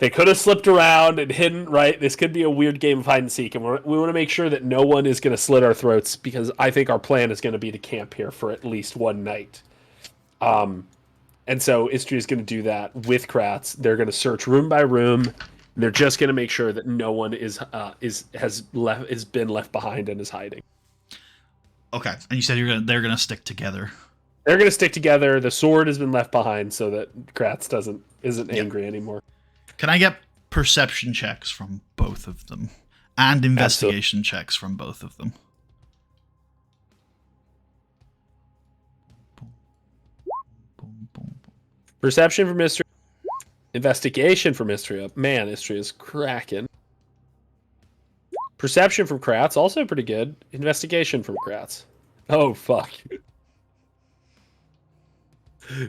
they could have slipped around and hidden, right? This could be a weird game of hide and seek, and we want to make sure that no one is going to slit our throats because I think our plan is going to be to camp here for at least one night. And so Istria is going to do that with Kratz. They're going to search room by room. They're just going to make sure that no one has been left behind and is hiding. Okay, and you said they're going to stick together. They're going to stick together. The sword has been left behind so that Kratz isn't angry anymore. Can I get perception checks from both of them and investigation checks from both of them? Perception for Istria. Investigation from Istria. Man, Istria is cracking. Perception from Kratz, also pretty good. Investigation from Kratz. Oh, fuck.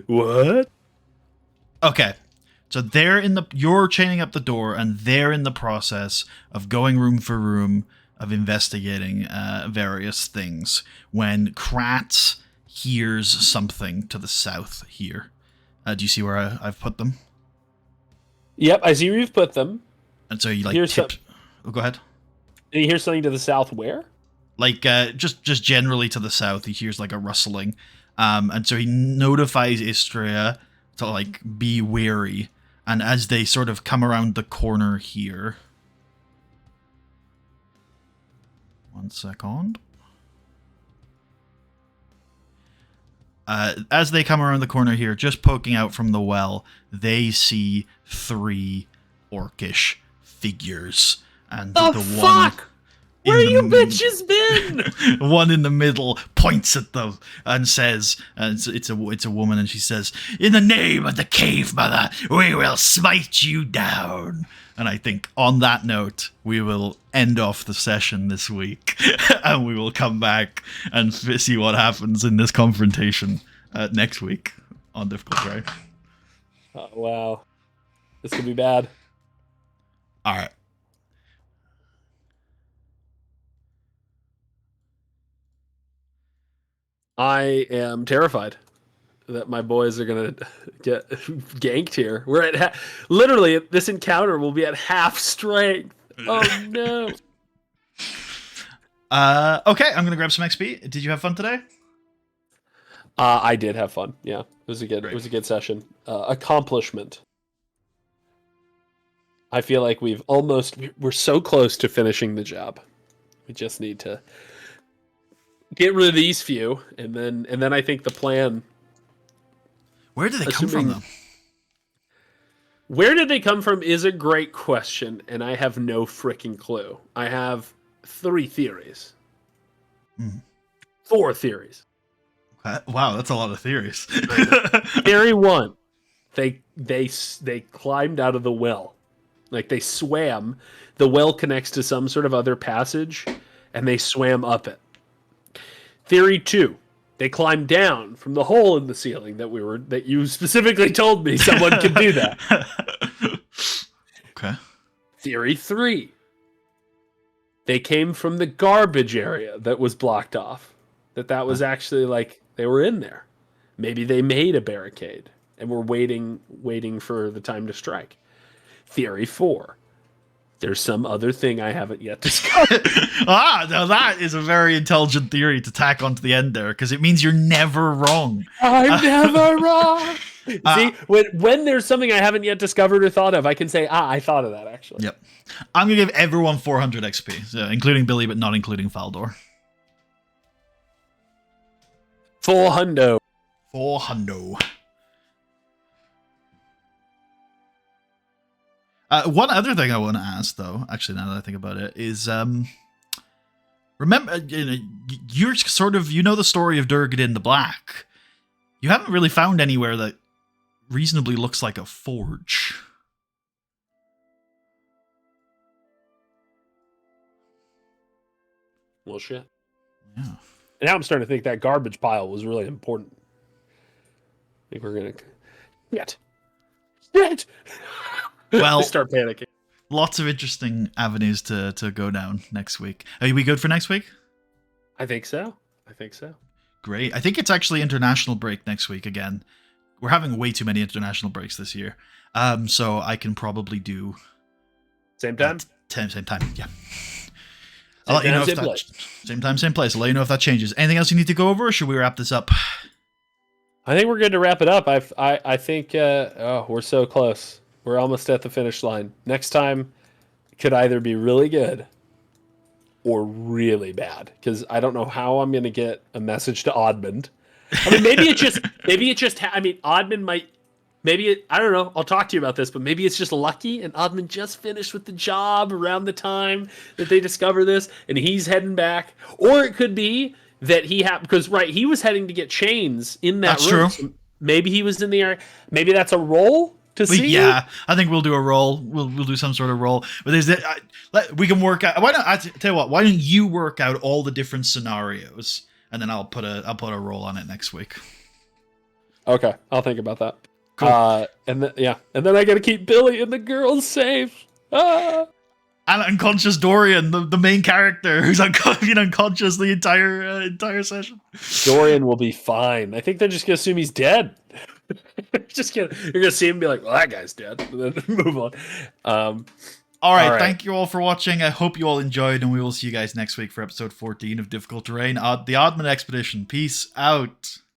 What? Okay. So you're chaining up the door, and they're in the process of going room for room of investigating various things when Kratz hears something to the south here. Do you see where I've put them? Yep, I see where you've put them. And so you go ahead. Did you hear something to the south where? Just generally to the south, he hears a rustling. And so he notifies Istria to be wary. And as they sort of come around the corner here, 1 second. As they come around the corner here, just poking out from the well, they see 3 orcish figures. And the fuck? one... Where you bitches been? One in the middle points at them and says, it's a woman, and she says, "In the name of the cave mother, we will smite you down." And I think on that note, we will end off the session this week, and we will come back and see what happens in this confrontation next week on Difficult Terrain. Oh, wow. This could be bad. All right. I am terrified that my boys are going to get ganked here. We're at literally, this encounter will be at half strength. Oh, no. Okay, I'm going to grab some XP. Did you have fun today? I did have fun. Yeah, it was a good session. Accomplishment. I feel like we're so close to finishing the job. We just need to get rid of these few, and then I think the plan. Where did they come from, though? Where did they come from is a great question, and I have no freaking clue. I have 3 theories. 4 theories. Wow, that's a lot of theories. Theory 1, they climbed out of the well, like they swam. The well connects to some sort of other passage, and they swam up it. Theory 2, they climbed down from the hole in the ceiling that you specifically told me someone could do that. Okay. Theory 3, they came from the garbage area that was blocked off. That was actually like they were in there. Maybe they made a barricade and were waiting for the time to strike. Theory 4, there's some other thing I haven't yet discovered. Now that is a very intelligent theory to tack onto the end there, because it means you're never wrong. I'm never wrong. See, when there's something I haven't yet discovered or thought of, I can say, I thought of that, actually. Yep. I'm going to give everyone 400 XP, so including Billy, but not including Faldor. 400. 400. One other thing I want to ask, though, actually, now that I think about it, is remember, you're sort of, the story of Durgadin the Black. You haven't really found anywhere that reasonably looks like a forge. Well, shit. Yeah. And now I'm starting to think that garbage pile was really important. I think we're gonna shit. Well, start panicking. Lots of interesting avenues to go down next week. Are we good for next week? I think so. Great. I think it's actually international break next week again. We're having way too many international breaks this year. So I can probably do same time. Same time. Yeah. I'll let you know if that same time, same place. I'll let you know if that changes. Anything else you need to go over, or should we wrap this up? I think we're good to wrap it up. I think we're so close. We're almost at the finish line. Next time could either be really good or really bad, because I don't know how I'm going to get a message to Admand. I mean, maybe it just Admand might, I don't know. I'll talk to you about this, but maybe it's just lucky, and Admand just finished with the job around the time that they discover this, and he's heading back. Or it could be that because he was heading to get chains in that room. True. So maybe he was in the area. Maybe that's a roll to see. Yeah, I think we'll do a roll. We'll do some sort of roll. But we can work out. Why don't I tell you what? Why don't you work out all the different scenarios, and then I'll put a roll on it next week. Okay, I'll think about that. Cool. And then I gotta keep Billy and the girls safe. Ah. And unconscious Dorian, the main character, who's been unconscious the entire session. Dorian will be fine. I think they're just gonna assume he's dead. You're gonna see him and be like, "Well, that guy's dead," and then move on. All right. Thank you all for watching. I hope you all enjoyed, and we will see you guys next week for episode 14 of Difficult Terrain, the Admand Expedition. Peace out.